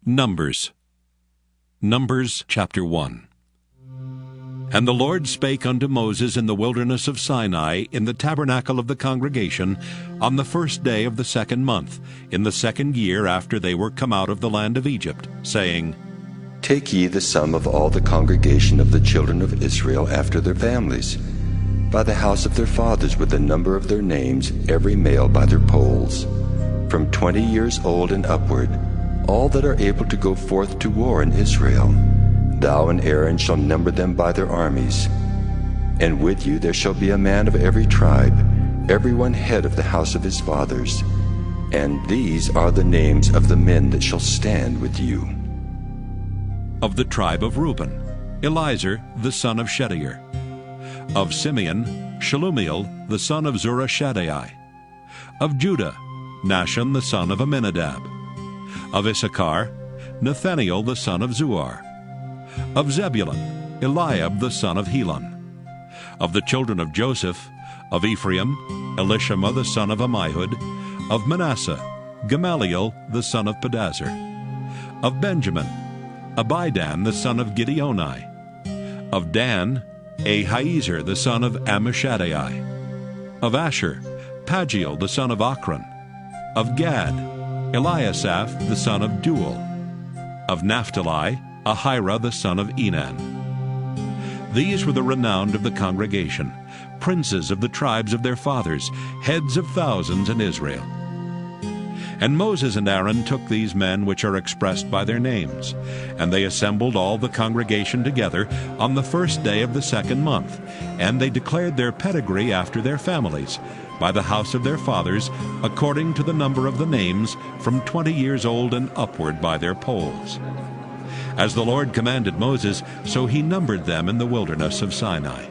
Numbers chapter 1. And the Lord spake unto Moses in the wilderness of Sinai, in the tabernacle of the congregation, on the first day of the 2nd month, in the 2nd year after they were come out of the land of Egypt, saying, Take ye the sum of all the congregation of the children of Israel after their families, by the house of their fathers with the number of their names, every male by their polls, from 20 years old and upward, all that are able to go forth to war in Israel. Thou and Aaron shall number them by their armies. And with you there shall be a man of every tribe, every one head of the house of his fathers. And these are the names of the men that shall stand with you. Of the tribe of Reuben, Elizur the son of Shedeur. Of Simeon, Shelumiel the son of Zurishaddai. Of Judah, Nahshon the son of Amminadab. Of Issachar, Nathaniel the son of Zuar. Of Zebulun, Eliab the son of Helon. Of the children of Joseph, of Ephraim, Elishama the son of Ammihud. Of Manasseh, Gamaliel the son of Pedazur. Of Benjamin, Abidan the son of Gideoni. Of Dan, Ahiezer the son of Ammishaddai. Of Asher, Pagiel the son of Ochran. Of Gad, Eliasaph the son of Duel. Of Naphtali, Ahira the son of Enan. These were the renowned of the congregation, princes of the tribes of their fathers, heads of thousands in Israel. And Moses and Aaron took these men which are expressed by their names, and they assembled all the congregation together on the first day of the 2nd month, and they declared their pedigree after their families, by the house of their fathers, according to the number of the names, from 20 years old and upward by their polls. As the Lord commanded Moses, so he numbered them in the wilderness of Sinai.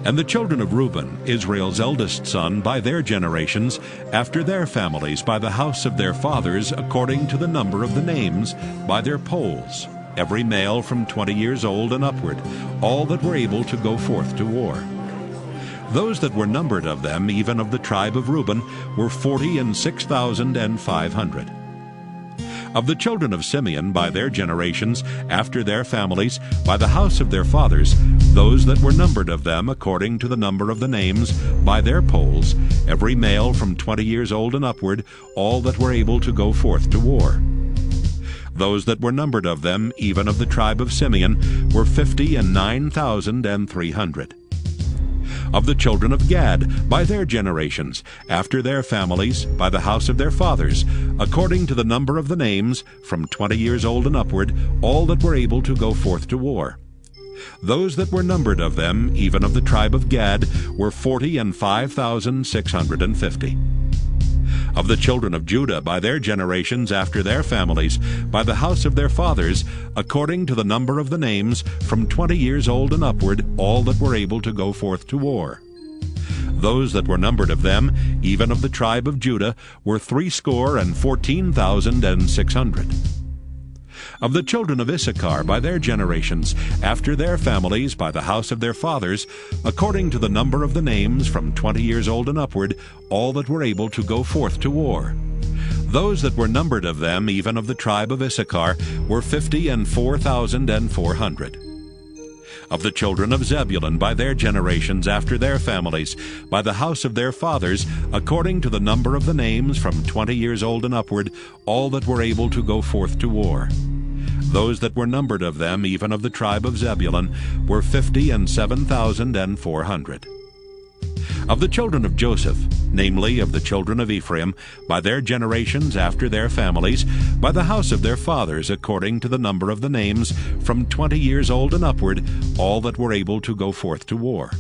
And the children of Reuben, Israel's eldest son, by their generations, after their families, by the house of their fathers, according to the number of the names, by their polls, every male from 20 years old and upward, all that were able to go forth to war. Those that were numbered of them, even of the tribe of Reuben, were 46,500. Of the children of Simeon, by their generations, after their families, by the house of their fathers, those that were numbered of them, according to the number of the names, by their polls, every male from 20 years old and upward, all that were able to go forth to war. Those that were numbered of them, even of the tribe of Simeon, were 59,300. Of the children of Gad, by their generations, after their families, by the house of their fathers, according to the number of the names, from 20 years old and upward, all that were able to go forth to war. Those that were numbered of them, even of the tribe of Gad, were 45,650. Of the children of Judah, by their generations, after their families, by the house of their fathers, according to the number of the names, from 20 years old and upward, all that were able to go forth to war. Those that were numbered of them, even of the tribe of Judah, were 314,600. Of the children of Issachar, by their generations, after their families, by the house of their fathers, according to the number of the names, from 20 years old and upward, all that were able to go forth to war. Those that were numbered of them, even of the tribe of Issachar, were 54,400. Of the children of Zebulun, by their generations, after their families, by the house of their fathers, according to the number of the names, from 20 years old and upward, all that were able to go forth to war. Those that were numbered of them, even of the tribe of Zebulun, were 57,400. Of the children of Joseph, namely of the children of Ephraim, by their generations after their families, by the house of their fathers, according to the number of the names, from 20 years old and upward, all that were able to go forth to war.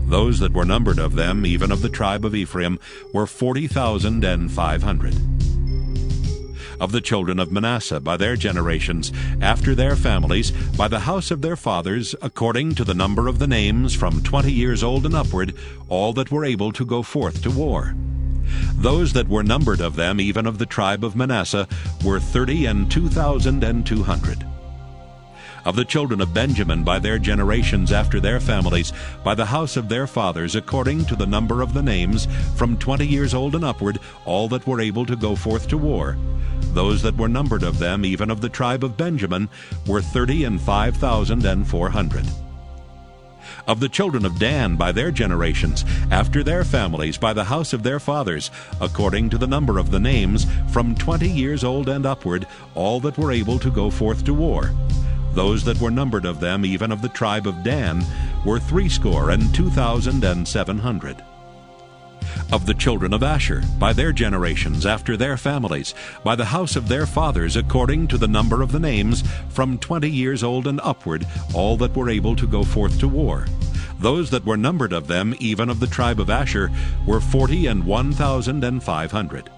Those that were numbered of them, even of the tribe of Ephraim, were 40,500. Of the children of Manasseh, by their generations, after their families, by the house of their fathers, according to the number of the names, from 20 years old and upward, all that were able to go forth to war. Those that were numbered of them, even of the tribe of Manasseh, were 32,200. Of the children of Benjamin by their generations after their families, by the house of their fathers, according to the number of the names, from 20 years old and upward, all that were able to go forth to war. Those that were numbered of them, even of the tribe of Benjamin, were 35,400. Of the children of Dan by their generations, after their families, by the house of their fathers, according to the number of the names, from 20 years old and upward, all that were able to go forth to war. Those that were numbered of them, even of the tribe of Dan, were 62,700. Of the children of Asher, by their generations, after their families, by the house of their fathers, according to the number of the names, from 20 years old and upward, all that were able to go forth to war. Those that were numbered of them, even of the tribe of Asher, were 41,500.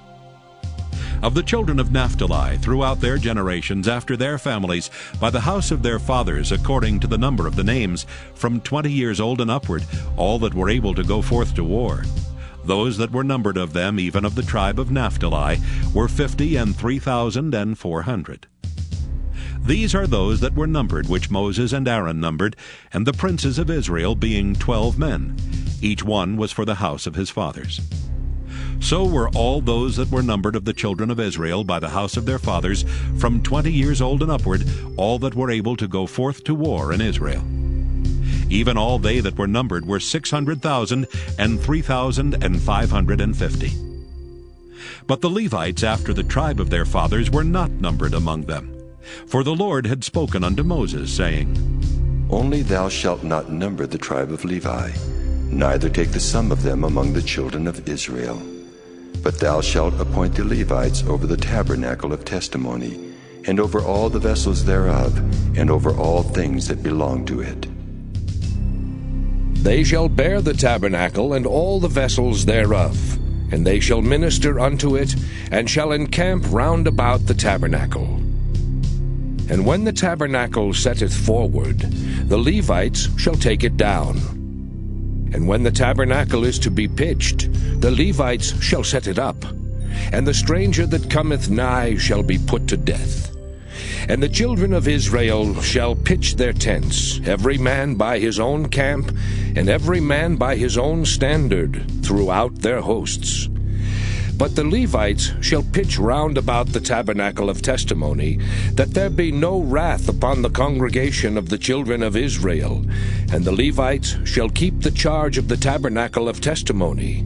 Of the children of Naphtali, throughout their generations, after their families, by the house of their fathers, according to the number of the names, from 20 years old and upward, all that were able to go forth to war. Those that were numbered of them, even of the tribe of Naphtali, were 53,400. These are those that were numbered, which Moses and Aaron numbered, and the princes of Israel, being 12 men. Each one was for the house of his fathers. So were all those that were numbered of the children of Israel by the house of their fathers, from 20 years old and upward, all that were able to go forth to war in Israel. Even all they that were numbered were 600,000 and 3,550. But the Levites after the tribe of their fathers were not numbered among them. For the Lord had spoken unto Moses, saying, Only thou shalt not number the tribe of Levi, neither take the sum of them among the children of Israel. But thou shalt appoint the Levites over the tabernacle of testimony, and over all the vessels thereof, and over all things that belong to it. They shall bear the tabernacle and all the vessels thereof, and they shall minister unto it, and shall encamp round about the tabernacle. And when the tabernacle setteth forward, the Levites shall take it down. And when the tabernacle is to be pitched, the Levites shall set it up, and the stranger that cometh nigh shall be put to death. And the children of Israel shall pitch their tents, every man by his own camp, and every man by his own standard, throughout their hosts. But the Levites shall pitch round about the tabernacle of testimony, that there be no wrath upon the congregation of the children of Israel. And the Levites shall keep the charge of the tabernacle of testimony.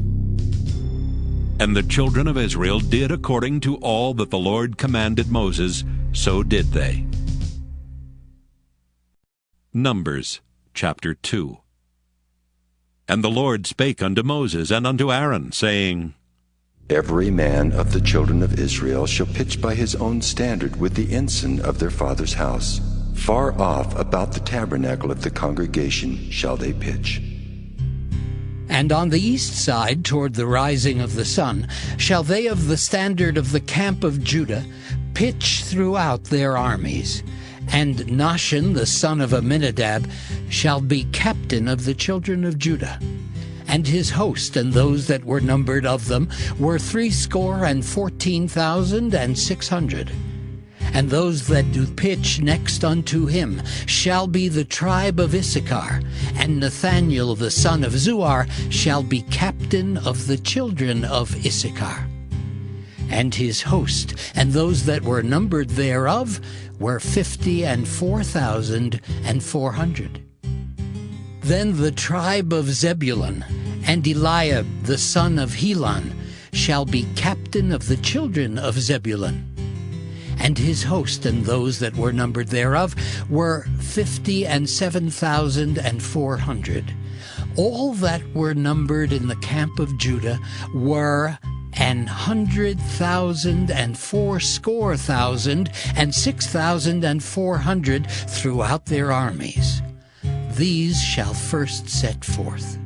And the children of Israel did according to all that the Lord commanded Moses, so did they. Numbers chapter 2. And the Lord spake unto Moses and unto Aaron, saying, Every man of the children of Israel shall pitch by his own standard with the ensign of their father's house. Far off about the tabernacle of the congregation shall they pitch. And on the east side, toward the rising of the sun, shall they of the standard of the camp of Judah pitch throughout their armies. And Nahshon the son of Amminadab shall be captain of the children of Judah. And his host and those that were numbered of them were 314,600. And those that do pitch next unto him shall be the tribe of Issachar, and Nathaniel the son of Zuar shall be captain of the children of Issachar. And his host, and those that were numbered thereof, were 54,400. Then the tribe of Zebulun, and Eliab the son of Helon, shall be captain of the children of Zebulun. And his host and those that were numbered thereof were 57,400. All that were numbered in the camp of Judah were 100,000 and 6,400 throughout their armies. These shall first set forth.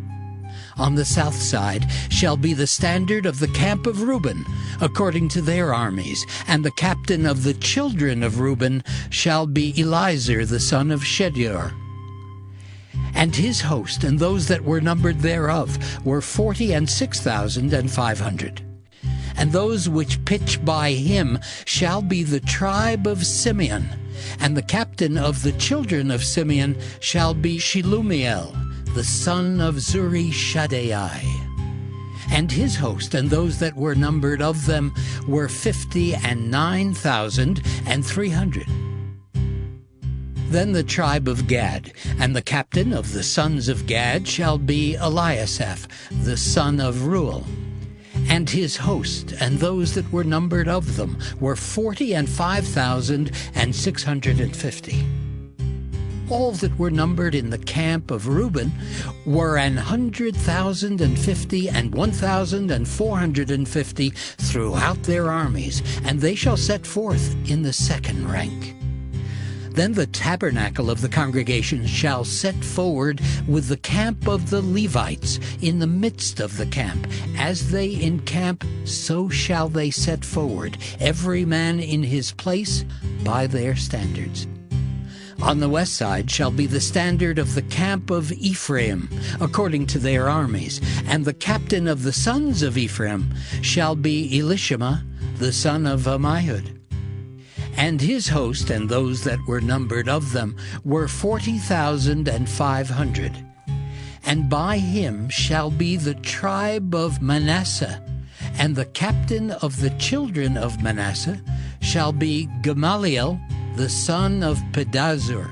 On the south side shall be the standard of the camp of Reuben, according to their armies, and the captain of the children of Reuben shall be Elizur the son of Shedeur. And his host and those that were numbered thereof were 46,500. And those which pitch by him shall be the tribe of Simeon, and the captain of the children of Simeon shall be Shelumiel, the son of Zurishaddai. And his host and those that were numbered of them were 59,300. Then the tribe of Gad, and the captain of the sons of Gad shall be Eliasaph, the son of Reuel. And his host, and those that were numbered of them, were 45,650. All that were numbered in the camp of Reuben were 100,050 and 1,450 throughout their armies, and they shall set forth in the second rank. Then the tabernacle of the congregation shall set forward with the camp of the Levites in the midst of the camp. As they encamp, so shall they set forward, every man in his place by their standards. On the west side shall be the standard of the camp of Ephraim, according to their armies, and the captain of the sons of Ephraim shall be Elishama, the son of Ammihud. And his host and those that were numbered of them were 40,500. And by him shall be the tribe of Manasseh, and the captain of the children of Manasseh shall be Gamaliel, the son of Pedazur.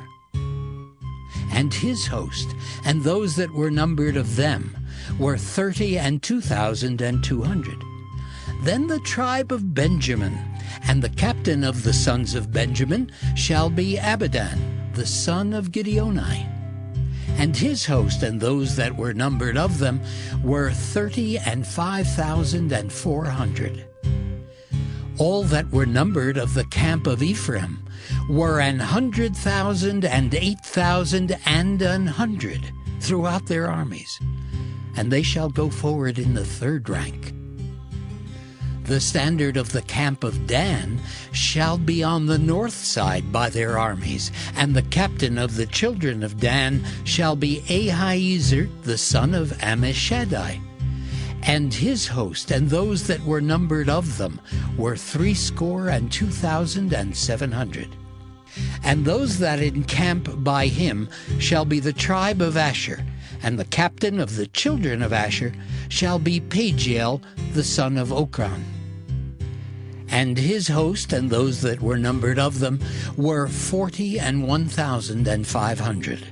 And his host and those that were numbered of them were 32,200. Then the tribe of Benjamin, and the captain of the sons of Benjamin shall be Abidan, the son of Gideoni. And his host and those that were numbered of them were 35,400. All that were numbered of the camp of Ephraim were 100,000 and 8,000 and 100 throughout their armies, and they shall go forward in the third rank. The standard of the camp of Dan shall be on the north side by their armies, and the captain of the children of Dan shall be Ahiezer, the son of Ammishaddai. And his host and those that were numbered of them were 62,700. And those that encamp by him shall be the tribe of Asher, and the captain of the children of Asher shall be Pagiel, the son of Okran. And his host and those that were numbered of them were 41,500.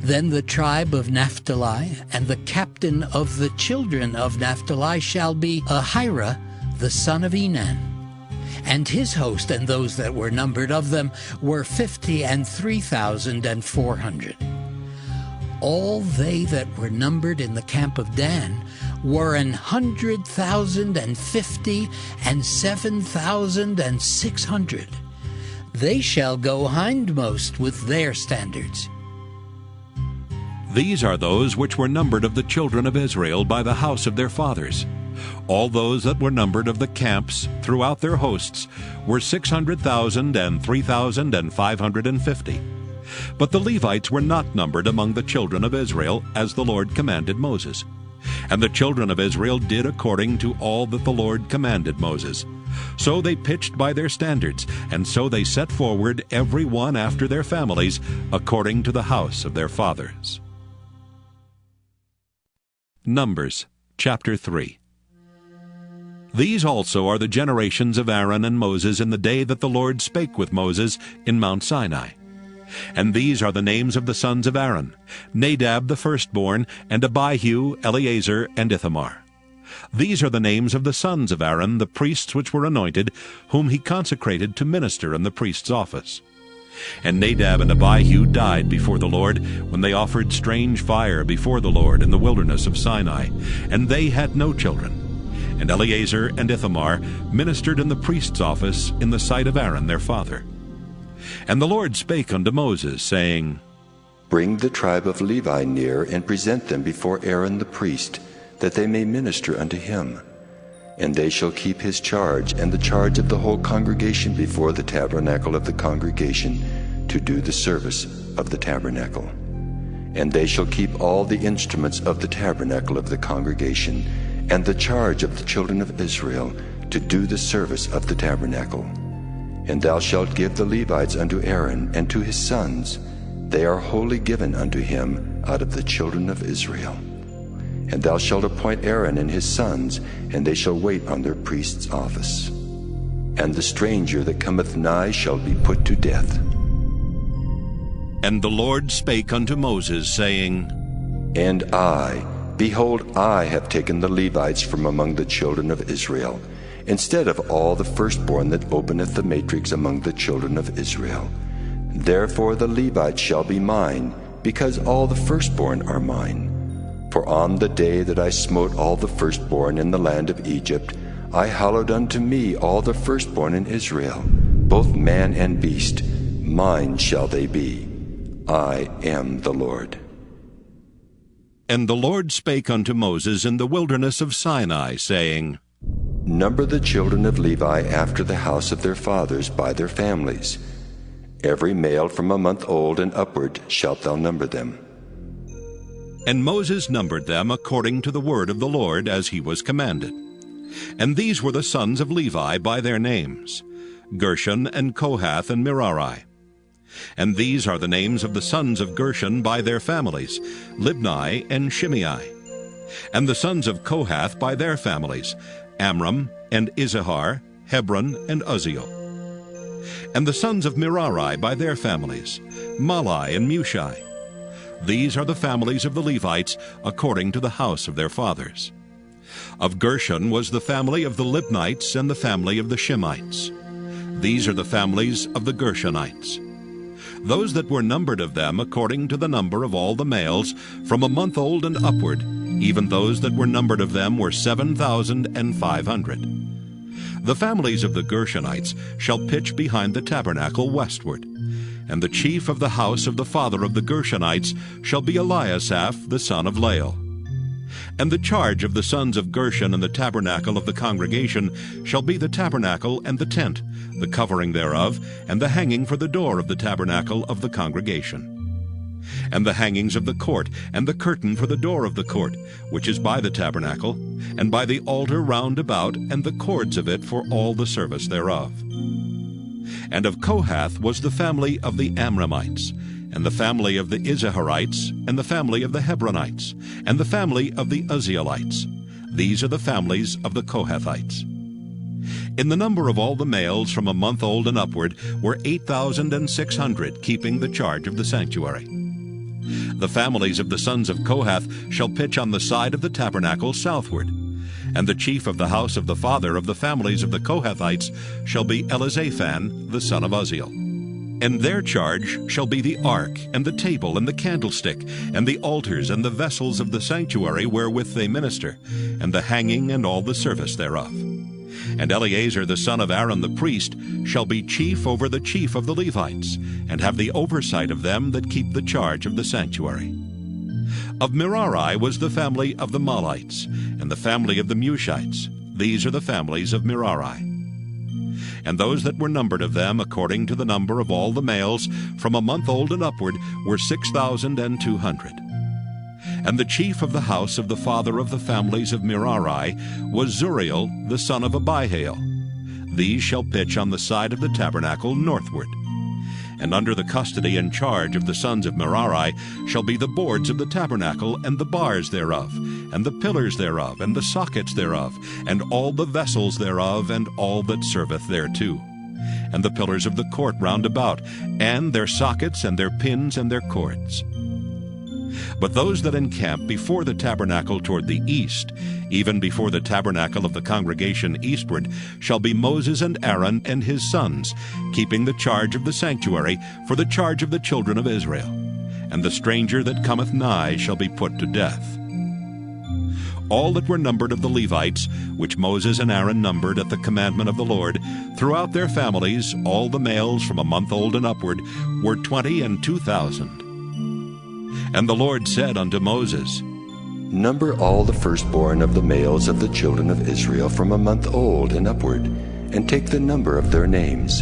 Then the tribe of Naphtali, and the captain of the children of Naphtali shall be Ahira, the son of Enan. And his host and those that were numbered of them were 53,400. All they that were numbered in the camp of Dan were 100,050 and 7,600. They shall go hindmost with their standards. These are those which were numbered of the children of Israel by the house of their fathers. All those that were numbered of the camps throughout their hosts were 600,000 and 3,550. But the Levites were not numbered among the children of Israel, as the Lord commanded Moses. And the children of Israel did according to all that the Lord commanded Moses. So they pitched by their standards, and so they set forward every one after their families, according to the house of their fathers. Numbers chapter 3. These also are the generations of Aaron and Moses in the day that the Lord spake with Moses in Mount Sinai. And these are the names of the sons of Aaron, Nadab the firstborn, and Abihu, Eleazar, and Ithamar. These are the names of the sons of Aaron, the priests which were anointed, whom he consecrated to minister in the priest's office. And Nadab and Abihu died before the Lord, when they offered strange fire before the Lord in the wilderness of Sinai, and they had no children. And Eleazar and Ithamar ministered in the priest's office in the sight of Aaron their father. And the Lord spake unto Moses, saying, Bring the tribe of Levi near, and present them before Aaron the priest, that they may minister unto him. And they shall keep his charge, and the charge of the whole congregation before the tabernacle of the congregation, to do the service of the tabernacle. And they shall keep all the instruments of the tabernacle of the congregation, and the charge of the children of Israel, to do the service of the tabernacle. And thou shalt give the Levites unto Aaron and to his sons. They are wholly given unto him out of the children of Israel. and thou shalt appoint Aaron and his sons, and they shall wait on their priest's office. And the stranger that cometh nigh shall be put to death. And the Lord spake unto Moses, saying, And I, behold, I have taken the Levites from among the children of Israel, instead of all the firstborn that openeth the matrix among the children of Israel. Therefore the Levites shall be mine, because all the firstborn are mine. For on the day that I smote all the firstborn in the land of Egypt, I hallowed unto me all the firstborn in Israel, both man and beast. Mine shall they be. I am the Lord. And the Lord spake unto Moses in the wilderness of Sinai, saying, Number the children of Levi after the house of their fathers by their families. Every male from a month old and upward shalt thou number them. And Moses numbered them according to the word of the Lord, as he was commanded. And these were the sons of Levi by their names, Gershon and Kohath and Merari. And these are the names of the sons of Gershon by their families, Libni and Shimei. And the sons of Kohath by their families, Amram and Izahar, Hebron and Uzziel. And the sons of Merari by their families, Malai and Mushi. These are the families of the Levites according to the house of their fathers. Of Gershon was the family of the Libnites and the family of the Shimites. These are the families of the Gershonites. Those that were numbered of them according to the number of all the males, from a month old and upward, even those that were numbered of them were 7,500. The families of the Gershonites shall pitch behind the tabernacle westward. And the chief of the house of the father of the Gershonites shall be Eliasaph the son of Lael. And the charge of the sons of Gershon in the tabernacle of the congregation shall be the tabernacle and the tent, the covering thereof, and the hanging for the door of the tabernacle of the congregation. And the hangings of the court, and the curtain for the door of the court, which is by the tabernacle, and by the altar round about, and the cords of it for all the service thereof. And of Kohath was the family of the Amramites, and the family of the Izaharites, and the family of the Hebronites, and the family of the Uzzielites. These are the families of the Kohathites. In the number of all the males from a month old and upward were 8,600, keeping the charge of the sanctuary. The families of the sons of Kohath shall pitch on the side of the tabernacle southward. And the chief of the house of the father of the families of the Kohathites shall be Elizaphan the son of Uzziel. And their charge shall be the ark, and the table, and the candlestick, and the altars, and the vessels of the sanctuary wherewith they minister, and the hanging, and all the service thereof. And Eleazar the son of Aaron the priest shall be chief over the chief of the Levites, and have the oversight of them that keep the charge of the sanctuary. Of Merari was the family of the Malites, and the family of the Mushites. These are the families of Merari. And those that were numbered of them, according to the number of all the males, from a month old and upward, were 6,200. And the chief of the house of the father of the families of Merari was Zuriel the son of Abihail. These shall pitch on the side of the tabernacle northward. And under the custody and charge of the sons of Merari shall be the boards of the tabernacle, and the bars thereof, and the pillars thereof, and the sockets thereof, and all the vessels thereof, and all that serveth thereto, and the pillars of the court round about, and their sockets, and their pins, and their cords. But those that encamp before the tabernacle toward the east, even before the tabernacle of the congregation eastward, shall be Moses and Aaron and his sons, keeping the charge of the sanctuary for the charge of the children of Israel. And the stranger that cometh nigh shall be put to death. All that were numbered of the Levites, which Moses and Aaron numbered at the commandment of the Lord, throughout their families, all the males from a month old and upward, were 22,000. And the Lord said unto Moses, Number all the firstborn of the males of the children of Israel from a month old and upward, and take the number of their names.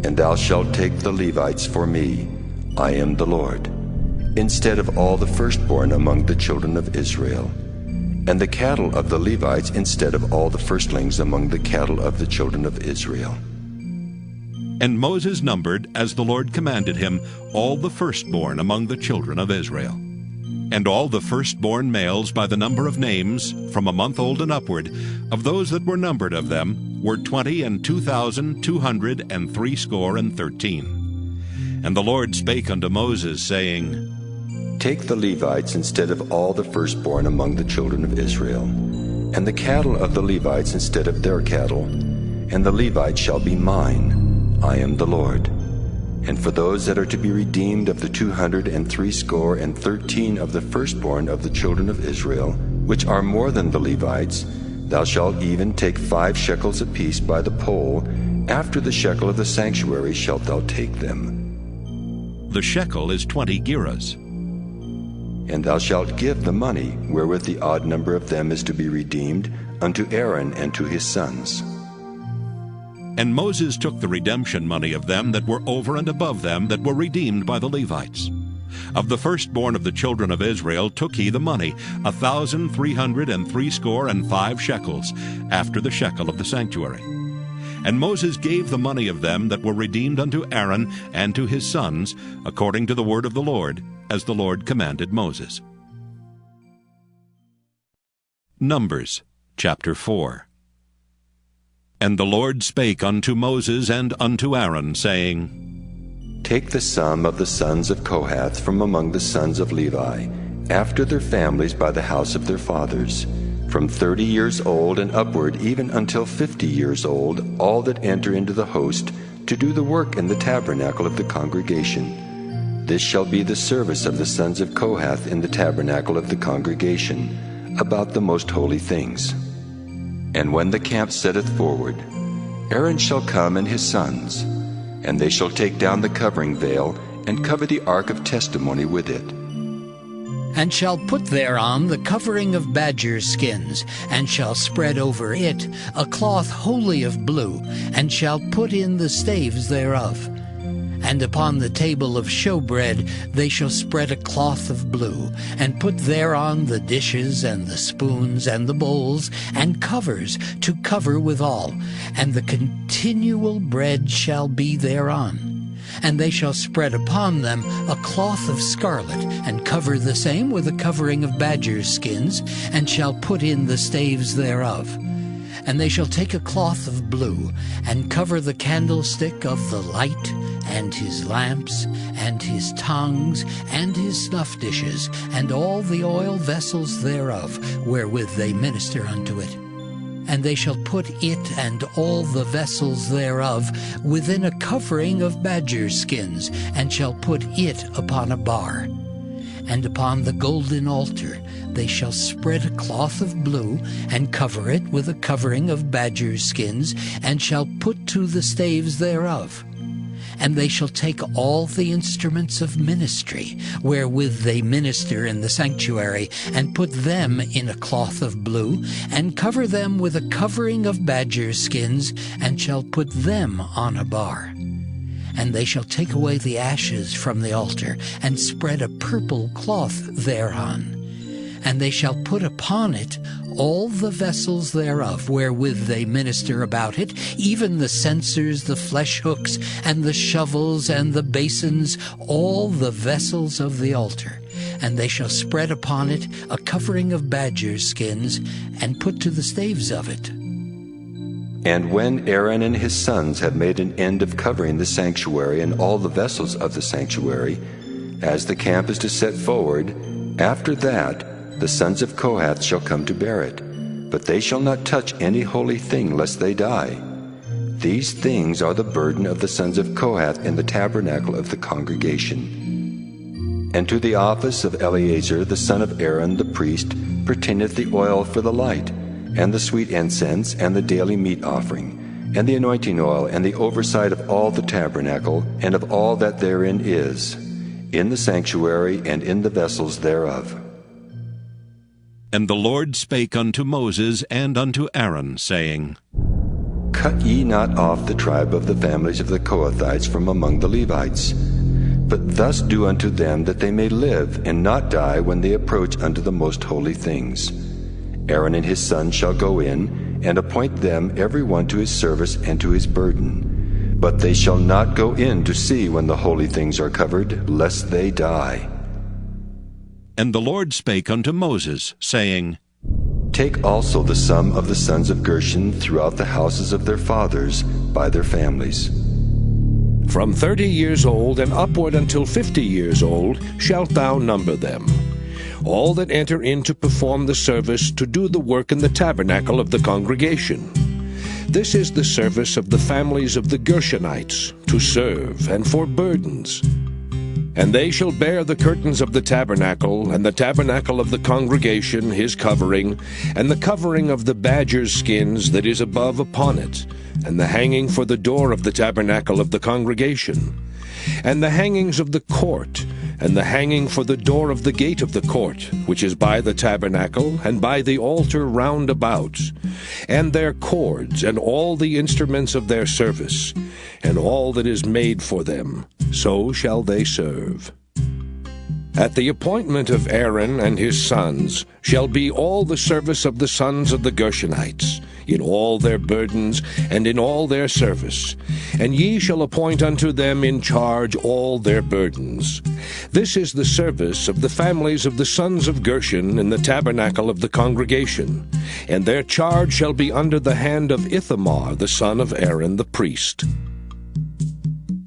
And thou shalt take the Levites for me, I am the Lord, instead of all the firstborn among the children of Israel, and the cattle of the Levites instead of all the firstlings among the cattle of the children of Israel. And Moses numbered, as the Lord commanded him, all the firstborn among the children of Israel. And all the firstborn males by the number of names, from a month old and upward, of those that were numbered of them, were 20,263. And the Lord spake unto Moses, saying, Take the Levites instead of all the firstborn among the children of Israel, and the cattle of the Levites instead of their cattle, and the Levites shall be mine. I am the Lord. And for those that are to be redeemed of the 213 of the firstborn of the children of Israel, which are more than the Levites, thou shalt even take 5 shekels apiece by the poll. After the shekel of the sanctuary shalt thou take them. The shekel is 20 gerahs. And thou shalt give the money, wherewith the odd number of them is to be redeemed, unto Aaron and to his sons. And Moses took the redemption money of them that were over and above them that were redeemed by the Levites. Of the firstborn of the children of Israel took he the money, 1,365 shekels, after the shekel of the sanctuary. And Moses gave the money of them that were redeemed unto Aaron and to his sons, according to the word of the Lord, as the Lord commanded Moses. Numbers chapter 4. And the Lord spake unto Moses and unto Aaron, saying, Take the sum of the sons of Kohath from among the sons of Levi, after their families by the house of their fathers, from 30 years old and upward, even until 50 years old, all that enter into the host, to do the work in the tabernacle of the congregation. This shall be the service of the sons of Kohath in the tabernacle of the congregation, about the most holy things. And when the camp setteth forward, Aaron shall come and his sons, and they shall take down the covering veil, and cover the ark of testimony with it. And shall put thereon the covering of badger skins, and shall spread over it a cloth wholly of blue, and shall put in the staves thereof. And upon the table of showbread they shall spread a cloth of blue, and put thereon the dishes, and the spoons, and the bowls, and covers to cover withal, and the continual bread shall be thereon. And they shall spread upon them a cloth of scarlet, and cover the same with a covering of badger skins, and shall put in the staves thereof. And they shall take a cloth of blue, and cover the candlestick of the light, and his lamps, and his tongues, and his snuff dishes, and all the oil vessels thereof, wherewith they minister unto it. And they shall put it and all the vessels thereof within a covering of badger skins, and shall put it upon a bar. And upon the golden altar they shall spread a cloth of blue, and cover it with a covering of badger skins, and shall put to the staves thereof. And they shall take all the instruments of ministry, wherewith they minister in the sanctuary, and put them in a cloth of blue, and cover them with a covering of badger skins, and shall put them on a bar. And they shall take away the ashes from the altar, and spread a purple cloth thereon. And they shall put upon it all the vessels thereof, wherewith they minister about it, even the censers, the flesh hooks, and the shovels, and the basins, all the vessels of the altar. And they shall spread upon it a covering of badger skins, and put to the staves of it. And when Aaron and his sons have made an end of covering the sanctuary and all the vessels of the sanctuary, as the camp is to set forward, after that the sons of Kohath shall come to bear it, but they shall not touch any holy thing, lest they die. These things are the burden of the sons of Kohath in the tabernacle of the congregation. And to the office of Eleazar the son of Aaron the priest pertaineth the oil for the light, and the sweet incense, and the daily meat offering, and the anointing oil, and the oversight of all the tabernacle, and of all that therein is, in the sanctuary, and in the vessels thereof. And the Lord spake unto Moses and unto Aaron, saying, Cut ye not off the tribe of the families of the Kohathites from among the Levites, but thus do unto them that they may live, and not die when they approach unto the most holy things. Aaron and his sons shall go in, and appoint them every one to his service and to his burden. But they shall not go in to see when the holy things are covered, lest they die. And the Lord spake unto Moses, saying, Take also the sum of the sons of Gershon throughout the houses of their fathers by their families. From 30 years old and upward until 50 years old shalt thou number them. All that enter in to perform the service to do the work in the tabernacle of the congregation. This is the service of the families of the Gershonites, to serve and for burdens. And they shall bear the curtains of the tabernacle, and the tabernacle of the congregation his covering, and the covering of the badger's skins that is above upon it, and the hanging for the door of the tabernacle of the congregation, and the hangings of the court, and the hanging for the door of the gate of the court, which is by the tabernacle, and by the altar round about, and their cords, and all the instruments of their service, and all that is made for them, so shall they serve. At the appointment of Aaron and his sons shall be all the service of the sons of the Gershonites, in all their burdens and in all their service, and ye shall appoint unto them in charge all their burdens. This is the service of the families of the sons of Gershon in the tabernacle of the congregation, and their charge shall be under the hand of Ithamar the son of Aaron the priest.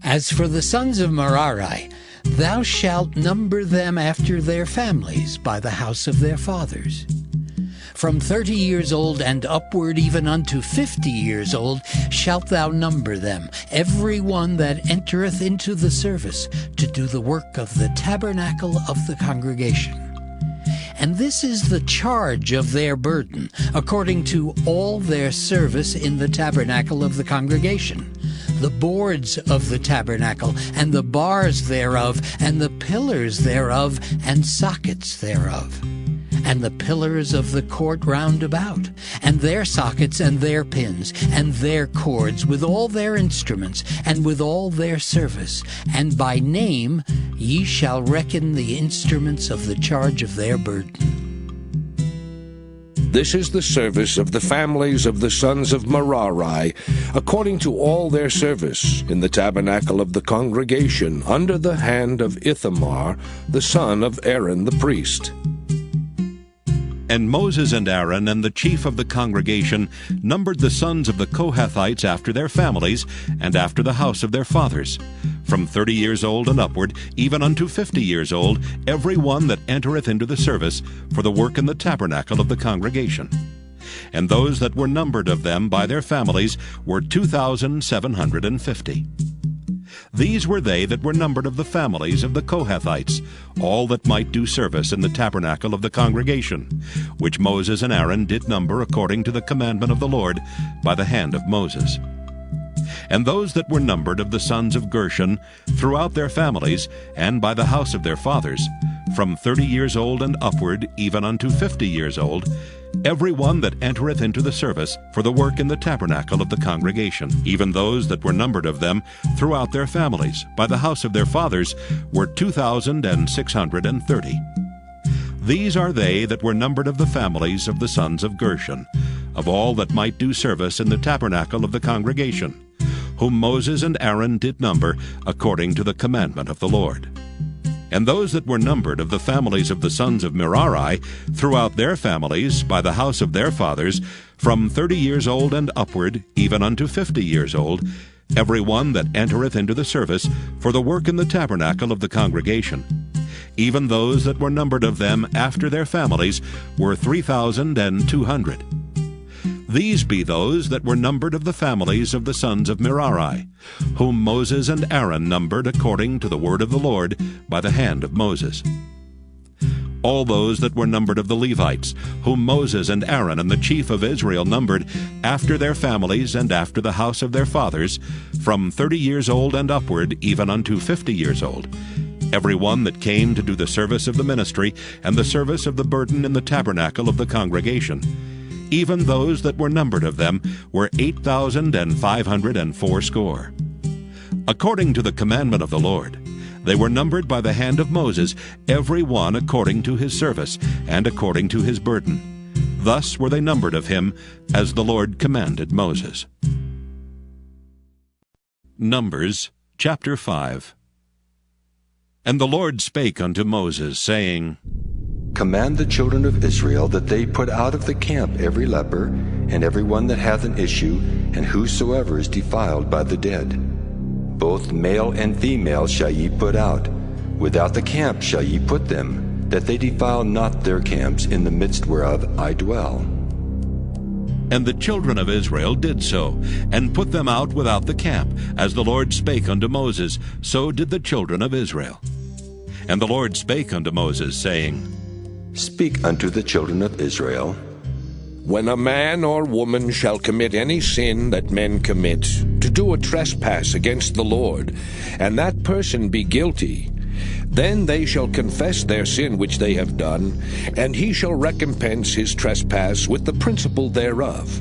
As for the sons of Merari, thou shalt number them after their families by the house of their fathers. From 30 years old and upward even unto 50 years old shalt thou number them, every one that entereth into the service to do the work of the tabernacle of the congregation. And this is the charge of their burden, according to all their service in the tabernacle of the congregation, the boards of the tabernacle, and the bars thereof, and the pillars thereof, and sockets thereof, and the pillars of the court round about, and their sockets, and their pins, and their cords, with all their instruments, and with all their service. And by name ye shall reckon the instruments of the charge of their burden. This is the service of the families of the sons of Merari, according to all their service, in the tabernacle of the congregation, under the hand of Ithamar, the son of Aaron the priest. And Moses and Aaron and the chief of the congregation numbered the sons of the Kohathites after their families, and after the house of their fathers, from 30 years old and upward, even unto 50 years old, every one that entereth into the service for the work in the tabernacle of the congregation. And those that were numbered of them by their families were 2,750. These were they that were numbered of the families of the Kohathites, all that might do service in the tabernacle of the congregation, which Moses and Aaron did number according to the commandment of the Lord by the hand of Moses. And those that were numbered of the sons of Gershon throughout their families, and by the house of their fathers, from 30 years old and upward, even unto 50 years old, every one that entereth into the service for the work in the tabernacle of the congregation, even those that were numbered of them throughout their families, by the house of their fathers, were 2,630. These are they that were numbered of the families of the sons of Gershon, of all that might do service in the tabernacle of the congregation, whom Moses and Aaron did number according to the commandment of the Lord. And those that were numbered of the families of the sons of Merari throughout their families by the house of their fathers, from 30 years old and upward, even unto 50 years old, every one that entereth into the service for the work in the tabernacle of the congregation. Even those that were numbered of them after their families were 3,200. These be those that were numbered of the families of the sons of Merari, whom Moses and Aaron numbered according to the word of the Lord by the hand of Moses. All those that were numbered of the Levites, whom Moses and Aaron and the chief of Israel numbered after their families and after the house of their fathers, from 30 years old and upward, even unto 50 years old, every one that came to do the service of the ministry and the service of the burden in the tabernacle of the congregation. Even those that were numbered of them were 8,580. According to the commandment of the Lord, they were numbered by the hand of Moses, every one according to his service, and according to his burden. Thus were they numbered of him, as the Lord commanded Moses. Numbers chapter 5. And the Lord spake unto Moses, saying, Command the children of Israel that they put out of the camp every leper, and every one that hath an issue, and whosoever is defiled by the dead. Both male and female shall ye put out. Without the camp shall ye put them, that they defile not their camps, in the midst whereof I dwell. And the children of Israel did so, and put them out without the camp. As the Lord spake unto Moses, so did the children of Israel. And the Lord spake unto Moses, saying, Speak unto the children of Israel. When a man or woman shall commit any sin that men commit, to do a trespass against the Lord, and that person be guilty, then they shall confess their sin which they have done, and he shall recompense his trespass with the principal thereof,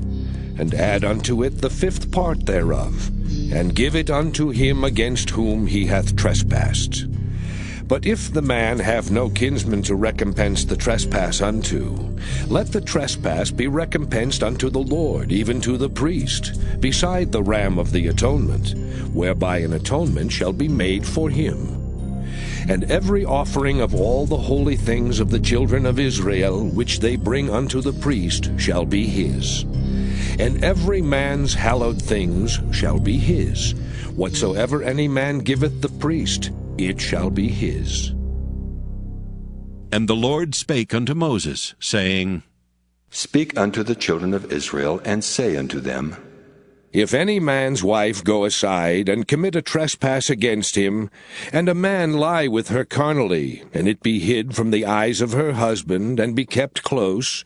and add unto it the fifth part thereof, and give it unto him against whom he hath trespassed. But if the man have no kinsman to recompense the trespass unto, let the trespass be recompensed unto the Lord, even to the priest, beside the ram of the atonement, whereby an atonement shall be made for him. And every offering of all the holy things of the children of Israel, which they bring unto the priest, shall be his. And every man's hallowed things shall be his. Whatsoever any man giveth the priest, it shall be his. And the Lord spake unto Moses, saying, Speak unto the children of Israel, and say unto them, If any man's wife go aside and commit a trespass against him, and a man lie with her carnally, and it be hid from the eyes of her husband, and be kept close,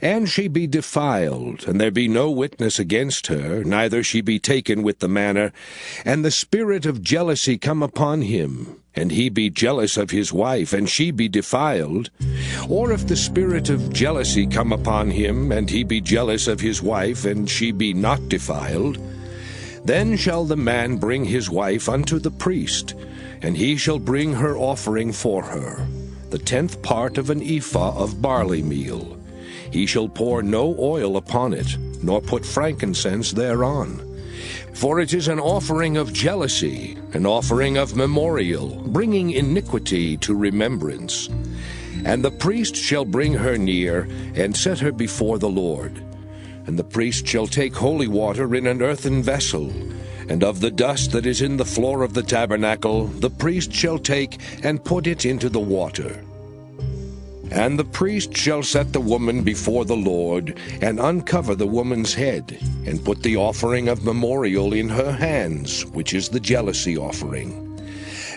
and she be defiled, and there be no witness against her, neither she be taken with the manner, and the spirit of jealousy come upon him, and he be jealous of his wife, and she be defiled, or if the spirit of jealousy come upon him, and he be jealous of his wife, and she be not defiled, then shall the man bring his wife unto the priest, and he shall bring her offering for her, the 10th part of an ephah of barley meal. He shall pour no oil upon it, nor put frankincense thereon. For it is an offering of jealousy, an offering of memorial, bringing iniquity to remembrance. And the priest shall bring her near, and set her before the Lord. And the priest shall take holy water in an earthen vessel, and of the dust that is in the floor of the tabernacle the priest shall take, and put it into the water. And the priest shall set the woman before the Lord, and uncover the woman's head, and put the offering of memorial in her hands, which is the jealousy offering.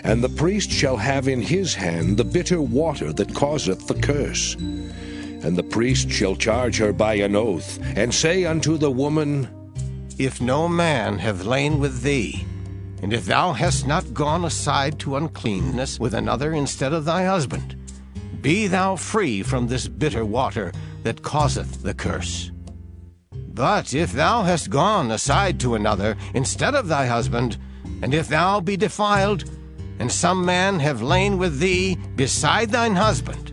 And the priest shall have in his hand the bitter water that causeth the curse. And the priest shall charge her by an oath, and say unto the woman, If no man have lain with thee, and if thou hast not gone aside to uncleanness with another instead of thy husband, be thou free from this bitter water that causeth the curse. But if thou hast gone aside to another instead of thy husband, and if thou be defiled, and some man have lain with thee beside thine husband,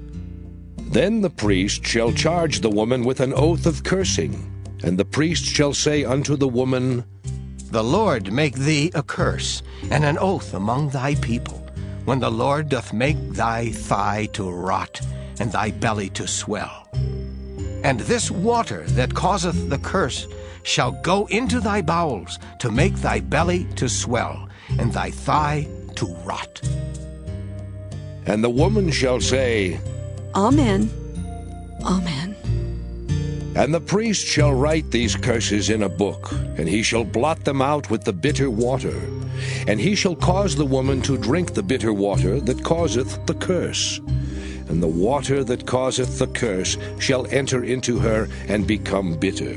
then the priest shall charge the woman with an oath of cursing, and the priest shall say unto the woman, The Lord make thee a curse and an oath among thy people, when the Lord doth make thy thigh to rot, and thy belly to swell. And this water that causeth the curse shall go into thy bowels, to make thy belly to swell, and thy thigh to rot. And the woman shall say, Amen. Amen. And the priest shall write these curses in a book, and he shall blot them out with the bitter water. And he shall cause the woman to drink the bitter water that causeth the curse. And the water that causeth the curse shall enter into her and become bitter.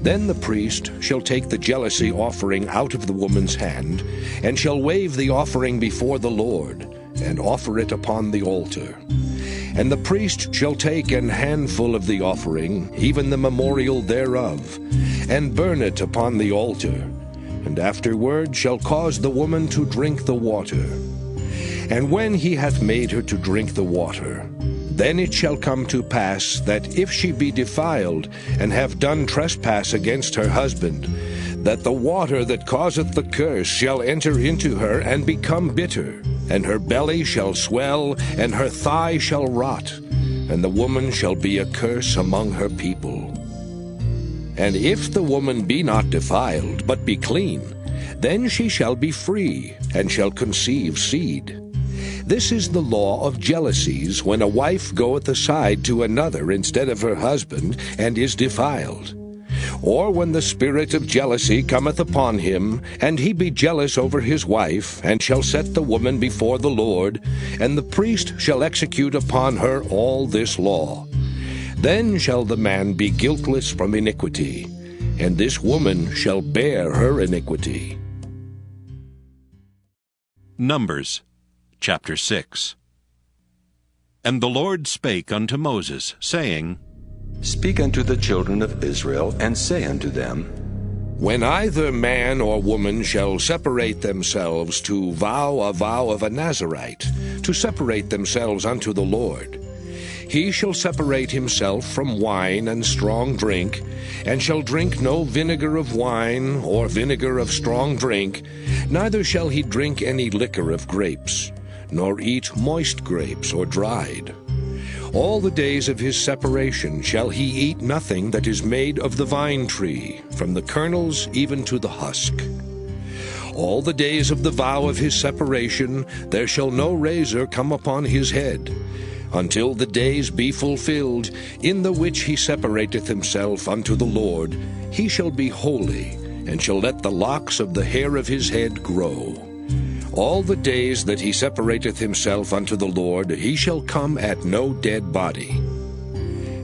Then the priest shall take the jealousy offering out of the woman's hand, and shall wave the offering before the Lord, and offer it upon the altar. And the priest shall take an handful of the offering, even the memorial thereof, and burn it upon the altar, and afterward shall cause the woman to drink the water. And when he hath made her to drink the water, then it shall come to pass that if she be defiled, and have done trespass against her husband, that the water that causeth the curse shall enter into her and become bitter, and her belly shall swell, and her thigh shall rot, and the woman shall be a curse among her people. And if the woman be not defiled, but be clean, then she shall be free, and shall conceive seed. This is the law of jealousies, when a wife goeth aside to another instead of her husband, and is defiled. Or when the spirit of jealousy cometh upon him, and he be jealous over his wife, and shall set the woman before the Lord, and the priest shall execute upon her all this law. Then shall the man be guiltless from iniquity, and this woman shall bear her iniquity. Numbers chapter 6. And the Lord spake unto Moses, saying, Speak unto the children of Israel, and say unto them, When either man or woman shall separate themselves to vow a vow of a Nazirite, to separate themselves unto the Lord, he shall separate himself from wine and strong drink, and shall drink no vinegar of wine or vinegar of strong drink, neither shall he drink any liquor of grapes, nor eat moist grapes or dried. All the days of his separation shall he eat nothing that is made of the vine tree, from the kernels even to the husk. All the days of the vow of his separation there shall no razor come upon his head, until the days be fulfilled, in the which he separateth himself unto the Lord. He shall be holy, and shall let the locks of the hair of his head grow. All the days that he separateth himself unto the Lord, he shall come at no dead body.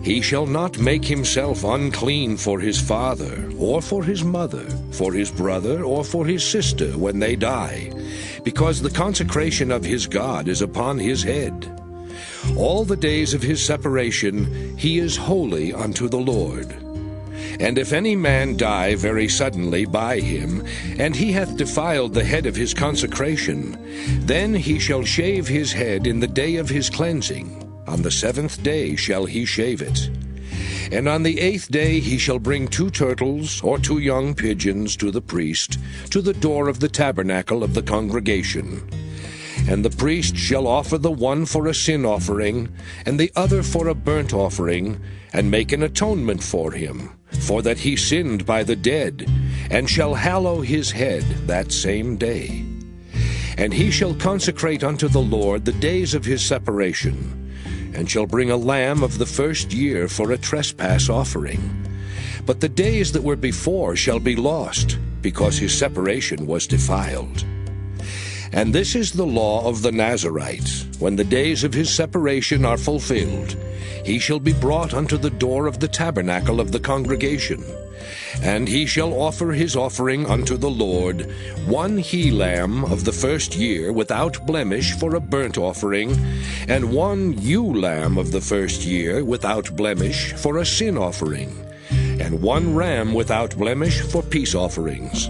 He shall not make himself unclean for his father, or for his mother, for his brother, or for his sister when they die, because the consecration of his God is upon his head. All the days of his separation he is holy unto the Lord. And if any man die very suddenly by him, and he hath defiled the head of his consecration, then he shall shave his head in the day of his cleansing. On the 7th day shall he shave it. And on the 8th day he shall bring 2 turtles or 2 young pigeons to the priest, to the door of the tabernacle of the congregation. And the priest shall offer the one for a sin offering, and the other for a burnt offering, and make an atonement for him, for that he sinned by the dead, and shall hallow his head that same day. And he shall consecrate unto the Lord the days of his separation, and shall bring a lamb of the first year for a trespass offering. But the days that were before shall be lost, because his separation was defiled. And this is the law of the Nazirite. When the days of his separation are fulfilled, he shall be brought unto the door of the tabernacle of the congregation. And he shall offer his offering unto the Lord, 1 he-lamb of the first year without blemish for a burnt offering, and 1 ewe-lamb of the first year without blemish for a sin offering, and 1 ram without blemish for peace offerings.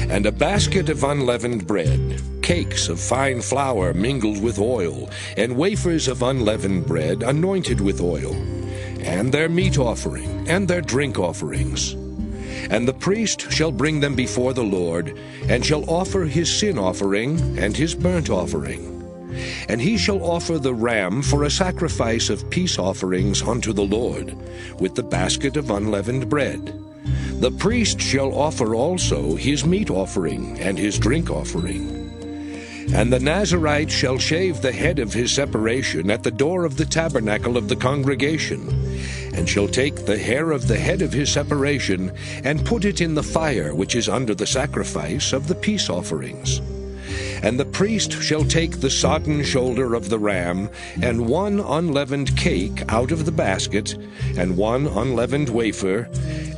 And a basket of unleavened bread, cakes of fine flour mingled with oil, and wafers of unleavened bread anointed with oil, and their meat offering, and their drink offerings. And the priest shall bring them before the Lord, and shall offer his sin offering and his burnt offering. And he shall offer the ram for a sacrifice of peace offerings unto the Lord, with the basket of unleavened bread. The priest shall offer also his meat offering and his drink offering. And the Nazirite shall shave the head of his separation at the door of the tabernacle of the congregation, and shall take the hair of the head of his separation, and put it in the fire which is under the sacrifice of the peace offerings. And the priest shall take the sodden shoulder of the ram, and 1 unleavened cake out of the basket, and 1 unleavened wafer,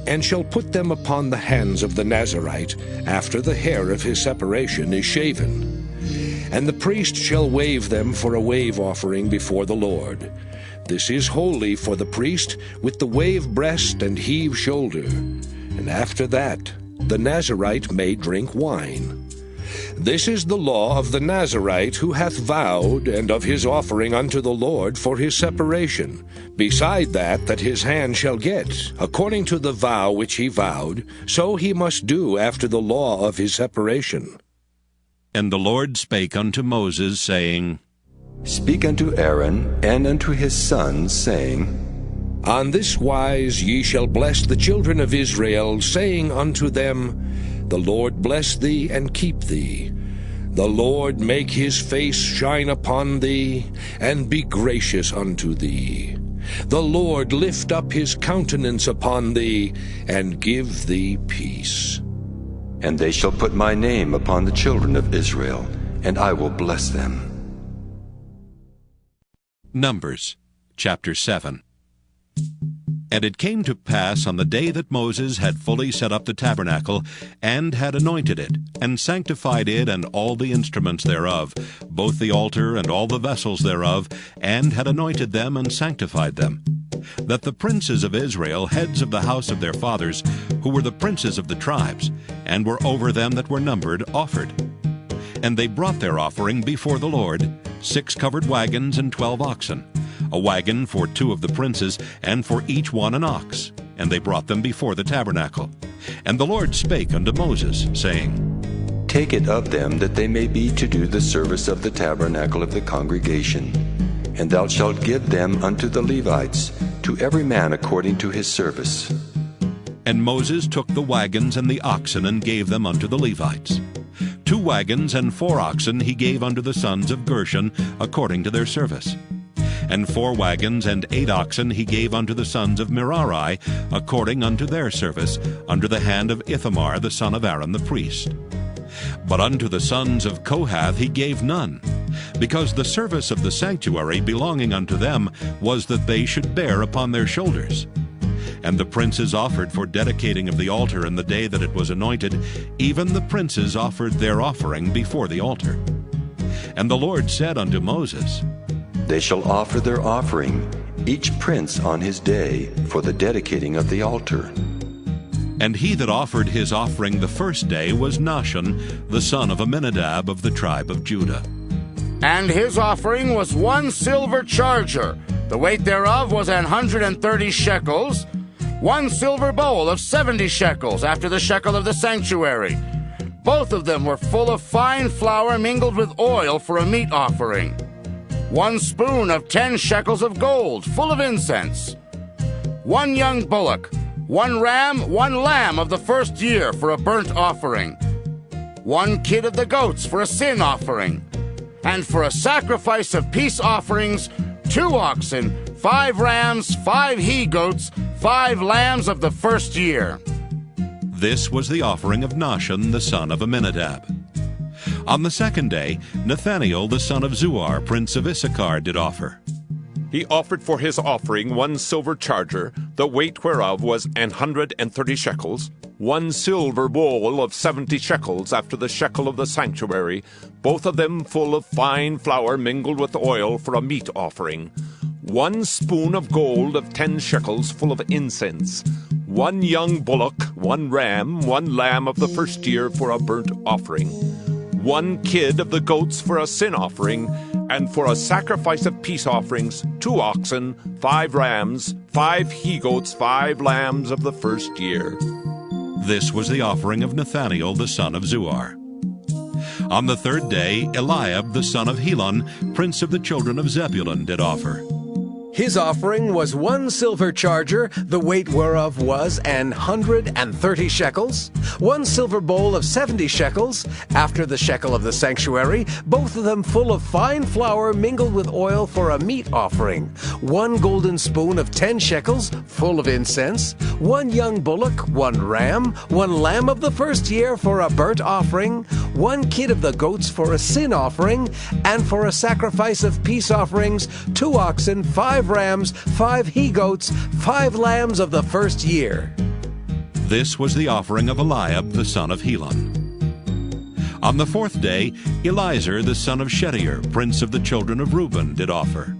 and shall put them upon the hands of the Nazirite, after the hair of his separation is shaven. And the priest shall wave them for a wave offering before the Lord. This is holy for the priest, with the wave breast and heave shoulder. And after that, the Nazirite may drink wine. This is the law of the Nazirite who hath vowed, and of his offering unto the Lord for his separation, beside that his hand shall get, according to the vow which he vowed, so he must do after the law of his separation. And the Lord spake unto Moses, saying, Speak unto Aaron and unto his sons, saying, On this wise ye shall bless the children of Israel, saying unto them, The Lord bless thee and keep thee. The Lord make his face shine upon thee, and be gracious unto thee. The Lord lift up his countenance upon thee, and give thee peace. And they shall put my name upon the children of Israel, and I will bless them. Numbers, chapter 7. And it came to pass on the day that Moses had fully set up the tabernacle, and had anointed it, and sanctified it and all the instruments thereof, both the altar and all the vessels thereof, and had anointed them and sanctified them, that the princes of Israel, heads of the house of their fathers, who were the princes of the tribes, and were over them that were numbered, offered. And they brought their offering before the Lord, 6 covered wagons and 12 oxen, a wagon for 2 of the princes, and for each one an ox. And they brought them before the tabernacle. And the Lord spake unto Moses, saying, Take it of them, that they may be to do the service of the tabernacle of the congregation. And thou shalt give them unto the Levites, to every man according to his service. And Moses took the wagons and the oxen, and gave them unto the Levites. 2 wagons and 4 oxen he gave unto the sons of Gershon, according to their service. And 4 wagons and 8 oxen he gave unto the sons of Merari, according unto their service, under the hand of Ithamar the son of Aaron the priest. But unto the sons of Kohath he gave none, because the service of the sanctuary belonging unto them was that they should bear upon their shoulders. And the princes offered for dedicating of the altar in the day that it was anointed, even the princes offered their offering before the altar. And the Lord said unto Moses, They shall offer their offering, each prince on his day, for the dedicating of the altar. And he that offered his offering the first day was Nahshon, the son of Amminadab of the tribe of Judah. And his offering was 1 silver charger, the weight thereof was 130 shekels, 1 silver bowl of 70 shekels, after the shekel of the sanctuary. Both of them were full of fine flour mingled with oil for a meat offering. 1 spoon of 10 shekels of gold, full of incense. 1 young bullock, 1 ram, 1 lamb of the first year for a burnt offering. 1 kid of the goats for a sin offering. And for a sacrifice of peace offerings, 2 oxen, 5 rams, 5 he-goats, 5 lambs of the first year. This was the offering of Nahshon the son of Amminadab. On the second day, Nathaniel the son of Zuar, prince of Issachar, did offer. He offered for his offering 1 silver charger, the weight whereof was 130 shekels, 1 silver bowl of 70 shekels, after the shekel of the sanctuary, both of them full of fine flour mingled with oil for a meat offering. 1 spoon of gold of 10 shekels, full of incense. 1 young bullock, 1 ram, 1 lamb of the first year for a burnt offering. 1 kid of the goats for a sin offering, and for a sacrifice of peace offerings, 2 oxen, 5 rams, 5 he-goats, 5 lambs of the first year. This was the offering of Nathaniel the son of Zuar. On the third day, Eliab the son of Helon, prince of the children of Zebulun, did offer. His offering was 1 silver charger, the weight whereof was 130 shekels, 1 silver bowl of 70 shekels, after the shekel of the sanctuary, both of them full of fine flour mingled with oil for a meat offering, 1 golden spoon of 10 shekels, full of incense, 1 young bullock, 1 ram, 1 lamb of the first year for a burnt offering, 1 kid of the goats for a sin offering, and for a sacrifice of peace offerings, 2 oxen, 5 rams, 5 he-goats, 5 lambs of the first year. This was the offering of Eliab the son of Helon. On the fourth day, Eliezer the son of Shedeur, prince of the children of Reuben, did offer.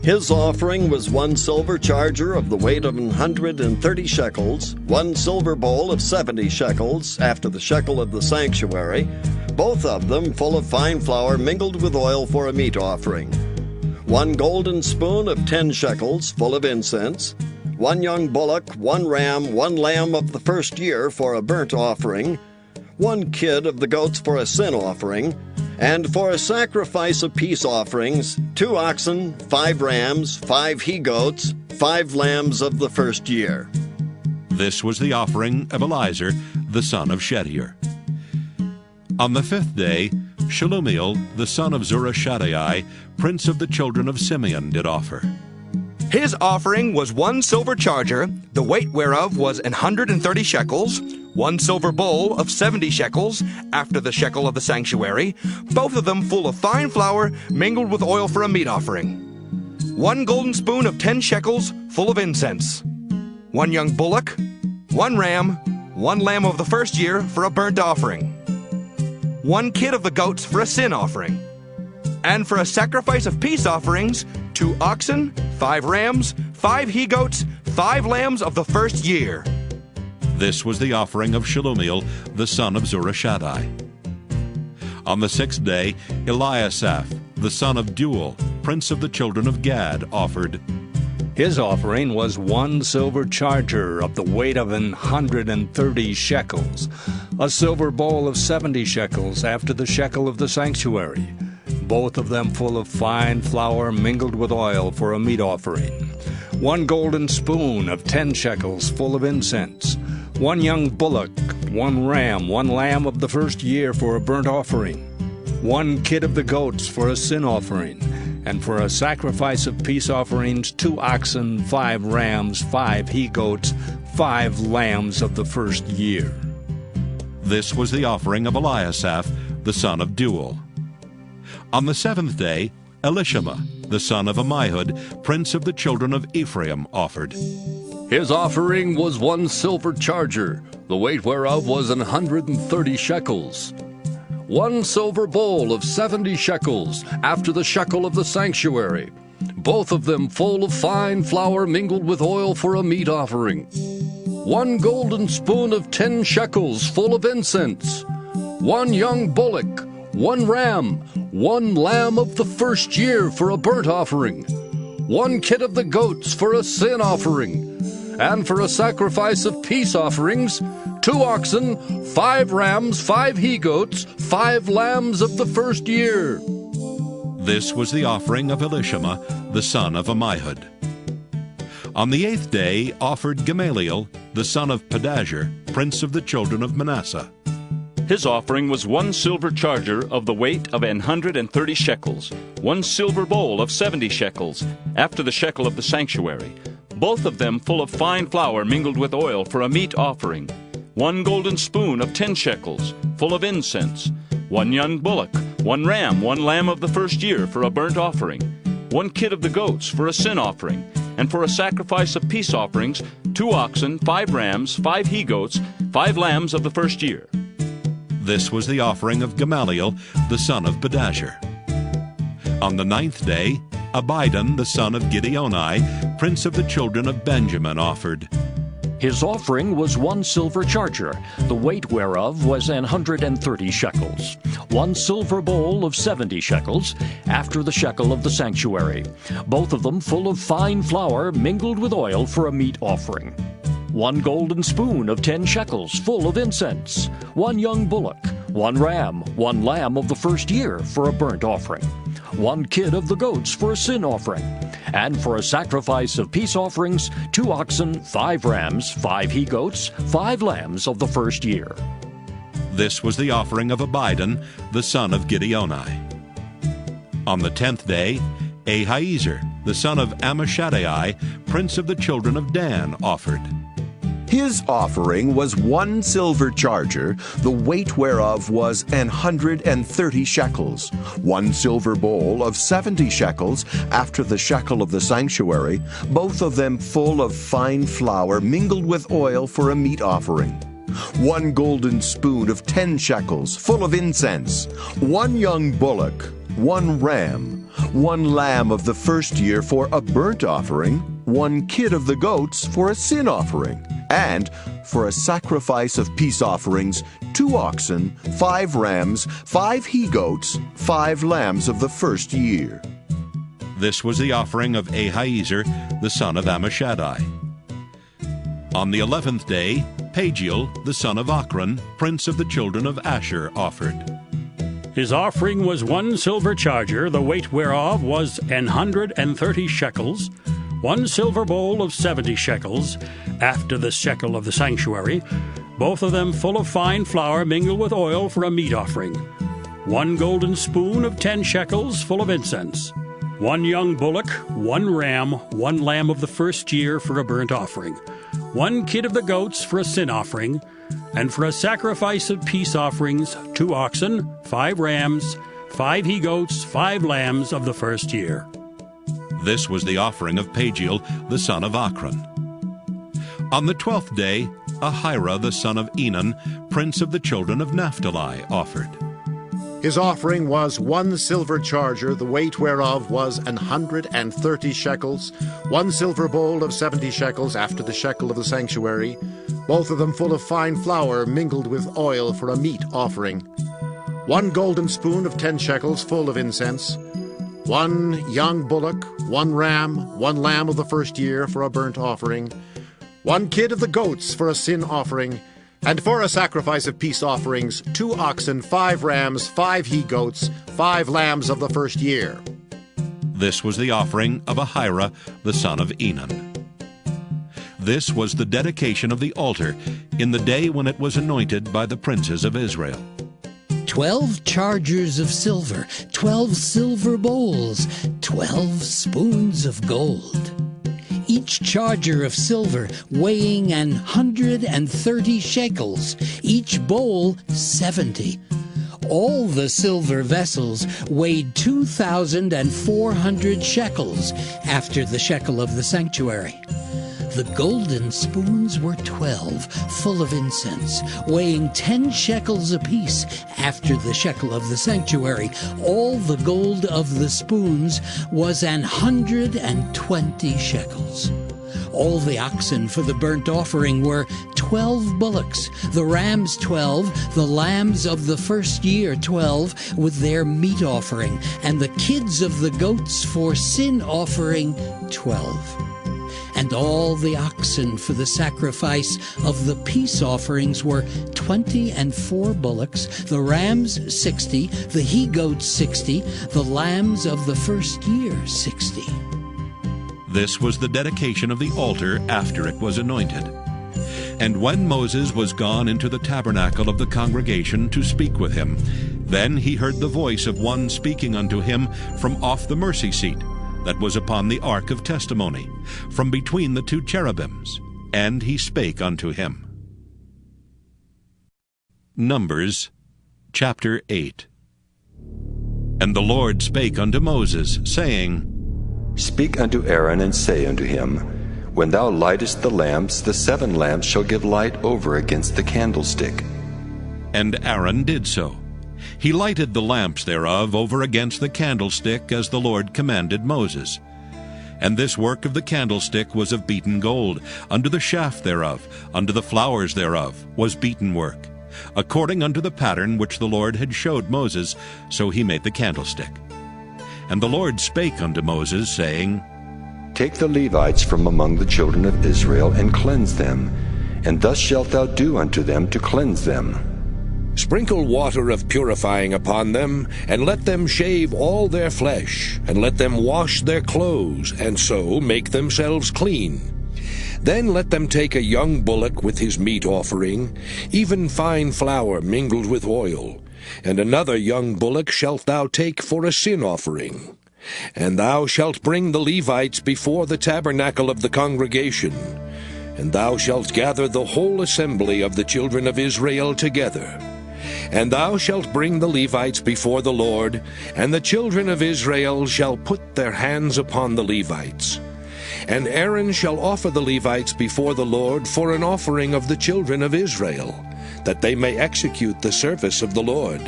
His offering was 1 silver charger of the weight of 130 shekels, 1 silver bowl of 70 shekels, after the shekel of the sanctuary, both of them full of fine flour mingled with oil for a meat offering. 1 golden spoon of 10 shekels, full of incense, 1 young bullock, 1 ram, 1 lamb of the first year for a burnt offering, 1 kid of the goats for a sin offering, And for a sacrifice of peace offerings, 2 oxen, 5 rams, 5 he-goats, 5 lambs of the first year. This was the offering of Eliezer, the son of Shedeur. On the 5th day, Shelumiel, the son of Zurishaddai, prince of the children of Simeon, did offer. His offering was 1 silver charger, the weight whereof was 130 shekels, 1 silver bowl of 70 shekels, after the shekel of the sanctuary, both of them full of fine flour, mingled with oil for a meat offering. 1 golden spoon of 10 shekels, full of incense. 1 young bullock, 1 ram, 1 lamb of the first year for a burnt offering. 1 kid of the goats for a sin offering. And for a sacrifice of peace offerings, 2 oxen, 5 rams, 5 he-goats, 5 lambs of the first year. This was the offering of Shelumiel, the son of Zurishaddai. On the 6th day, Eliasaph, the son of Deuel, prince of the children of Gad, offered. His offering was 1 silver charger of the weight of 130 shekels, a silver bowl of 70 shekels after the shekel of the sanctuary, both of them full of fine flour mingled with oil for a meat offering. 1 golden spoon of 10 shekels full of incense. 1 young bullock, 1 ram, 1 lamb of the first year for a burnt offering. 1 kid of the goats for a sin offering. And for a sacrifice of peace offerings, 2 oxen, 5 rams, 5 he-goats, 5 lambs of the first year. This was the offering of Eliasaph, the son of Deuel. On the 7th day, Elishama, the son of Ammihud, prince of the children of Ephraim, offered. His offering was 1 silver charger, the weight whereof was 130 shekels. 1 silver bowl of 70 shekels, after the shekel of the sanctuary, both of them full of fine flour mingled with oil for a meat offering. 1 golden spoon of 10 shekels, full of incense. 1 young bullock, 1 ram, 1 lamb of the first year for a burnt offering. 1 kid of the goats for a sin offering. And for a sacrifice of peace offerings, 2 oxen, 5 rams, 5 he-goats, 5 lambs of the first year. This was the offering of Elishama, the son of Ammihud. On the 8th day offered Gamaliel, the son of Pedahzur, prince of the children of Manasseh. His offering was 1 silver charger of the weight of 130 shekels, 1 silver bowl of 70 shekels, after the shekel of the sanctuary, both of them full of fine flour mingled with oil for a meat offering. 1 golden spoon of 10 shekels, full of incense. 1 young bullock, 1 ram, 1 lamb of the first year for a burnt offering. 1 kid of the goats for a sin offering. And for a sacrifice of peace offerings, 2 oxen, 5 rams, 5 he-goats, 5 lambs of the first year. This was the offering of Gamaliel, the son of Pedahzur. On the 9th day, Abidan, the son of Gideoni, prince of the children of Benjamin, offered. His offering was 1 silver charger, the weight whereof was 130 shekels, 1 silver bowl of 70 shekels, after the shekel of the sanctuary, both of them full of fine flour mingled with oil for a meat offering. 1 golden spoon of 10 shekels, full of incense. 1 young bullock, 1 ram, 1 lamb of the first year for a burnt offering. 1 kid of the goats for a sin offering. And for a sacrifice of peace offerings, 2 oxen, 5 rams, 5 he-goats, 5 lambs of the first year. This was the offering of Abidan, the son of Gideoni. On the 10th day, Ahiezer, the son of Ammishaddai, prince of the children of Dan, offered. His offering was 1 silver charger, the weight whereof was 130 shekels, 1 silver bowl of 70 shekels, after the shekel of the sanctuary, both of them full of fine flour mingled with oil for a meat offering. 1 golden spoon of 10 shekels, full of incense. 1 young bullock, 1 ram, 1 lamb of the first year for a burnt offering, 1 kid of the goats for a sin offering. And for a sacrifice of peace offerings, 2 oxen, 5 rams, 5 he-goats, 5 lambs of the first year. This was the offering of Ahiezer, the son of Ammishaddai. On the 11th day, Pagiel, the son of Ochran, prince of the children of Asher, offered. His offering was 1 silver charger, the weight whereof was 130 shekels, 1 silver bowl of 70 shekels, after the shekel of the sanctuary, both of them full of fine flour mingled with oil for a meat offering, 1 golden spoon of 10 shekels full of incense, 1 young bullock, 1 ram, 1 lamb of the first year for a burnt offering, 1 kid of the goats for a sin offering, and for a sacrifice of peace offerings, 2 oxen, 5 rams, 5 he-goats, 5 lambs of the first year. This was the offering of Pagiel, the son of Ochran. On the 12th day, Ahira, the son of Enan, prince of the children of Naphtali, offered. His offering was 1 silver charger, the weight whereof was 130 shekels, 1 silver bowl of 70 shekels after the shekel of the sanctuary, both of them full of fine flour mingled with oil for a meat offering, 1 golden spoon of 10 shekels full of incense, 1 young bullock, 1 ram, 1 lamb of the first year for a burnt offering, 1 kid of the goats for a sin offering, and for a sacrifice of peace offerings, 2 oxen, 5 rams, 5 he-goats, 5 lambs of the first year. This was the offering of Ahira, the son of Enan. This was the dedication of the altar in the day when it was anointed by the princes of Israel. 12 chargers of silver, 12 silver bowls, 12 spoons of gold. Each charger of silver weighing 130 shekels, each bowl 70. All the silver vessels weighed 2,400 shekels after the shekel of the sanctuary. The golden spoons were 12, full of incense, weighing 10 shekels apiece after the shekel of the sanctuary. All the gold of the spoons was 120 shekels. All the oxen for the burnt offering were 12 bullocks, the rams 12, the lambs of the first year 12, with their meat offering, and the kids of the goats for sin offering 12. And all the oxen for the sacrifice of the peace offerings were 24 bullocks, the rams 60, the he-goats 60, the lambs of the first year 60. This was the dedication of the altar after it was anointed. And when Moses was gone into the tabernacle of the congregation to speak with him, then he heard the voice of one speaking unto him from off the mercy seat that was upon the ark of testimony, from between the 2 cherubims, and he spake unto him. Numbers chapter 8. And the Lord spake unto Moses, saying, Speak unto Aaron, and say unto him, When thou lightest the lamps, the 7 lamps shall give light over against the candlestick. And Aaron did so. He lighted the lamps thereof over against the candlestick, as the Lord commanded Moses. And this work of the candlestick was of beaten gold. Under the shaft thereof, under the flowers thereof, was beaten work, according unto the pattern which the Lord had showed Moses, so he made the candlestick. And the Lord spake unto Moses, saying, Take the Levites from among the children of Israel, and cleanse them, and thus shalt thou do unto them to cleanse them. Sprinkle water of purifying upon them, and let them shave all their flesh, and let them wash their clothes, and so make themselves clean. Then let them take a young bullock with his meat offering, even fine flour mingled with oil, and another young bullock shalt thou take for a sin offering. And thou shalt bring the Levites before the tabernacle of the congregation, and thou shalt gather the whole assembly of the children of Israel together. And thou shalt bring the Levites before the Lord, and the children of Israel shall put their hands upon the Levites. And Aaron shall offer the Levites before the Lord for an offering of the children of Israel, that they may execute the service of the Lord.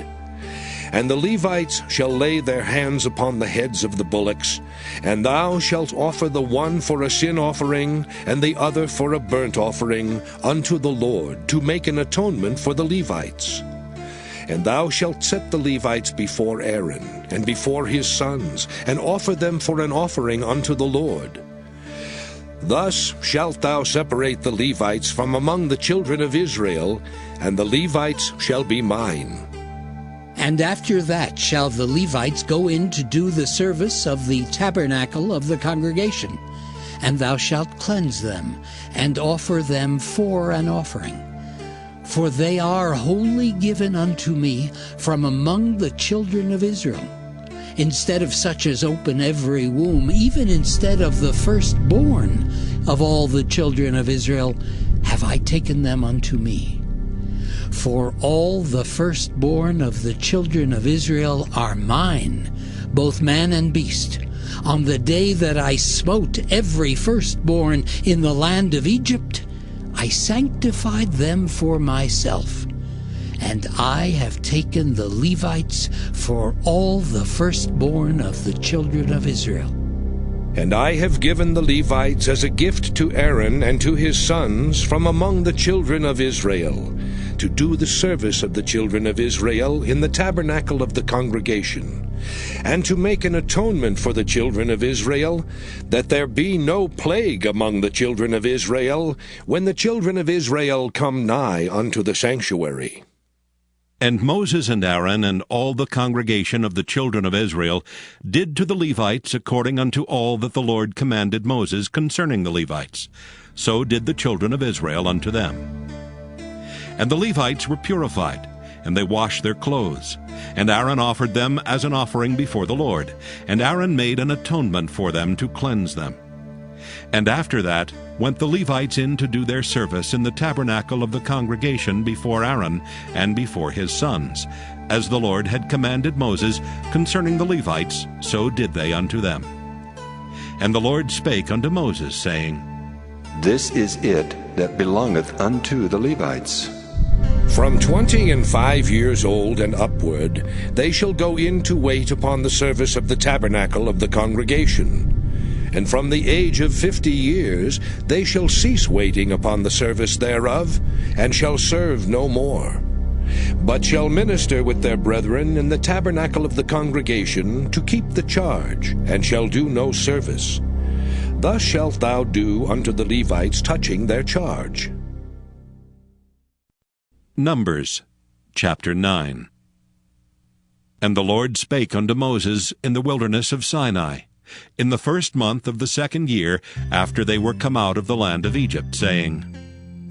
And the Levites shall lay their hands upon the heads of the bullocks, and thou shalt offer the one for a sin offering, and the other for a burnt offering, unto the Lord, to make an atonement for the Levites. And thou shalt set the Levites before Aaron, and before his sons, and offer them for an offering unto the Lord. Thus shalt thou separate the Levites from among the children of Israel, and the Levites shall be mine. And after that shall the Levites go in to do the service of the tabernacle of the congregation. And thou shalt cleanse them, and offer them for an offering. For they are wholly given unto me from among the children of Israel. Instead of such as open every womb, even instead of the firstborn of all the children of Israel, have I taken them unto me. For all the firstborn of the children of Israel are mine, both man and beast. On the day that I smote every firstborn in the land of Egypt, I sanctified them for myself. And I have taken the Levites for all the firstborn of the children of Israel. And I have given the Levites as a gift to Aaron and to his sons from among the children of Israel, to do the service of the children of Israel in the tabernacle of the congregation, and to make an atonement for the children of Israel, that there be no plague among the children of Israel, when the children of Israel come nigh unto the sanctuary. And Moses and Aaron and all the congregation of the children of Israel did to the Levites according unto all that the Lord commanded Moses concerning the Levites. So did the children of Israel unto them. And the Levites were purified, and they washed their clothes. And Aaron offered them as an offering before the Lord. And Aaron made an atonement for them to cleanse them. And after that went the Levites in to do their service in the tabernacle of the congregation before Aaron and before his sons. As the Lord had commanded Moses concerning the Levites, so did they unto them. And the Lord spake unto Moses, saying, This is it that belongeth unto the Levites. From 25 years old and upward, they shall go in to wait upon the service of the tabernacle of the congregation. And from the age of 50 years they shall cease waiting upon the service thereof, and shall serve no more, but shall minister with their brethren in the tabernacle of the congregation to keep the charge, and shall do no service. Thus shalt thou do unto the Levites touching their charge. Numbers chapter 9. And the Lord spake unto Moses in the wilderness of Sinai, in the first month of the second year after they were come out of the land of Egypt, saying,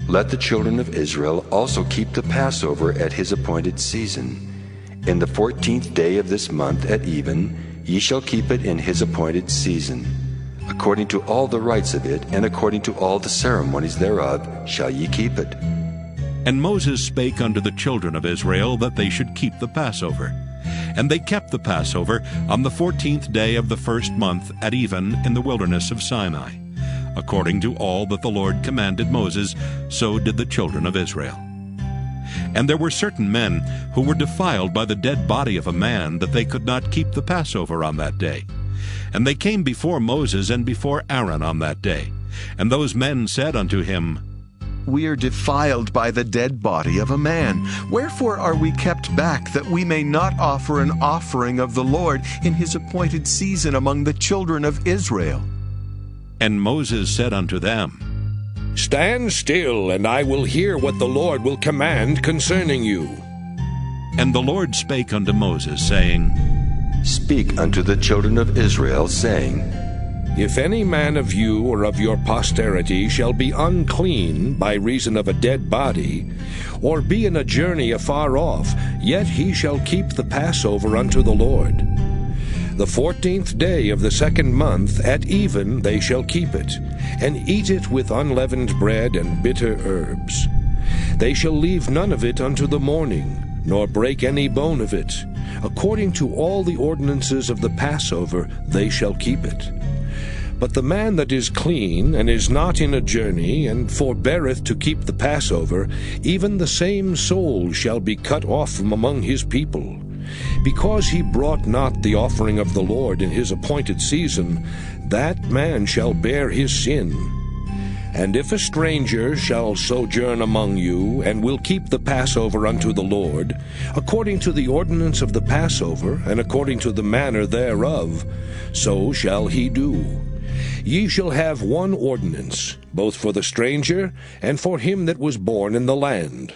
Let the children of Israel also keep the Passover at his appointed season. In the 14th day of this month at even, ye shall keep it in his appointed season. According to all the rites of it, and according to all the ceremonies thereof, shall ye keep it. And Moses spake unto the children of Israel that they should keep the Passover. And they kept the Passover on the 14th day of the first month at even in the wilderness of Sinai. According to all that the Lord commanded Moses, so did the children of Israel. And there were certain men who were defiled by the dead body of a man, that they could not keep the Passover on that day. And they came before Moses and before Aaron on that day. And those men said unto him, We are defiled by the dead body of a man. Wherefore are we kept back, that we may not offer an offering of the Lord in his appointed season among the children of Israel? And Moses said unto them, Stand still, and I will hear what the Lord will command concerning you. And the Lord spake unto Moses, saying, Speak unto the children of Israel, saying, If any man of you or of your posterity shall be unclean by reason of a dead body, or be in a journey afar off, yet he shall keep the Passover unto the Lord. The 14th day of the second month at even they shall keep it, and eat it with unleavened bread and bitter herbs. They shall leave none of it unto the morning, nor break any bone of it. According to all the ordinances of the Passover they shall keep it. But the man that is clean, and is not in a journey, and forbeareth to keep the Passover, even the same soul shall be cut off from among his people. Because he brought not the offering of the Lord in his appointed season, that man shall bear his sin. And if a stranger shall sojourn among you, and will keep the Passover unto the Lord, according to the ordinance of the Passover, and according to the manner thereof, so shall he do. Ye shall have one ordinance, both for the stranger and for him that was born in the land.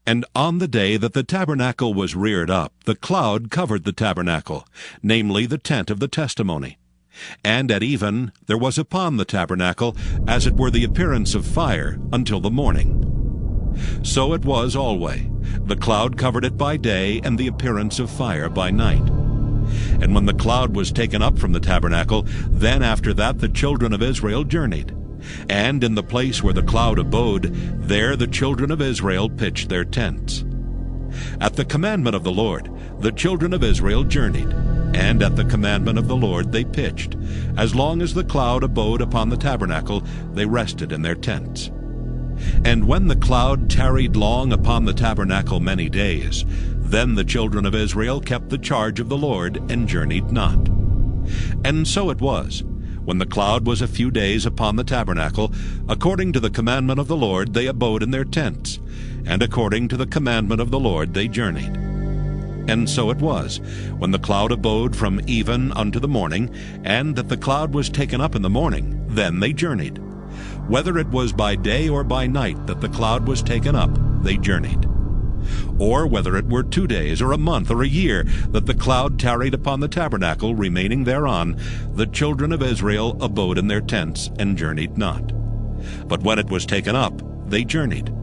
And on the day that the tabernacle was reared up, the cloud covered the tabernacle, namely the tent of the testimony. And at even there was upon the tabernacle as it were the appearance of fire until the morning. So it was alway. The cloud covered it by day, and the appearance of fire by night. And when the cloud was taken up from the tabernacle, then after that the children of Israel journeyed. And in the place where the cloud abode, there the children of Israel pitched their tents. At the commandment of the Lord, the children of Israel journeyed, and at the commandment of the Lord they pitched. As long as the cloud abode upon the tabernacle, they rested in their tents. And when the cloud tarried long upon the tabernacle many days, then the children of Israel kept the charge of the Lord, and journeyed not. And so it was, when the cloud was a few days upon the tabernacle, according to the commandment of the Lord they abode in their tents, and according to the commandment of the Lord they journeyed. And so it was, when the cloud abode from even unto the morning, and that the cloud was taken up in the morning, then they journeyed. Whether it was by day or by night that the cloud was taken up, they journeyed. Or whether it were 2 days, or a month, or a year, that the cloud tarried upon the tabernacle, remaining thereon, the children of Israel abode in their tents, and journeyed not. But when it was taken up, they journeyed.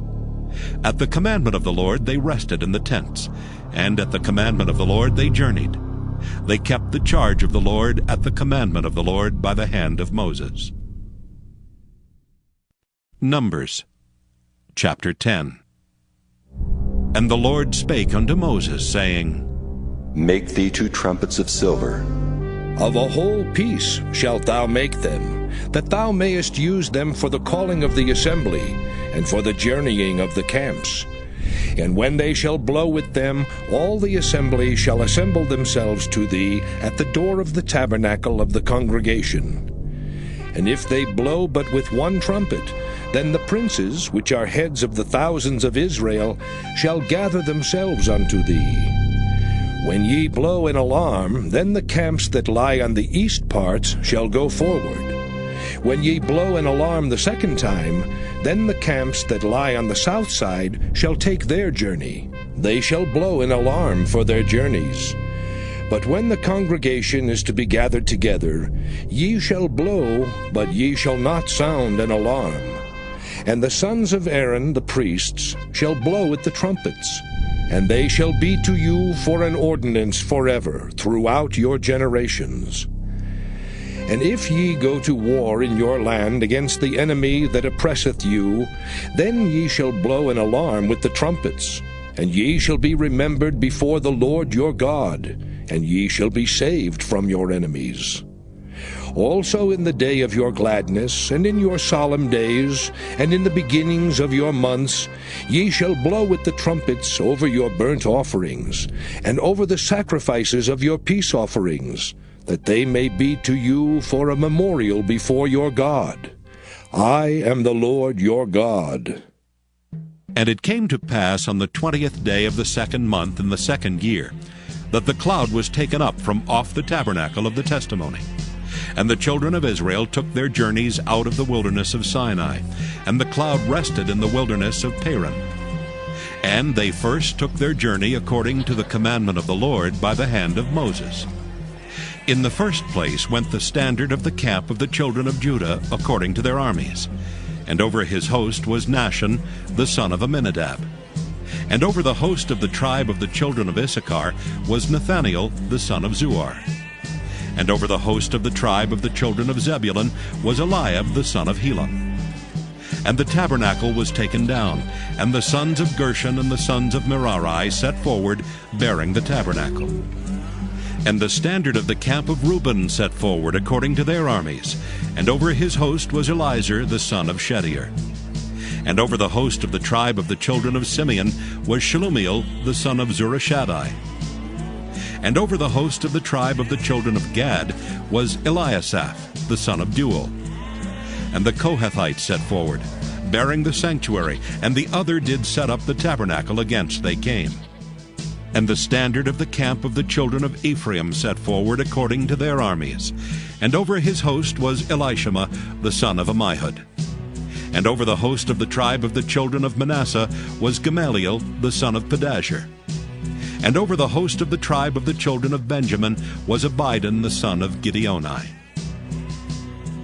At the commandment of the Lord they rested in the tents, and at the commandment of the Lord they journeyed. They kept the charge of the Lord at the commandment of the Lord by the hand of Moses. Numbers chapter 10. And the Lord spake unto Moses, saying, Make thee 2 trumpets of silver. Of a whole piece shalt thou make them, that thou mayest use them for the calling of the assembly, and for the journeying of the camps. And when they shall blow with them, all the assembly shall assemble themselves to thee at the door of the tabernacle of the congregation. And if they blow but with 1 trumpet, then the princes, which are heads of the thousands of Israel, shall gather themselves unto thee. When ye blow an alarm, then the camps that lie on the east parts shall go forward. When ye blow an alarm the second time, then the camps that lie on the south side shall take their journey. They shall blow an alarm for their journeys. But when the congregation is to be gathered together, ye shall blow, but ye shall not sound an alarm. And the sons of Aaron the priests shall blow at the trumpets, and they shall be to you for an ordinance forever throughout your generations. And if ye go to war in your land against the enemy that oppresseth you, then ye shall blow an alarm with the trumpets, and ye shall be remembered before the Lord your God, and ye shall be saved from your enemies. Also in the day of your gladness, and in your solemn days, and in the beginnings of your months, ye shall blow with the trumpets over your burnt offerings, and over the sacrifices of your peace offerings, that they may be to you for a memorial before your God. I am the Lord your God. And it came to pass on the 20th day of the 2nd month in the 2nd year, that the cloud was taken up from off the tabernacle of the testimony. And the children of Israel took their journeys out of the wilderness of Sinai, and the cloud rested in the wilderness of Paran. And they first took their journey according to the commandment of the Lord by the hand of Moses. In the first place went the standard of the camp of the children of Judah according to their armies. And over his host was Nahshon, the son of Amminadab. And over the host of the tribe of the children of Issachar was Nathaniel, the son of Zuar. And over the host of the tribe of the children of Zebulun was Eliab, the son of Helon. And the tabernacle was taken down, and the sons of Gershon and the sons of Merari set forward, bearing the tabernacle. And the standard of the camp of Reuben set forward according to their armies, and over his host was Elizur, the son of Shedeur. And over the host of the tribe of the children of Simeon was Shelumiel, the son of Zurishaddai. And over the host of the tribe of the children of Gad was Eliasaph, the son of Deuel. And the Kohathites set forward, bearing the sanctuary, and the other did set up the tabernacle against they came. And the standard of the camp of the children of Ephraim set forward according to their armies. And over his host was Elishama, the son of Ammihud. And over the host of the tribe of the children of Manasseh was Gamaliel the son of Pedashur. And over the host of the tribe of the children of Benjamin was Abidan the son of Gideoni.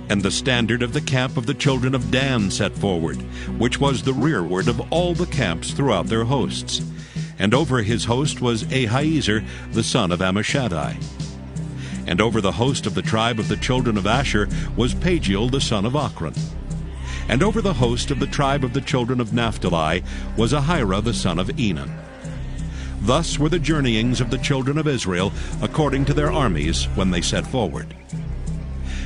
And the standard of the camp of the children of Dan set forward, which was the rearward of all the camps throughout their hosts. And over his host was Ahiezer the son of Ammishaddai. And over the host of the tribe of the children of Asher was Pagiel the son of Ochran. And over the host of the tribe of the children of Naphtali was Ahira the son of Enan. Thus were the journeyings of the children of Israel according to their armies when they set forward.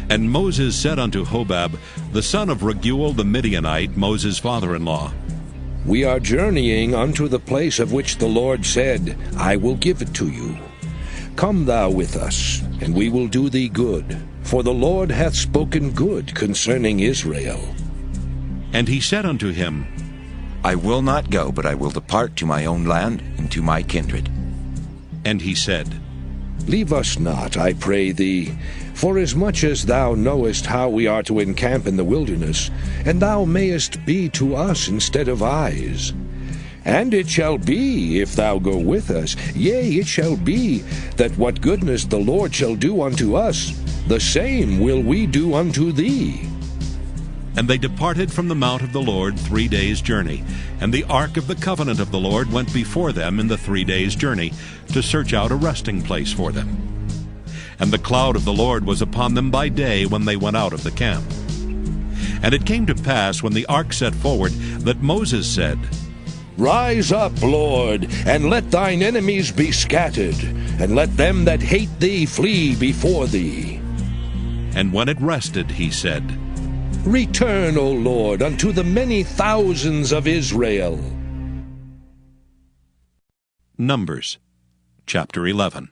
And Moses said unto Hobab, the son of Raguel the Midianite, Moses' father-in-law, We are journeying unto the place of which the Lord said, I will give it to you. Come thou with us, and we will do thee good, for the Lord hath spoken good concerning Israel. And he said unto him, I will not go, but I will depart to my own land and to my kindred. And he said, Leave us not, I pray thee, forasmuch as thou knowest how we are to encamp in the wilderness, and thou mayest be to us instead of eyes. And it shall be, if thou go with us, yea, it shall be, that what goodness the Lord shall do unto us, the same will we do unto thee. And they departed from the mount of the Lord 3 days' journey, and the ark of the covenant of the Lord went before them in the 3 days' journey, to search out a resting place for them. And the cloud of the Lord was upon them by day when they went out of the camp. And it came to pass, when the ark set forward, that Moses said, Rise up, Lord, and let thine enemies be scattered, and let them that hate thee flee before thee. And when it rested, he said, Return, O Lord, unto the many thousands of Israel. Numbers, chapter 11.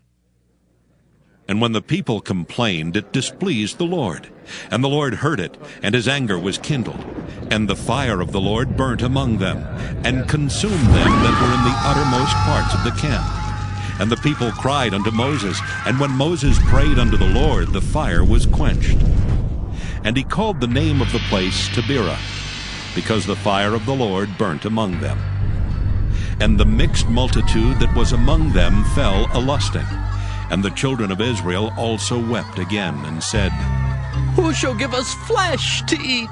And when the people complained, it displeased the Lord. And the Lord heard it, and his anger was kindled. And the fire of the Lord burnt among them, and consumed them that were in the uttermost parts of the camp. And the people cried unto Moses, and when Moses prayed unto the Lord, the fire was quenched. And he called the name of the place Taberah, because the fire of the Lord burnt among them. And the mixed multitude that was among them fell a-lusting. And the children of Israel also wept again, and said, Who shall give us flesh to eat?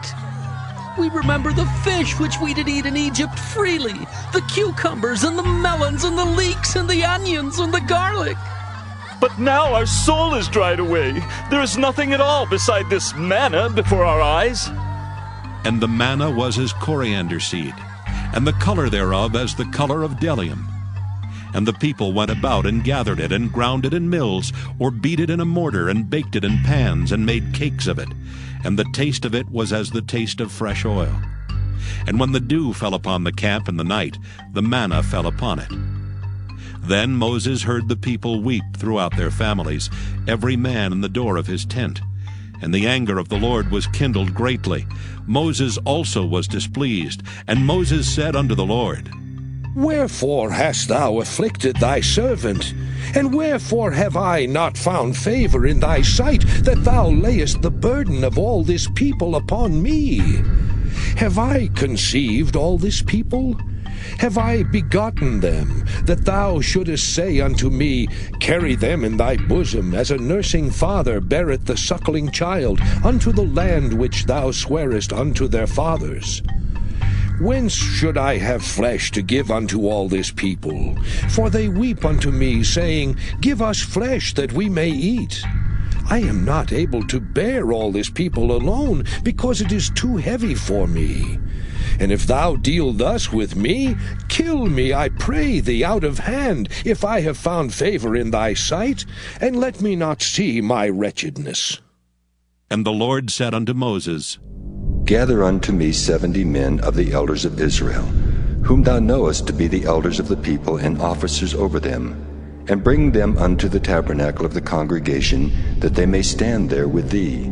We remember the fish which we did eat in Egypt freely, the cucumbers and the melons and the leeks and the onions and the garlic. But now our soul is dried away. There is nothing at all beside this manna before our eyes. And the manna was as coriander seed, and the color thereof as the color of bdellium. And the people went about and gathered it, and ground it in mills, or beat it in a mortar, and baked it in pans, and made cakes of it. And the taste of it was as the taste of fresh oil. And when the dew fell upon the camp in the night, the manna fell upon it. Then Moses heard the people weep throughout their families, every man in the door of his tent. And the anger of the Lord was kindled greatly. Moses also was displeased. And Moses said unto the Lord, Wherefore hast thou afflicted thy servant? And wherefore have I not found favor in thy sight, that thou layest the burden of all this people upon me? Have I conceived all this people? Have I begotten them, that thou shouldest say unto me, Carry them in thy bosom, as a nursing father beareth the suckling child, unto the land which thou swarest unto their fathers? Whence should I have flesh to give unto all this people? For they weep unto me, saying, Give us flesh that we may eat. I am not able to bear all this people alone, because it is too heavy for me. And if thou deal thus with me, kill me, I pray thee, out of hand, if I have found favor in thy sight, and let me not see my wretchedness. And the Lord said unto Moses, Gather unto me 70 men of the elders of Israel, whom thou knowest to be the elders of the people and officers over them, and bring them unto the tabernacle of the congregation, that they may stand there with thee.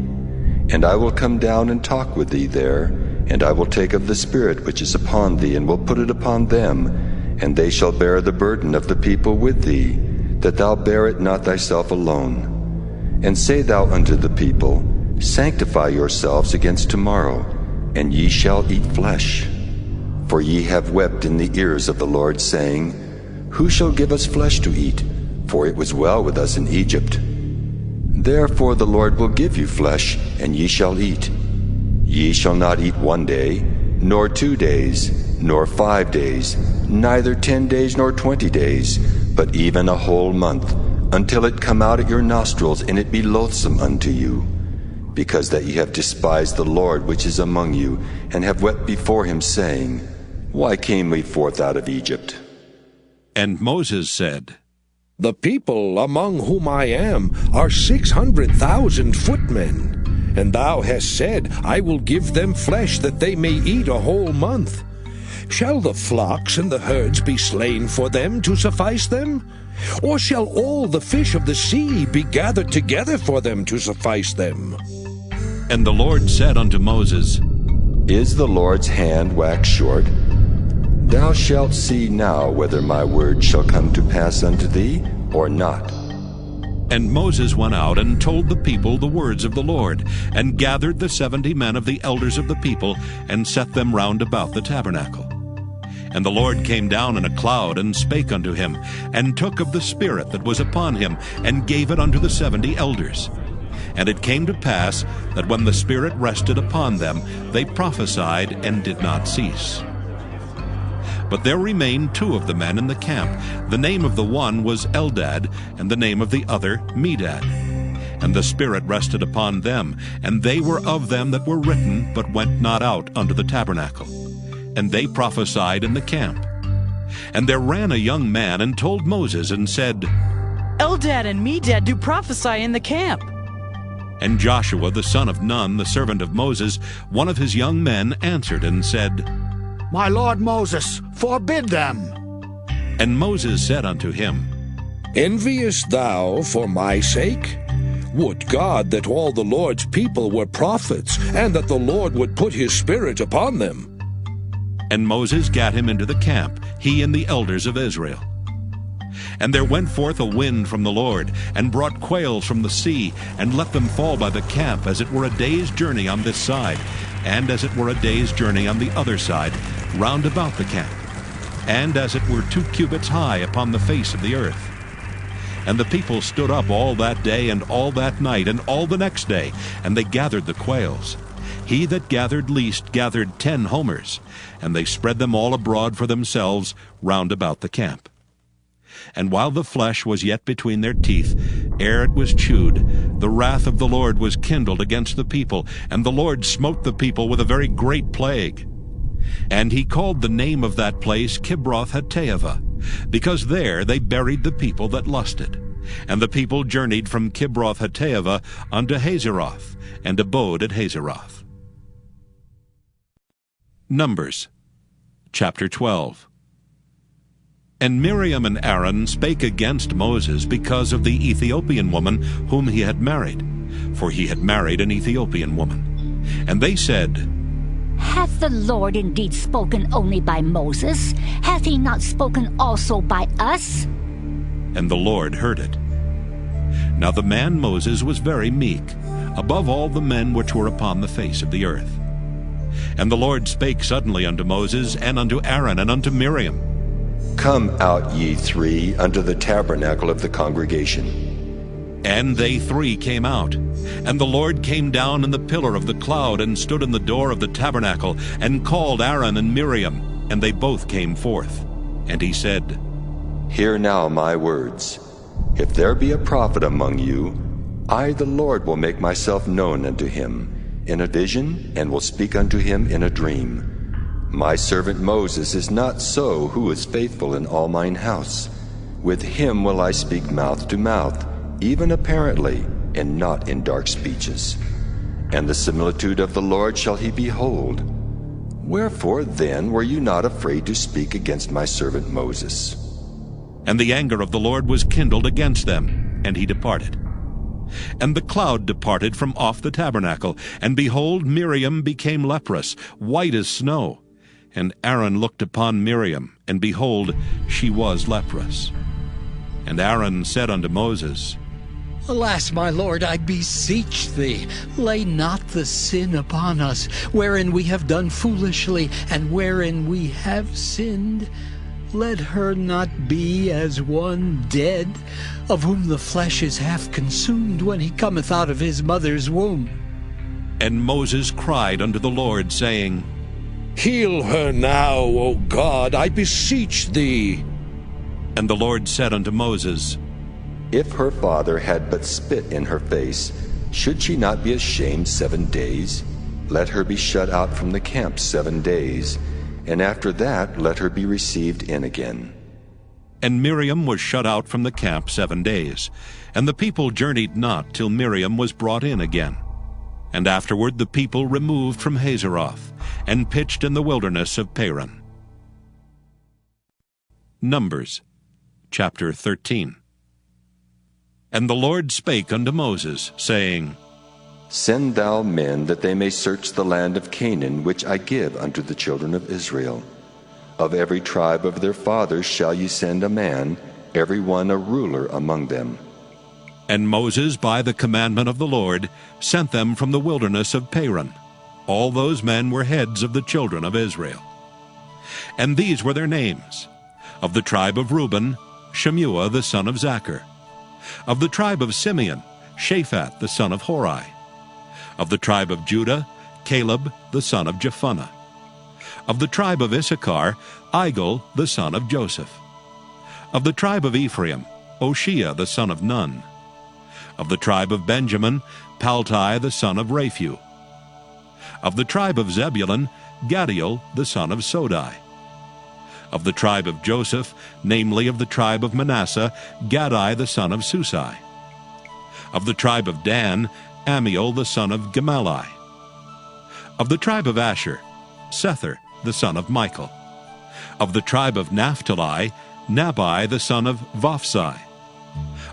And I will come down and talk with thee there, and I will take of the Spirit which is upon thee, and will put it upon them, and they shall bear the burden of the people with thee, that thou bear it not thyself alone. And say thou unto the people, Sanctify yourselves against tomorrow, and ye shall eat flesh. For ye have wept in the ears of the Lord, saying, Who shall give us flesh to eat? For it was well with us in Egypt. Therefore the Lord will give you flesh, and ye shall eat. Ye shall not eat 1 day, nor 2 days, nor 5 days, neither 10 days nor 20 days, but even a whole month, until it come out at your nostrils, and it be loathsome unto you. Because that ye have despised the Lord which is among you, and have wept before him, saying, Why came we forth out of Egypt? And Moses said, The people among whom I am are 600,000 footmen. And thou hast said, I will give them flesh that they may eat a whole month. Shall the flocks and the herds be slain for them to suffice them? Or shall all the fish of the sea be gathered together for them to suffice them? And the Lord said unto Moses, Is the Lord's hand waxed short? Thou shalt see now whether my word shall come to pass unto thee, or not. And Moses went out and told the people the words of the Lord, and gathered the 70 men of the elders of the people, and set them round about the tabernacle. And the Lord came down in a cloud, and spake unto him, and took of the Spirit that was upon him, and gave it unto the 70 elders. And it came to pass, that when the Spirit rested upon them, they prophesied, and did not cease. But there remained 2 of the men in the camp. The name of the one was Eldad, and the name of the other Medad. And the Spirit rested upon them, and they were of them that were written, but went not out unto the tabernacle. And they prophesied in the camp. And there ran a young man, and told Moses, and said, Eldad and Medad do prophesy in the camp. And Joshua the son of Nun, the servant of Moses, one of his young men, answered and said, My lord Moses, forbid them. And Moses said unto him, Enviest thou for my sake? Would God that all the Lord's people were prophets, and that the Lord would put his Spirit upon them. And Moses gat him into the camp, he and the elders of Israel. And there went forth a wind from the Lord, and brought quails from the sea, and let them fall by the camp, as it were a day's journey on this side, and as it were a day's journey on the other side, round about the camp, and as it were 2 cubits high upon the face of the earth. And the people stood up all that day, and all that night, and all the next day, and they gathered the quails. He that gathered least gathered 10 homers, and they spread them all abroad for themselves round about the camp. And while the flesh was yet between their teeth, ere it was chewed, the wrath of the Lord was kindled against the people, and the Lord smote the people with a very great plague. And he called the name of that place Kibroth-Hattaavah, because there they buried the people that lusted. And the people journeyed from Kibroth-Hattaavah unto Hazeroth, and abode at Hazeroth. Numbers chapter 12. And Miriam and Aaron spake against Moses because of the Ethiopian woman whom he had married, for he had married an Ethiopian woman. And they said, Hath the Lord indeed spoken only by Moses? Hath he not spoken also by us? And the Lord heard it. Now the man Moses was very meek, above all the men which were upon the face of the earth. And the Lord spake suddenly unto Moses, and unto Aaron, and unto Miriam. Come out, ye 3, unto the tabernacle of the congregation. And they 3 came out. And the Lord came down in the pillar of the cloud, and stood in the door of the tabernacle, and called Aaron and Miriam, and they both came forth. And he said, Hear now my words. If there be a prophet among you, I the Lord will make myself known unto him in a vision, and will speak unto him in a dream. My servant Moses is not so, who is faithful in all mine house. With him will I speak mouth to mouth, even apparently, and not in dark speeches. And the similitude of the Lord shall he behold. Wherefore then were you not afraid to speak against my servant Moses? And the anger of the Lord was kindled against them, and he departed. And the cloud departed from off the tabernacle, and behold, Miriam became leprous, white as snow. And Aaron looked upon Miriam, and behold, she was leprous. And Aaron said unto Moses, Alas, my lord, I beseech thee, lay not the sin upon us, wherein we have done foolishly, and wherein we have sinned. Let her not be as one dead, of whom the flesh is half consumed when he cometh out of his mother's womb. And Moses cried unto the Lord, saying, Heal her now, O God, I beseech thee. And the Lord said unto Moses, If her father had but spit in her face, should she not be ashamed 7 days? Let her be shut out from the camp 7 days, and after that let her be received in again. And Miriam was shut out from the camp 7 days, and the people journeyed not till Miriam was brought in again. And afterward the people removed from Hazeroth, and pitched in the wilderness of Paran. Numbers chapter 13. And the Lord spake unto Moses, saying, Send thou men, that they may search the land of Canaan, which I give unto the children of Israel. Of every tribe of their fathers shall ye send a man, every one a ruler among them. And Moses, by the commandment of the Lord, sent them from the wilderness of Paran. All those men were heads of the children of Israel. And these were their names: of the tribe of Reuben, Shemuah the son of Zachar; of the tribe of Simeon, Shaphat the son of Hori; of the tribe of Judah, Caleb the son of Jephunneh; of the tribe of Issachar, Igal the son of Joseph; of the tribe of Ephraim, Oshea the son of Nun; of the tribe of Benjamin, Paltai the son of Raphu; of the tribe of Zebulun, Gadiel the son of Sodai; of the tribe of Joseph, namely of the tribe of Manasseh, Gadai the son of Susai; of the tribe of Dan, Amiel the son of Gemalli; of the tribe of Asher, Sethur the son of Michael; of the tribe of Naphtali, Nabai the son of Vophsi;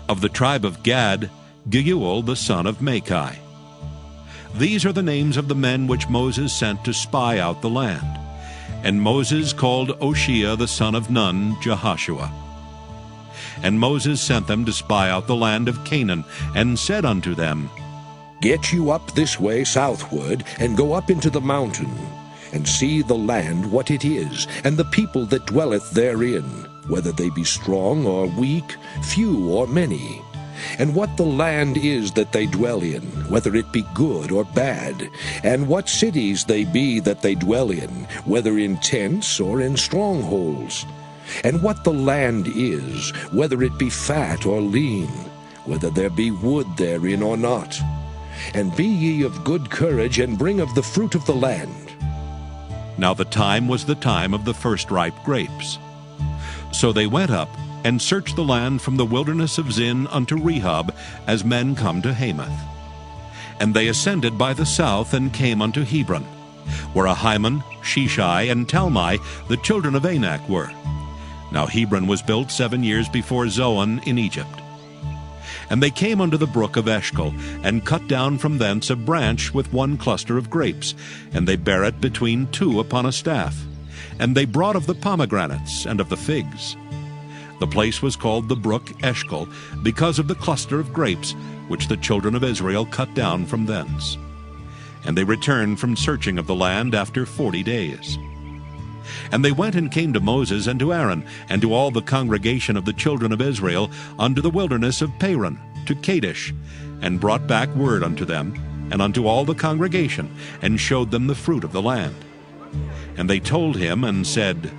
of the tribe of Gad, Geuel the son of Machi. These are the names of the men which Moses sent to spy out the land. And Moses called Oshea the son of Nun Jehoshua. And Moses sent them to spy out the land of Canaan, and said unto them, Get you up this way southward, and go up into the mountain, and see the land what it is, and the people that dwelleth therein, whether they be strong or weak, few or many, and what the land is that they dwell in, whether it be good or bad, and what cities they be that they dwell in, whether in tents or in strongholds, and what the land is, whether it be fat or lean, whether there be wood therein or not. And be ye of good courage, and bring of the fruit of the land. Now the time was the time of the first ripe grapes. So they went up, and searched the land from the wilderness of Zin unto Rehob, as men come to Hamath. And they ascended by the south, and came unto Hebron, where Ahiman, Sheshai, and Talmai, the children of Anak, were. Now Hebron was built 7 years before Zoan in Egypt. And they came unto the brook of Eshcol, and cut down from thence a branch with one cluster of grapes, and they bare it between two upon a staff. And they brought of the pomegranates and of the figs. The place was called the brook Eshcol, because of the cluster of grapes which the children of Israel cut down from thence. And they returned from searching of the land after 40 days. And they went and came to Moses and to Aaron, and to all the congregation of the children of Israel, unto the wilderness of Paran, to Kadesh, and brought back word unto them, and unto all the congregation, and showed them the fruit of the land. And they told him, and said,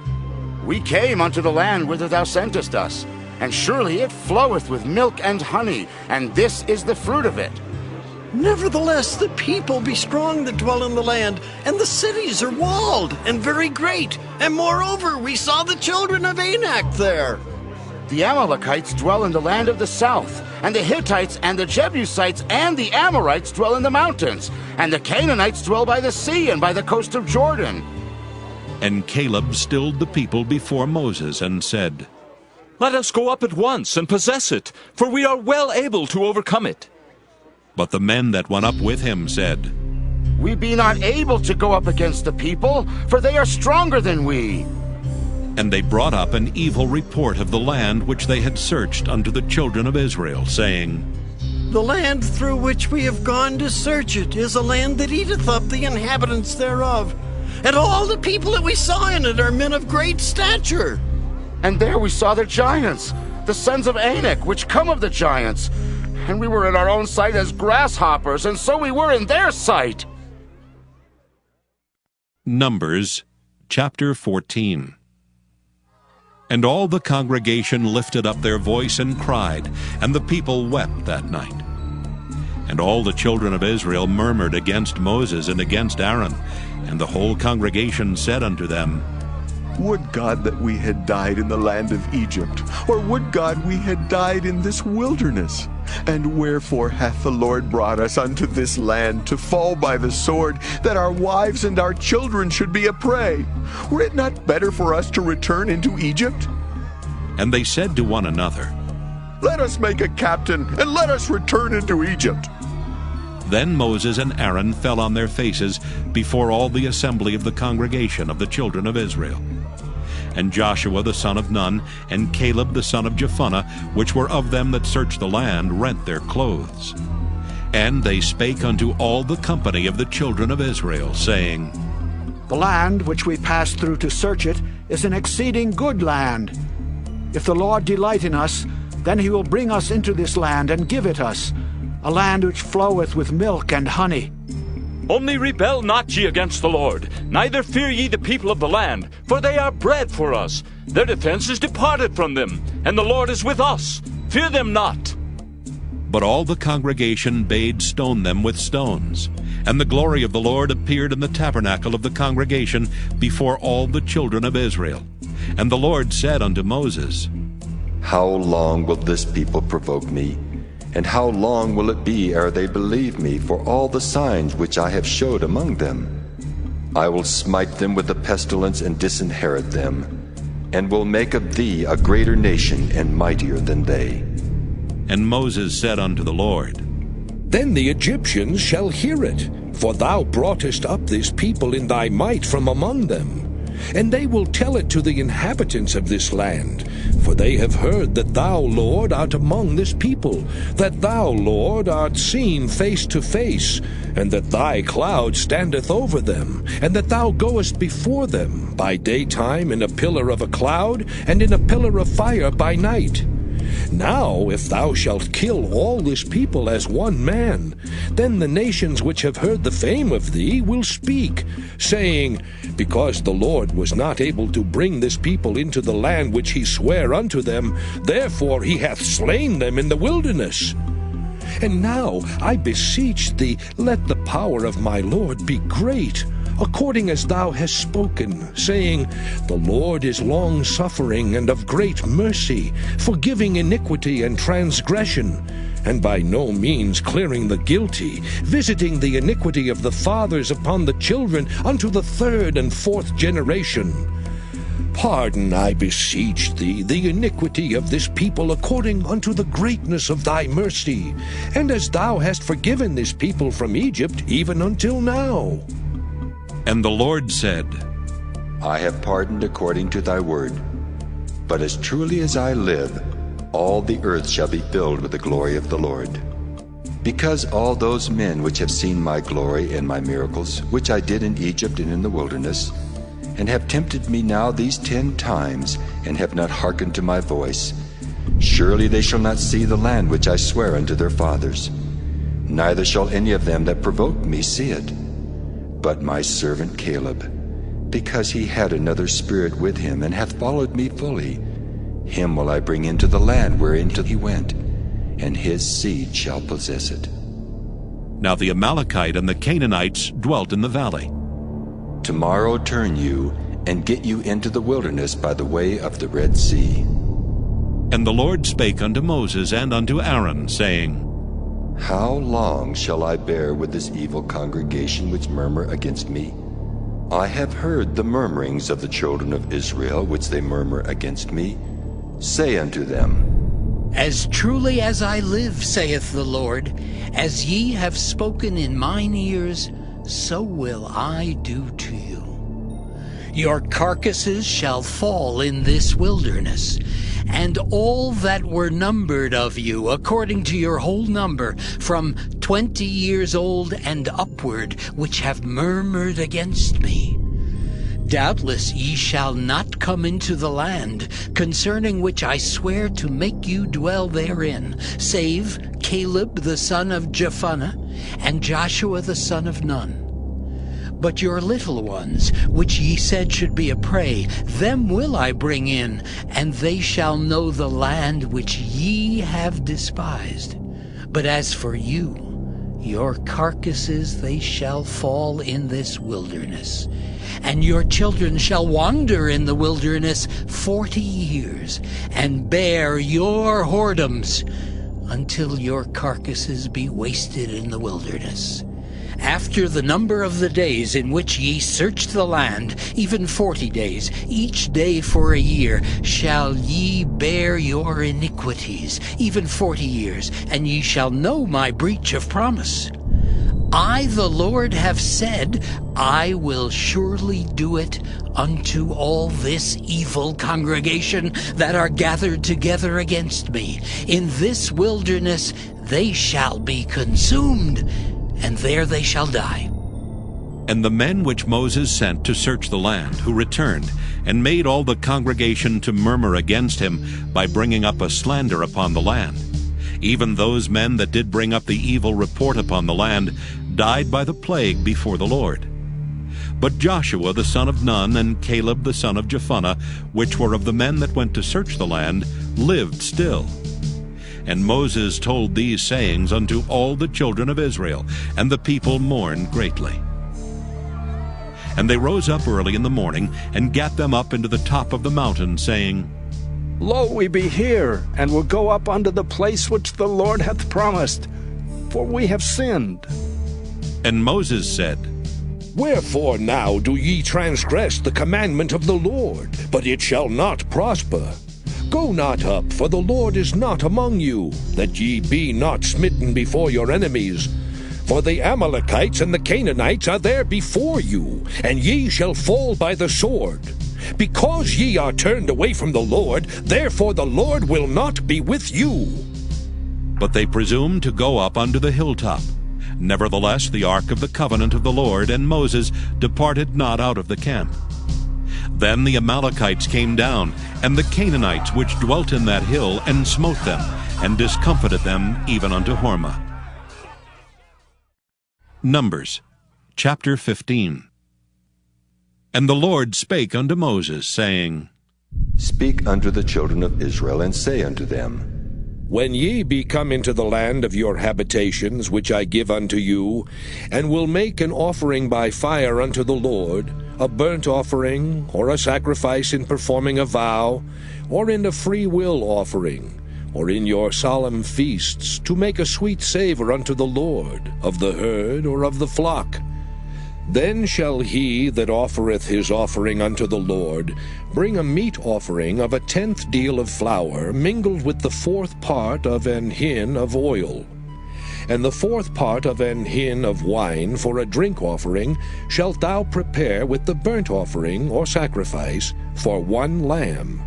We came unto the land whither thou sentest us, and surely it floweth with milk and honey, and this is the fruit of it. Nevertheless, the people be strong that dwell in the land, and the cities are walled and very great. And moreover, we saw the children of Anak there. The Amalekites dwell in the land of the south, and the Hittites and the Jebusites and the Amorites dwell in the mountains, and the Canaanites dwell by the sea and by the coast of Jordan. And Caleb stilled the people before Moses, and said, Let us go up at once and possess it, for we are well able to overcome it. But the men that went up with him said, We be not able to go up against the people, for they are stronger than we. And they brought up an evil report of the land which they had searched unto the children of Israel, saying, The land through which we have gone to search it is a land that eateth up the inhabitants thereof. And all the people that we saw in it are men of great stature. And there we saw the giants, the sons of Anak, which come of the giants. And we were in our own sight as grasshoppers, and so we were in their sight. Numbers chapter 14. And all the congregation lifted up their voice and cried, and the people wept that night. And all the children of Israel murmured against Moses and against Aaron. And the whole congregation said unto them, Would God that we had died in the land of Egypt, or would God we had died in this wilderness? And wherefore hath the Lord brought us unto this land to fall by the sword, that our wives and our children should be a prey? Were it not better for us to return into Egypt? And they said to one another, Let us make a captain, and let us return into Egypt. Then Moses and Aaron fell on their faces before all the assembly of the congregation of the children of Israel. And Joshua the son of Nun, and Caleb the son of Jephunneh, which were of them that searched the land, rent their clothes. And they spake unto all the company of the children of Israel, saying, The land which we passed through to search it is an exceeding good land. If the Lord delight in us, then he will bring us into this land and give it us, a land which floweth with milk and honey. Only rebel not ye against the Lord, neither fear ye the people of the land, for they are bread for us. Their defense is departed from them, and the Lord is with us. Fear them not. But all the congregation bade stone them with stones. And the glory of the Lord appeared in the tabernacle of the congregation before all the children of Israel. And the Lord said unto Moses, How long will this people provoke me? And how long will it be ere they believe me for all the signs which I have showed among them? I will smite them with the pestilence and disinherit them, and will make of thee a greater nation and mightier than they. And Moses said unto the Lord, Then the Egyptians shall hear it, for thou broughtest up this people in thy might from among them. And they will tell it to the inhabitants of this land, for they have heard that thou, Lord, art among this people, that thou, Lord, art seen face to face, and that thy cloud standeth over them, and that thou goest before them by daytime in a pillar of a cloud, and in a pillar of fire by night. Now, if thou shalt kill all this people as one man, then the nations which have heard the fame of thee will speak, saying, Because the Lord was not able to bring this people into the land which he sware unto them, therefore he hath slain them in the wilderness. And now, I beseech thee, let the power of my Lord be great, according as thou hast spoken, saying, The Lord is long-suffering and of great mercy, forgiving iniquity and transgression, and by no means clearing the guilty, visiting the iniquity of the fathers upon the children unto the third and fourth generation. Pardon, I beseech thee, the iniquity of this people according unto the greatness of thy mercy, and as thou hast forgiven this people from Egypt even until now. And the Lord said, I have pardoned according to thy word. But as truly as I live, all the earth shall be filled with the glory of the Lord. Because all those men which have seen my glory and my miracles, which I did in Egypt and in the wilderness, and have tempted me now these 10 times, and have not hearkened to my voice, surely they shall not see the land which I swear unto their fathers, neither shall any of them that provoked me see it. But my servant Caleb, because he had another spirit with him, and hath followed me fully, him will I bring into the land whereinto he went, and his seed shall possess it. Now the Amalekite and the Canaanites dwelt in the valley. Tomorrow turn you, and get you into the wilderness by the way of the Red Sea. And the Lord spake unto Moses and unto Aaron, saying, How long shall I bear with this evil congregation which murmur against me? I have heard the murmurings of the children of Israel which they murmur against me. Say unto them, As truly as I live, saith the Lord, as ye have spoken in mine ears, so will I do to you. Your carcasses shall fall in this wilderness, and all that were numbered of you, according to your whole number, from 20 years old and upward, which have murmured against me. Doubtless ye shall not come into the land, concerning which I swear to make you dwell therein, save Caleb the son of Jephunneh, and Joshua the son of Nun. But your little ones, which ye said should be a prey, them will I bring in, and they shall know the land which ye have despised. But as for you, your carcasses they shall fall in this wilderness, and your children shall wander in the wilderness 40 years, and bear your whoredoms, until your carcasses be wasted in the wilderness. After the number of the days in which ye searched the land, even 40 days, each day for a year, shall ye bear your iniquities, even 40 years, and ye shall know my breach of promise. I, the Lord, have said, I will surely do it unto all this evil congregation that are gathered together against me. In this wilderness they shall be consumed, and there they shall die. And the men which Moses sent to search the land, who returned, and made all the congregation to murmur against him by bringing up a slander upon the land, even those men that did bring up the evil report upon the land, died by the plague before the Lord. But Joshua the son of Nun and Caleb the son of Jephunneh, which were of the men that went to search the land, lived still. And Moses told these sayings unto all the children of Israel, and the people mourned greatly. And they rose up early in the morning, and gat them up into the top of the mountain, saying, Lo, we be here, and will go up unto the place which the Lord hath promised, for we have sinned. And Moses said, Wherefore now do ye transgress the commandment of the Lord? But it shall not prosper. Go not up, for the Lord is not among you, that ye be not smitten before your enemies. For the Amalekites and the Canaanites are there before you, and ye shall fall by the sword. Because ye are turned away from the Lord, therefore the Lord will not be with you. But they presumed to go up unto the hilltop. Nevertheless the ark of the covenant of the Lord and Moses departed not out of the camp. Then the Amalekites came down, and the Canaanites which dwelt in that hill, and smote them, and discomfited them even unto Hormah. Numbers chapter 15. And the Lord spake unto Moses, saying, Speak unto the children of Israel, and say unto them, When ye be come into the land of your habitations, which I give unto you, and will make an offering by fire unto the Lord, a burnt offering, or a sacrifice in performing a vow, or in a free will offering, or in your solemn feasts, to make a sweet savor unto the Lord, of the herd or of the flock, then shall he that offereth his offering unto the Lord bring a meat offering of 1/10 deal of flour, mingled with the 4th part of an hin of oil. And the 4th part of an hin of wine for a drink offering shalt thou prepare with the burnt offering or sacrifice for 1 lamb.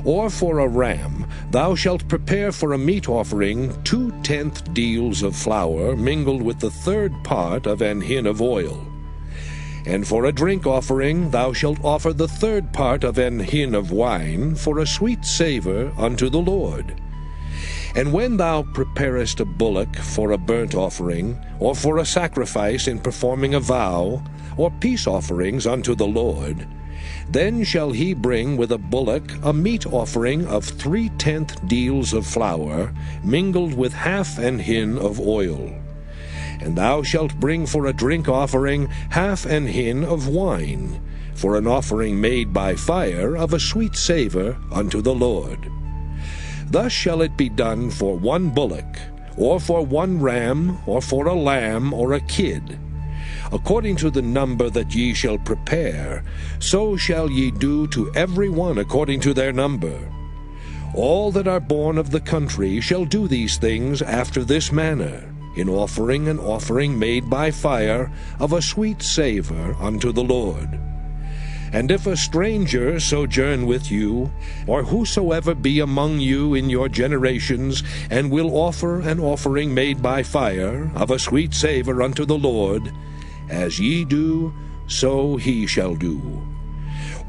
Or for a ram thou shalt prepare for a meat offering 2/10 deals of flour, mingled with the 3rd part of an hin of oil. And for a drink offering thou shalt offer the 3rd part of an hin of wine for a sweet savor unto the Lord. And when thou preparest a bullock for a burnt offering, or for a sacrifice in performing a vow, or peace offerings unto the Lord, then shall he bring with a bullock a meat offering of 3/10 deals of flour, mingled with half an hin of oil. And thou shalt bring for a drink offering half an hin of wine, for an offering made by fire of a sweet savor unto the Lord. Thus shall it be done for 1 bullock, or for 1 ram, or for a lamb, or a kid. According to the number that ye shall prepare, so shall ye do to every one according to their number. All that are born of the country shall do these things after this manner, in offering an offering made by fire of a sweet savor unto the Lord. And if a stranger sojourn with you, or whosoever be among you in your generations, and will offer an offering made by fire, of a sweet savour unto the Lord, as ye do, so he shall do.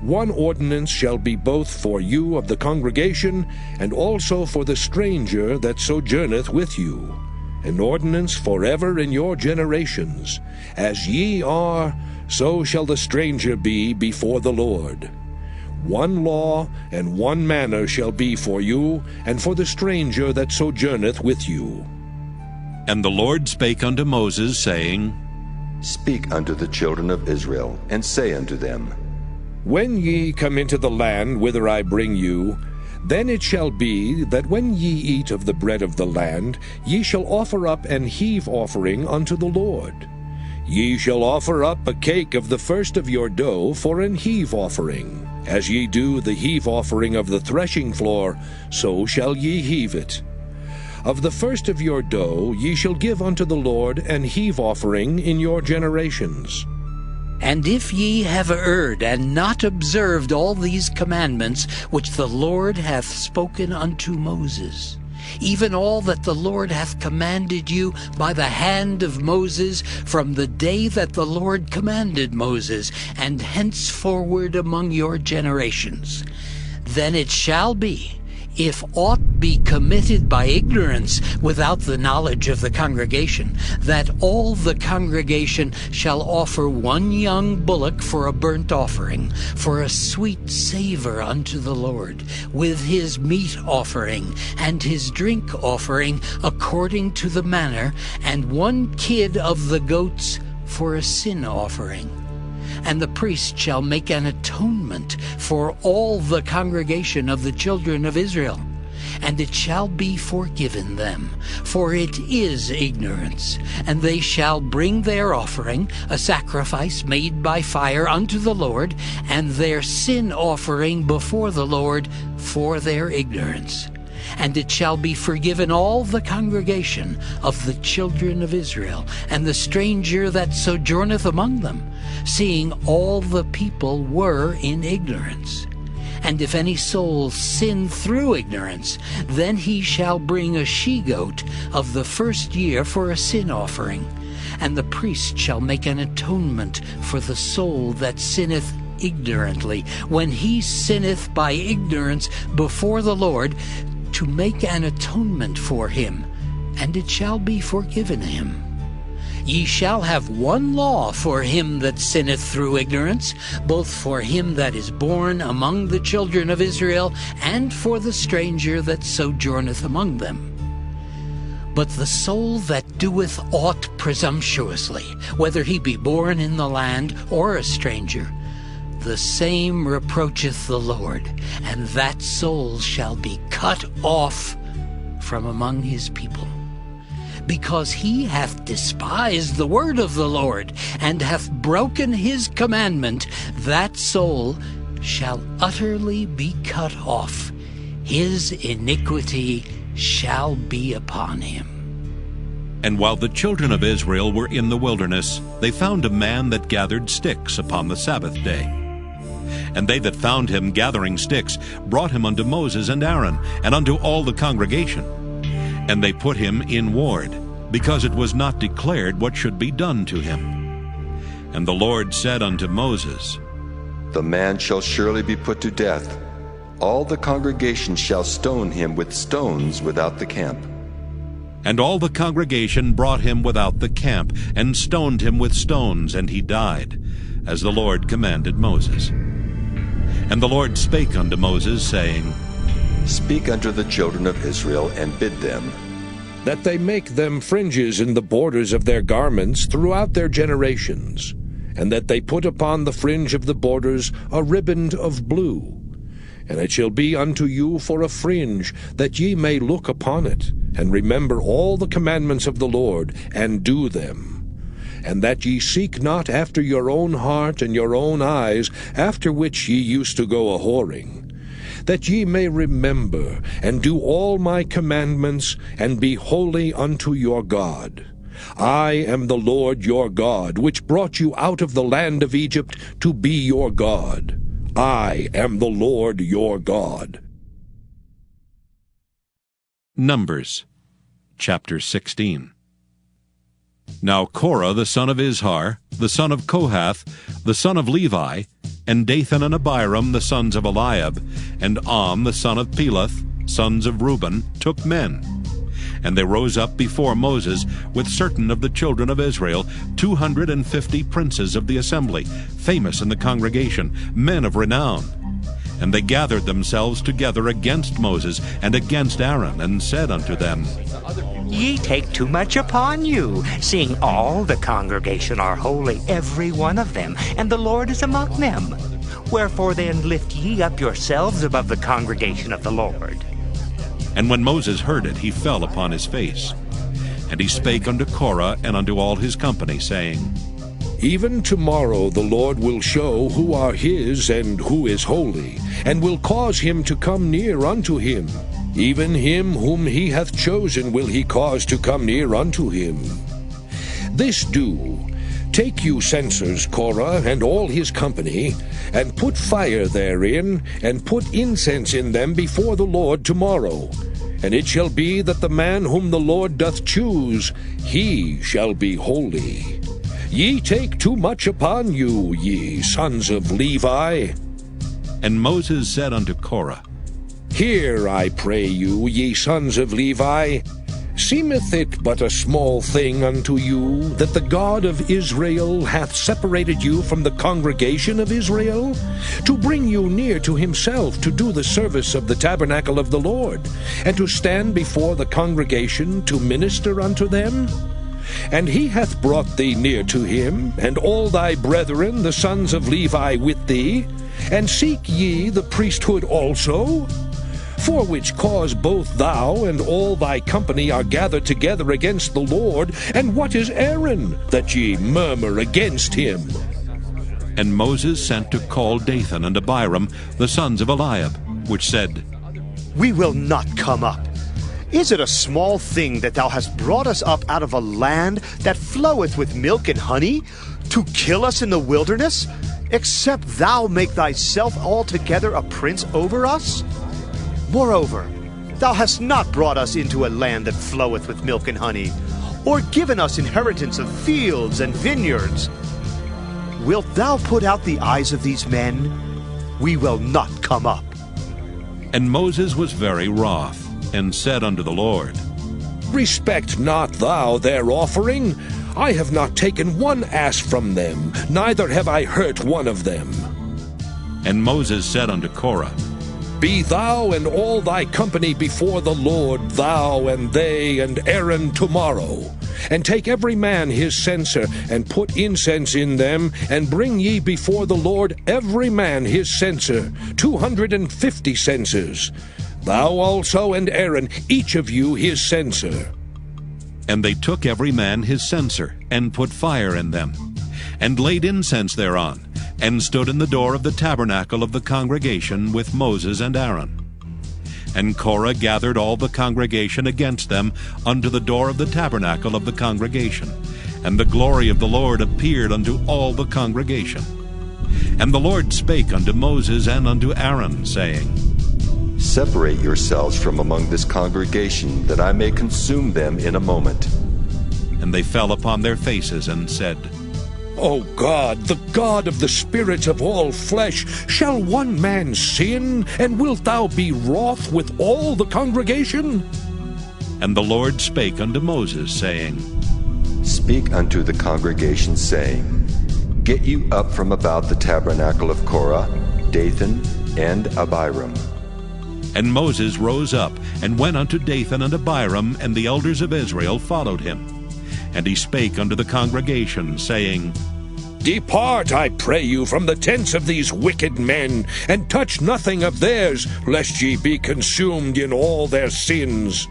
One ordinance shall be both for you of the congregation, and also for the stranger that sojourneth with you, an ordinance forever in your generations. As ye are, so shall the stranger be before the Lord. One law and one manner shall be for you, and for the stranger that sojourneth with you. And the Lord spake unto Moses, saying, Speak unto the children of Israel, and say unto them, When ye come into the land whither I bring you, then it shall be that when ye eat of the bread of the land, ye shall offer up an heave offering unto the Lord. Ye shall offer up a cake of the first of your dough for an heave offering. As ye do the heave offering of the threshing floor, so shall ye heave it. Of the first of your dough ye shall give unto the Lord an heave offering in your generations. And if ye have erred, and not observed all these commandments which the Lord hath spoken unto Moses, even all that the Lord hath commanded you by the hand of Moses, from the day that the Lord commanded Moses, and henceforward among your generations, then it shall be, if aught be committed by ignorance without the knowledge of the congregation, that all the congregation shall offer one young bullock for a burnt offering, for a sweet savour unto the Lord, with his meat offering and his drink offering according to the manner, and one kid of the goats for a sin offering. And the priest shall make an atonement for all the congregation of the children of Israel, and it shall be forgiven them, for it is ignorance. And they shall bring their offering, a sacrifice made by fire unto the Lord, and their sin offering before the Lord for their ignorance. And it shall be forgiven all the congregation of the children of Israel, and the stranger that sojourneth among them, seeing all the people were in ignorance. And if any soul sin through ignorance, then he shall bring a she-goat of the first year for a sin offering. And the priest shall make an atonement for the soul that sinneth ignorantly, when he sinneth by ignorance before the Lord, to make an atonement for him, and it shall be forgiven him. Ye shall have one law for him that sinneth through ignorance, both for him that is born among the children of Israel, and for the stranger that sojourneth among them. But the soul that doeth aught presumptuously, whether he be born in the land or a stranger, the same reproacheth the Lord, and that soul shall be cut off from among his people. Because he hath despised the word of the Lord, and hath broken his commandment, that soul shall utterly be cut off. His iniquity shall be upon him. And while the children of Israel were in the wilderness, they found a man that gathered sticks upon the Sabbath day. And they that found him gathering sticks brought him unto Moses and Aaron, and unto all the congregation. And they put him in ward, because it was not declared what should be done to him. And the Lord said unto Moses, The man shall surely be put to death. All the congregation shall stone him with stones without the camp. And all the congregation brought him without the camp, and stoned him with stones, and he died, as the Lord commanded Moses. And the Lord spake unto Moses, saying, Speak unto the children of Israel, and bid them, that they make them fringes in the borders of their garments throughout their generations, and that they put upon the fringe of the borders a riband of blue. And it shall be unto you for a fringe, that ye may look upon it, and remember all the commandments of the Lord, and do them. And that ye seek not after your own heart and your own eyes, after which ye used to go a-whoring, that ye may remember and do all my commandments, and be holy unto your God. I am the Lord your God, which brought you out of the land of Egypt to be your God. I am the Lord your God. Numbers chapter 16. Now Korah the son of Izhar, the son of Kohath, the son of Levi, and Dathan and Abiram the sons of Eliab, and the son of Peleth, sons of Reuben, took men. And they rose up before Moses with certain of the children of Israel, 250 princes of the assembly, famous in the congregation, men of renown. And they gathered themselves together against Moses and against Aaron, and said unto them, Ye take too much upon you, seeing all the congregation are holy, every one of them, and the Lord is among them. Wherefore then lift ye up yourselves above the congregation of the Lord. And when Moses heard it, he fell upon his face. And he spake unto Korah and unto all his company, saying, Even tomorrow the Lord will show who are his and who is holy, and will cause him to come near unto him. Even him whom he hath chosen will he cause to come near unto him. This do, take you censers, Korah, and all his company, and put fire therein, and put incense in them before the Lord tomorrow. And it shall be that the man whom the Lord doth choose, he shall be holy. Ye take too much upon you, ye sons of Levi. And Moses said unto Korah, Hear, I pray you, ye sons of Levi. Seemeth it but a small thing unto you, that the God of Israel hath separated you from the congregation of Israel, to bring you near to himself, to do the service of the tabernacle of the Lord, and to stand before the congregation to minister unto them? And he hath brought thee near to him, and all thy brethren, the sons of Levi, with thee, and seek ye the priesthood also? For which cause both thou and all thy company are gathered together against the Lord. And what is Aaron, that ye murmur against him? And Moses sent to call Dathan and Abiram, the sons of Eliab, which said, We will not come up. Is it a small thing that thou hast brought us up out of a land that floweth with milk and honey, to kill us in the wilderness, except thou make thyself altogether a prince over us? Moreover, thou hast not brought us into a land that floweth with milk and honey, or given us inheritance of fields and vineyards. Wilt thou put out the eyes of these men? We will not come up. And Moses was very wroth, and said unto the Lord, Respect not thou their offering. I have not taken one ass from them, neither have I hurt one of them. And Moses said unto Korah, Be thou and all thy company before the Lord, thou and they and Aaron tomorrow. And take every man his censer, and put incense in them, and bring ye before the Lord every man his censer, 250 censers. Thou also and Aaron, each of you his censer. And they took every man his censer, and put fire in them, and laid incense thereon, and stood in the door of the tabernacle of the congregation with Moses and Aaron. And Korah gathered all the congregation against them unto the door of the tabernacle of the congregation. And the glory of the Lord appeared unto all the congregation. And the Lord spake unto Moses and unto Aaron, saying, Separate yourselves from among this congregation, that I may consume them in a moment. And they fell upon their faces and said, O God, the God of the spirits of all flesh, shall one man sin, and wilt thou be wroth with all the congregation? And the Lord spake unto Moses, saying, Speak unto the congregation, saying, Get you up from about the tabernacle of Korah, Dathan, and Abiram. And Moses rose up, and went unto Dathan and Abiram, and the elders of Israel followed him. And he spake unto the congregation, saying, Depart, I pray you, from the tents of these wicked men, and touch nothing of theirs, lest ye be consumed in all their sins.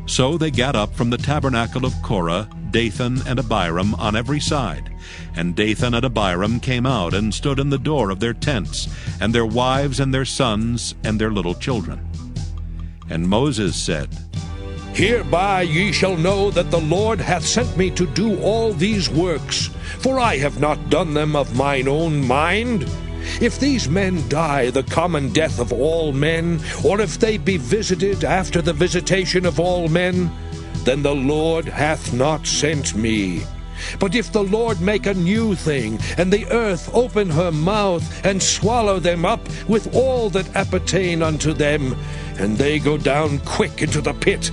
So they gat up from the tabernacle of Korah, Dathan and Abiram on every side. And Dathan and Abiram came out, and stood in the door of their tents, and their wives and their sons and their little children. And Moses said, Hereby ye shall know that the Lord hath sent me to do all these works, for I have not done them of mine own mind. If these men die the common death of all men, or if they be visited after the visitation of all men, then the Lord hath not sent me. But if the Lord make a new thing, and the earth open her mouth, and swallow them up with all that appertain unto them, and they go down quick into the pit,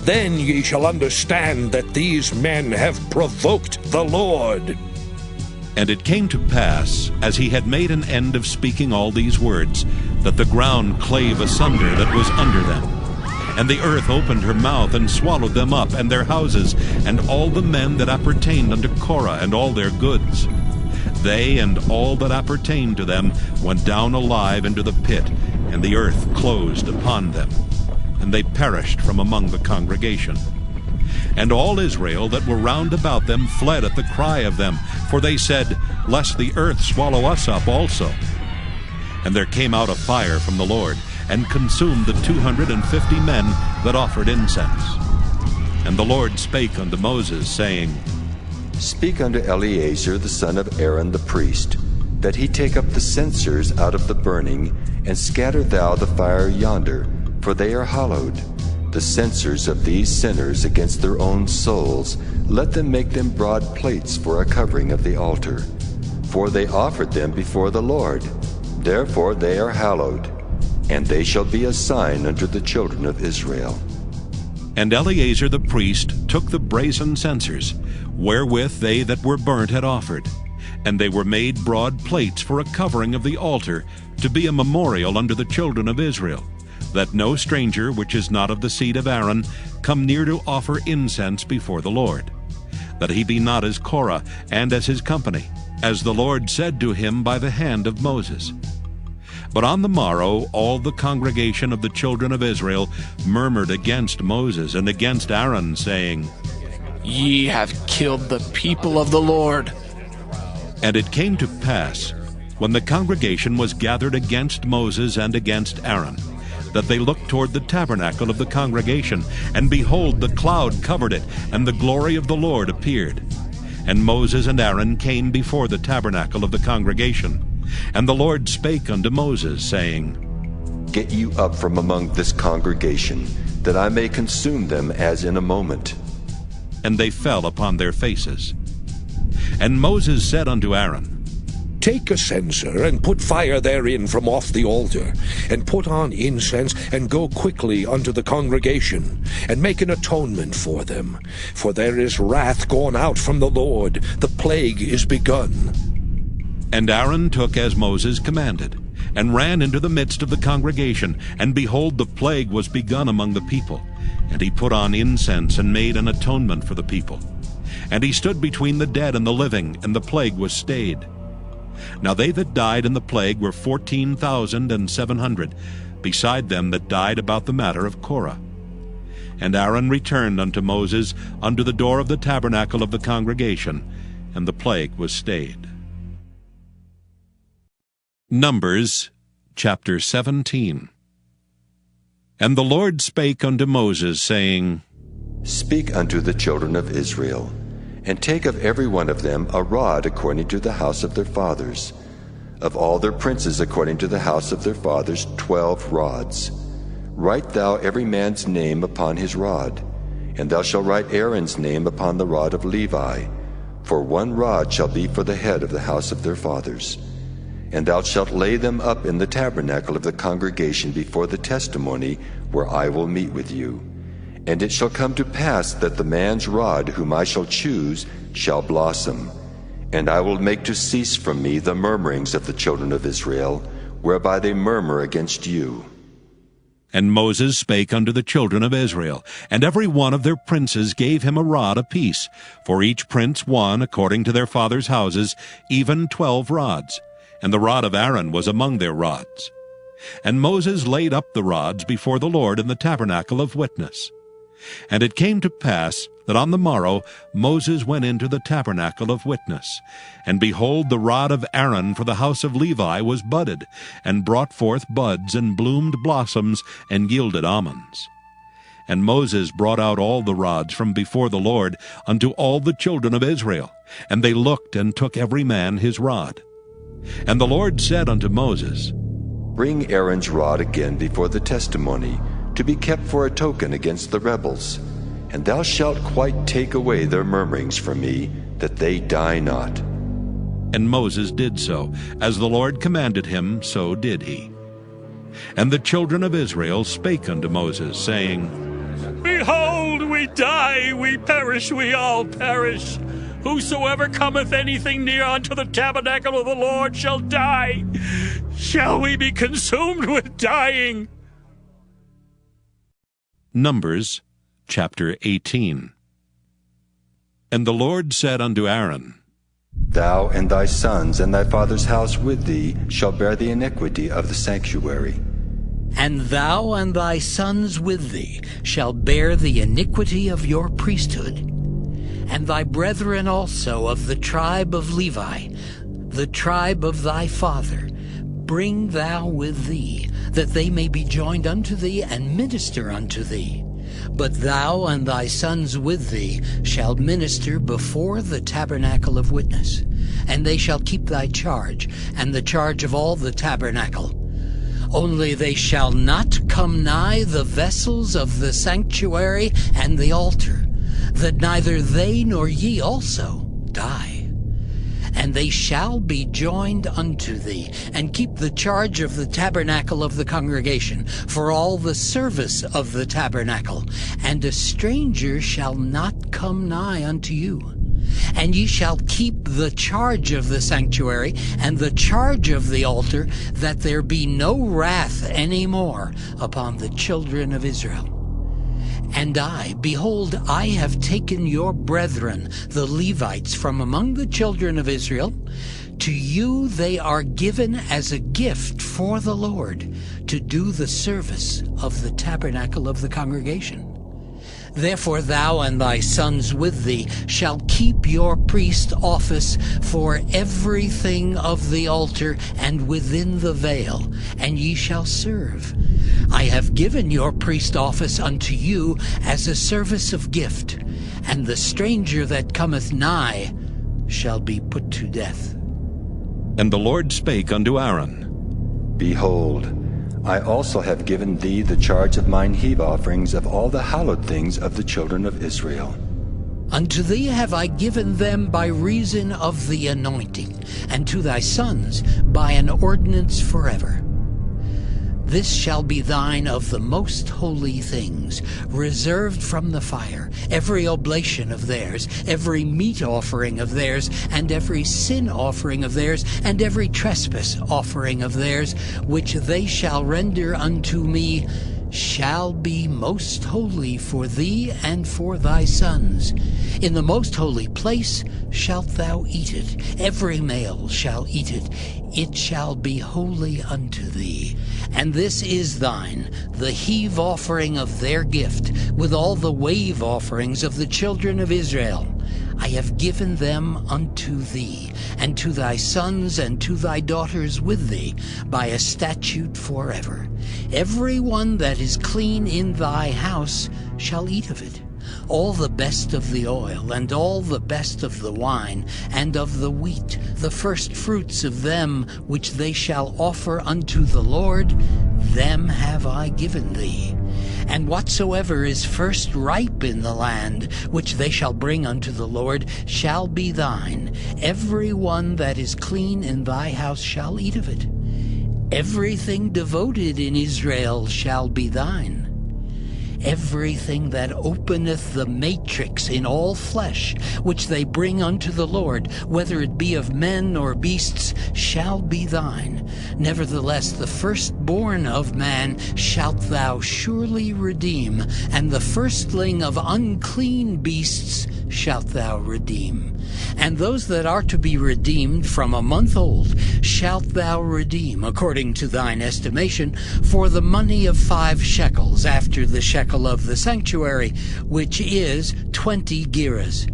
then ye shall understand that these men have provoked the Lord. And it came to pass, as he had made an end of speaking all these words, that the ground clave asunder that was under them. And the earth opened her mouth and swallowed them up, and their houses, and all the men that appertained unto Korah, and all their goods. They and all that appertained to them went down alive into the pit, and the earth closed upon them, and they perished from among the congregation. And all Israel that were round about them fled at the cry of them, for they said, Lest the earth swallow us up also. And there came out a fire from the Lord, and consumed the 250 men that offered incense. And the Lord spake unto Moses, saying, Speak unto Eleazar the son of Aaron the priest, that he take up the censers out of the burning, and scatter thou the fire yonder, for they are hallowed. The censers of these sinners against their own souls, let them make them broad plates for a covering of the altar. For they offered them before the Lord, therefore they are hallowed. And they shall be a sign unto the children of Israel. And Eleazar the priest took the brazen censers, wherewith they that were burnt had offered, and they were made broad plates for a covering of the altar, to be a memorial unto the children of Israel, that no stranger which is not of the seed of Aaron come near to offer incense before the Lord, that he be not as Korah and as his company, as the Lord said to him by the hand of Moses. But on the morrow all the congregation of the children of Israel murmured against Moses and against Aaron, saying, Ye have killed the people of the Lord. And it came to pass, when the congregation was gathered against Moses and against Aaron, that they looked toward the tabernacle of the congregation, and behold, the cloud covered it, and the glory of the Lord appeared. And Moses and Aaron came before the tabernacle of the congregation. And the Lord spake unto Moses, saying, Get you up from among this congregation, that I may consume them as in a moment. And they fell upon their faces. And Moses said unto Aaron, Take a censer, and put fire therein from off the altar, and put on incense, and go quickly unto the congregation, and make an atonement for them. For there is wrath gone out from the Lord, the plague is begun. And Aaron took as Moses commanded, and ran into the midst of the congregation, and behold, the plague was begun among the people. And he put on incense, and made an atonement for the people. And he stood between the dead and the living, and the plague was stayed. Now they that died in the plague were 14,700, beside them that died about the matter of Korah. And Aaron returned unto Moses unto the door of the tabernacle of the congregation, and the plague was stayed. Numbers chapter 17. And the Lord spake unto Moses, saying, Speak unto the children of Israel, and take of every one of them a rod according to the house of their fathers. Of all their princes according to the house of their fathers 12 rods. Write thou every man's name upon his rod, and thou shalt write Aaron's name upon the rod of Levi, for one rod shall be for the head of the house of their fathers. And thou shalt lay them up in the tabernacle of the congregation before the testimony, where I will meet with you. And it shall come to pass that the man's rod whom I shall choose shall blossom. And I will make to cease from me the murmurings of the children of Israel, whereby they murmur against you. And Moses spake unto the children of Israel, and every one of their princes gave him a rod apiece, for each prince one according to their fathers' houses, even 12 rods. And the rod of Aaron was among their rods. And Moses laid up the rods before the Lord in the tabernacle of witness. And it came to pass that on the morrow Moses went into the tabernacle of witness. And behold, the rod of Aaron for the house of Levi was budded, and brought forth buds, and bloomed blossoms, and yielded almonds. And Moses brought out all the rods from before the Lord unto all the children of Israel. And they looked and took every man his rod. And the Lord said unto Moses, Bring Aaron's rod again before the testimony, to be kept for a token against the rebels. And thou shalt quite take away their murmurings from me, that they die not. And Moses did so. As the Lord commanded him, so did he. And the children of Israel spake unto Moses, saying, Behold, we die, we perish, we all perish. Whosoever cometh anything near unto the tabernacle of the Lord shall die. Shall we be consumed with dying? Numbers chapter 18. And the Lord said unto Aaron, Thou and thy sons and thy father's house with thee shall bear the iniquity of the sanctuary. And thou and thy sons with thee shall bear the iniquity of your priesthood. And thy brethren also of the tribe of Levi, the tribe of thy father, bring thou with thee, that they may be joined unto thee and minister unto thee. But thou and thy sons with thee shall minister before the tabernacle of witness, and they shall keep thy charge, and the charge of all the tabernacle. Only they shall not come nigh the vessels of the sanctuary and the altar, that neither they nor ye also die. And they shall be joined unto thee, and keep the charge of the tabernacle of the congregation, for all the service of the tabernacle. And a stranger shall not come nigh unto you. And ye shall keep the charge of the sanctuary, and the charge of the altar, that there be no wrath any more upon the children of Israel. And I, behold, I have taken your brethren, the Levites, from among the children of Israel. To you they are given as a gift for the Lord, to do the service of the tabernacle of the congregation. Therefore thou and thy sons with thee shall keep your priest office for everything of the altar and within the veil, and ye shall serve. I have given your priest office unto you as a service of gift, and the stranger that cometh nigh shall be put to death. And the Lord spake unto Aaron, Behold, I also have given thee the charge of mine heave offerings of all the hallowed things of the children of Israel. Unto thee have I given them by reason of the anointing, and to thy sons by an ordinance forever. This shall be thine of the most holy things, reserved from the fire, every oblation of theirs, every meat offering of theirs, and every sin offering of theirs, and every trespass offering of theirs, which they shall render unto me, shall be most holy for thee and for thy sons. In the most holy place shalt thou eat it. Every male shall eat it. It shall be holy unto thee. And this is thine, the heave offering of their gift, with all the wave offerings of the children of Israel. I have given them unto thee, and to thy sons and to thy daughters with thee, by a statute forever. Every one that is clean in thy house shall eat of it. All the best of the oil, and all the best of the wine, and of the wheat, the first fruits of them which they shall offer unto the Lord, them have I given thee. And whatsoever is first ripe in the land, which they shall bring unto the Lord, shall be thine. Every one that is clean in thy house shall eat of it. Everything devoted in Israel shall be thine. Everything that openeth the matrix in all flesh, which they bring unto the Lord, whether it be of men or beasts, shall be thine. Nevertheless, the firstborn of man shalt thou surely redeem, and the firstling of unclean beasts shalt thou redeem. And those that are to be redeemed from a month old shalt thou redeem, according to thine estimation, for the money of 5 shekels, after the shekel of the sanctuary, which is 20 gerahs.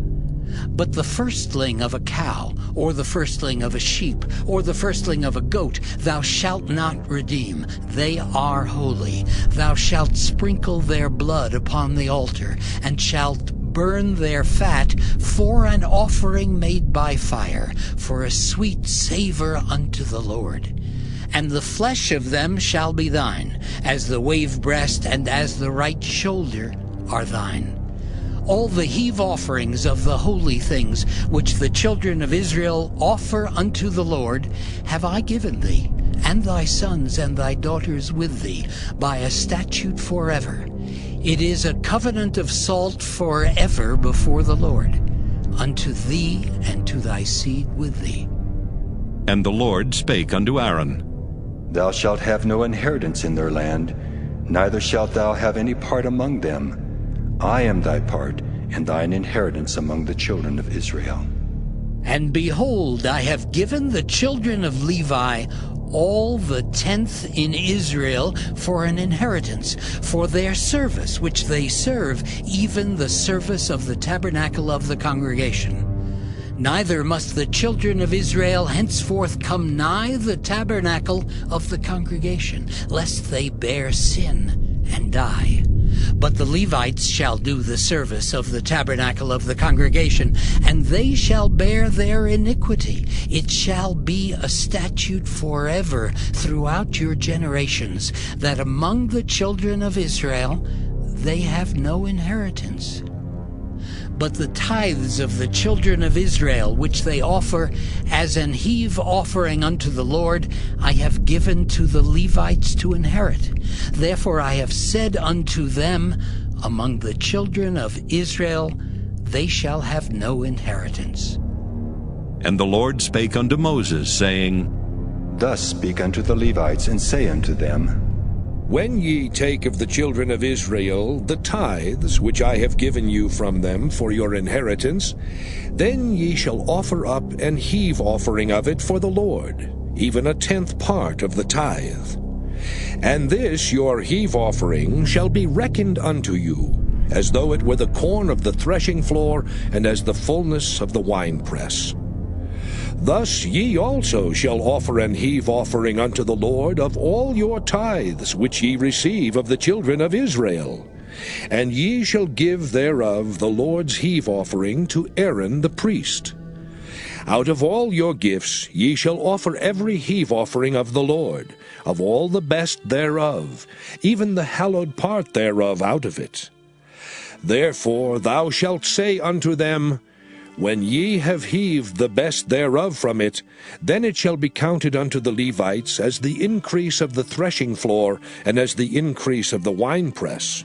But the firstling of a cow, or the firstling of a sheep, or the firstling of a goat, thou shalt not redeem. They are holy. Thou shalt sprinkle their blood upon the altar, and shalt burn their fat for an offering made by fire, for a sweet savor unto the Lord. And the flesh of them shall be thine, as the wave breast and as the right shoulder are thine. All the heave offerings of the holy things which the children of Israel offer unto the Lord have I given thee, and thy sons and thy daughters with thee, by a statute forever. It is a covenant of salt forever before the Lord, unto thee and to thy seed with thee. And the Lord spake unto Aaron, Thou shalt have no inheritance in their land, neither shalt thou have any part among them. I am thy part, and thine inheritance among the children of Israel. And behold, I have given the children of Levi all the 10th in Israel for an inheritance, for their service which they serve, even the service of the tabernacle of the congregation. Neither must the children of Israel henceforth come nigh the tabernacle of the congregation, lest they bear sin and die. But the Levites shall do the service of the tabernacle of the congregation, and they shall bear their iniquity. It shall be a statute forever throughout your generations, that among the children of Israel they have no inheritance. But the tithes of the children of Israel, which they offer as an heave offering unto the Lord, I have given to the Levites to inherit. Therefore I have said unto them, among the children of Israel they shall have no inheritance. And the Lord spake unto Moses, saying, Thus speak unto the Levites, and say unto them, When ye take of the children of Israel the tithes which I have given you from them for your inheritance, then ye shall offer up an heave offering of it for the Lord, even a 10th part of the tithe. And this your heave offering shall be reckoned unto you, as though it were the corn of the threshing floor, and as the fullness of the winepress. Thus ye also shall offer an heave offering unto the Lord of all your tithes which ye receive of the children of Israel. And ye shall give thereof the Lord's heave offering to Aaron the priest. Out of all your gifts ye shall offer every heave offering of the Lord, of all the best thereof, even the hallowed part thereof out of it. Therefore thou shalt say unto them, When ye have heaved the best thereof from it, then it shall be counted unto the Levites as the increase of the threshing floor, and as the increase of the winepress.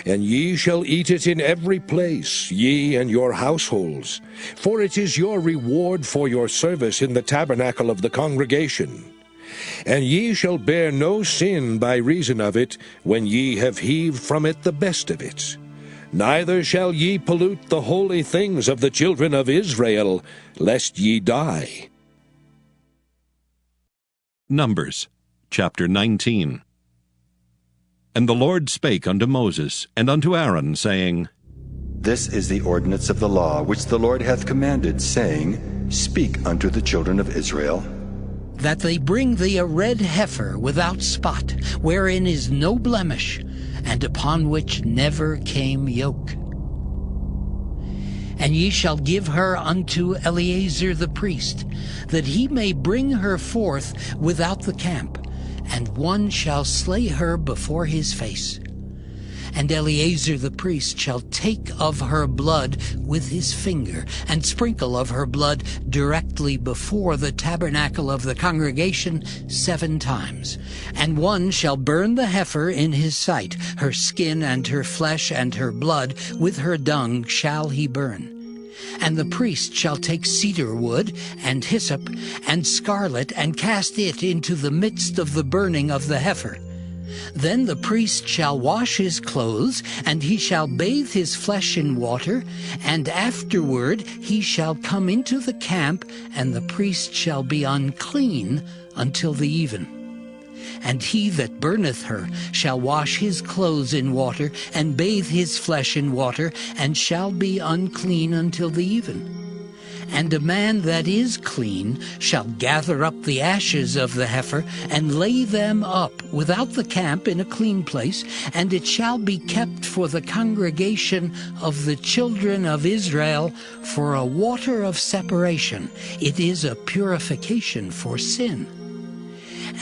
And ye shall eat it in every place, ye and your households, for it is your reward for your service in the tabernacle of the congregation. And ye shall bear no sin by reason of it, when ye have heaved from it the best of it. Neither shall ye pollute the holy things of the children of Israel, lest ye die. Numbers chapter 19. And the Lord spake unto Moses and unto Aaron, saying, This is the ordinance of the law which the Lord hath commanded, saying, Speak unto the children of Israel, that they bring thee a red heifer without spot, wherein is no blemish, and upon which never came yoke. And ye shall give her unto Eleazar the priest, that he may bring her forth without the camp, and one shall slay her before his face. And Eleazar the priest shall take of her blood with his finger, and sprinkle of her blood directly before the tabernacle of the congregation 7 times. And one shall burn the heifer in his sight, her skin and her flesh and her blood with her dung shall he burn. And the priest shall take cedar wood, and hyssop, and scarlet, and cast it into the midst of the burning of the heifer. Then the priest shall wash his clothes, and he shall bathe his flesh in water, and afterward he shall come into the camp, and the priest shall be unclean until the even. And he that burneth her shall wash his clothes in water, and bathe his flesh in water, and shall be unclean until the even. And a man that is clean shall gather up the ashes of the heifer, and lay them up without the camp in a clean place, and it shall be kept for the congregation of the children of Israel for a water of separation. It is a purification for sin.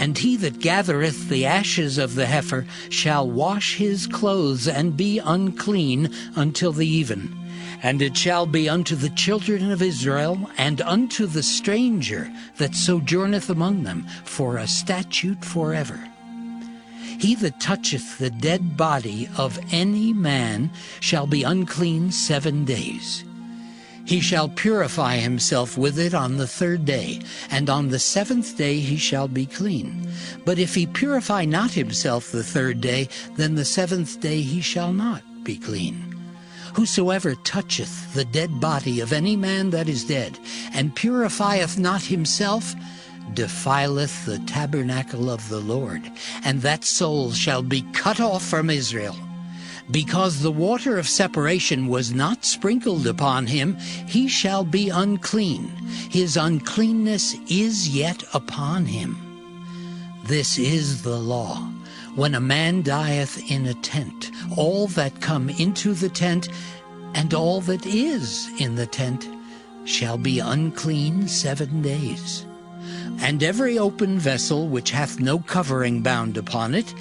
And he that gathereth the ashes of the heifer shall wash his clothes, and be unclean until the even. And it shall be unto the children of Israel, and unto the stranger that sojourneth among them, for a statute forever. He that toucheth the dead body of any man shall be unclean 7 days. He shall purify himself with it on the 3rd day, and on the 7th day he shall be clean. But if he purify not himself the 3rd day, then the 7th day he shall not be clean. Whosoever toucheth the dead body of any man that is dead, and purifieth not himself, defileth the tabernacle of the Lord, and that soul shall be cut off from Israel. Because the water of separation was not sprinkled upon him, he shall be unclean. His uncleanness is yet upon him. This is the law. When a man dieth in a tent, all that come into the tent, and all that is in the tent, shall be unclean 7 days. And every open vessel which hath no covering bound upon it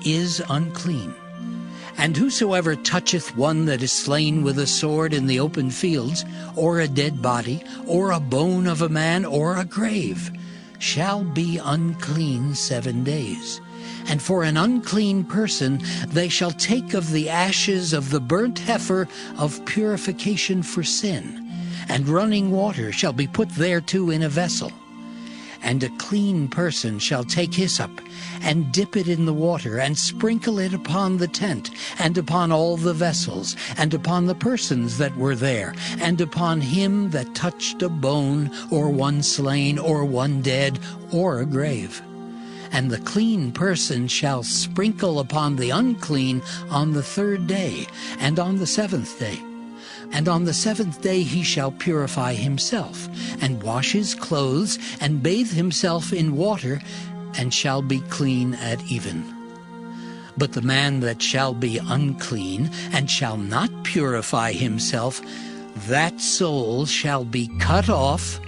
is unclean. And whosoever toucheth one that is slain with a sword in the open fields, or a dead body, or a bone of a man, or a grave, shall be unclean 7 days. And for an unclean person they shall take of the ashes of the burnt heifer of purification for sin, and running water shall be put thereto in a vessel. And a clean person shall take hyssop, and dip it in the water, and sprinkle it upon the tent, and upon all the vessels, and upon the persons that were there, and upon him that touched a bone, or one slain, or one dead, or a grave. And the clean person shall sprinkle upon the unclean on the 3rd day, and on the 7th day. And on the 7th day he shall purify himself, and wash his clothes, and bathe himself in water, and shall be clean at even. But the man that shall be unclean, and shall not purify himself, that soul shall be cut off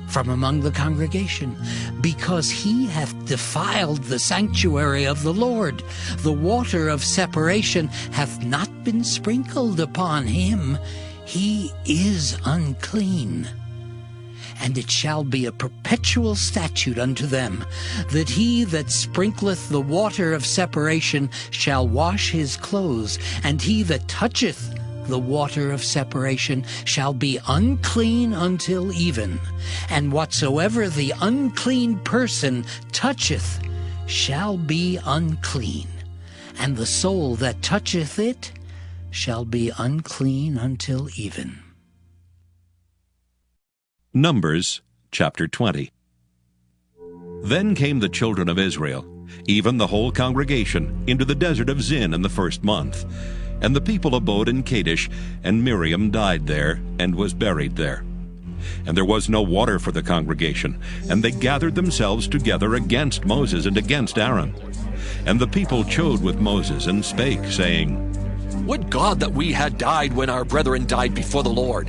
from among the congregation, because he hath defiled the sanctuary of the Lord. The water of separation hath not been sprinkled upon him. He is unclean. And it shall be a perpetual statute unto them, that he that sprinkleth the water of separation shall wash his clothes, and he that toucheth the water of separation shall be unclean until even. And whatsoever the unclean person toucheth shall be unclean, and the soul that toucheth it shall be unclean until even. Numbers chapter 20. Then came the children of Israel, even the whole congregation, into the desert of Zin in the 1st month. And the people abode in Kadesh, and Miriam died there, and was buried there. And there was no water for the congregation, and they gathered themselves together against Moses and against Aaron. And the people chode with Moses, and spake, saying, Would God that we had died when our brethren died before the Lord!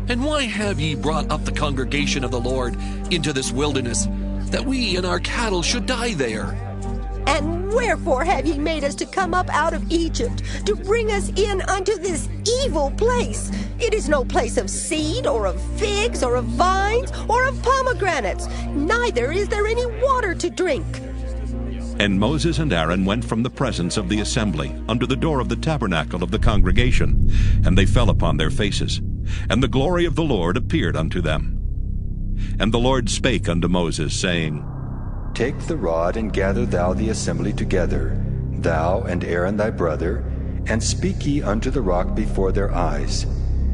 And why have ye brought up the congregation of the Lord into this wilderness, that we and our cattle should die there? And wherefore have ye made us to come up out of Egypt, to bring us in unto this evil place? It is no place of seed, or of figs, or of vines, or of pomegranates, neither is there any water to drink. And Moses and Aaron went from the presence of the assembly unto the door of the tabernacle of the congregation, and they fell upon their faces. And the glory of the Lord appeared unto them. And the Lord spake unto Moses, saying, Take the rod, and gather thou the assembly together, thou and Aaron thy brother, and speak ye unto the rock before their eyes.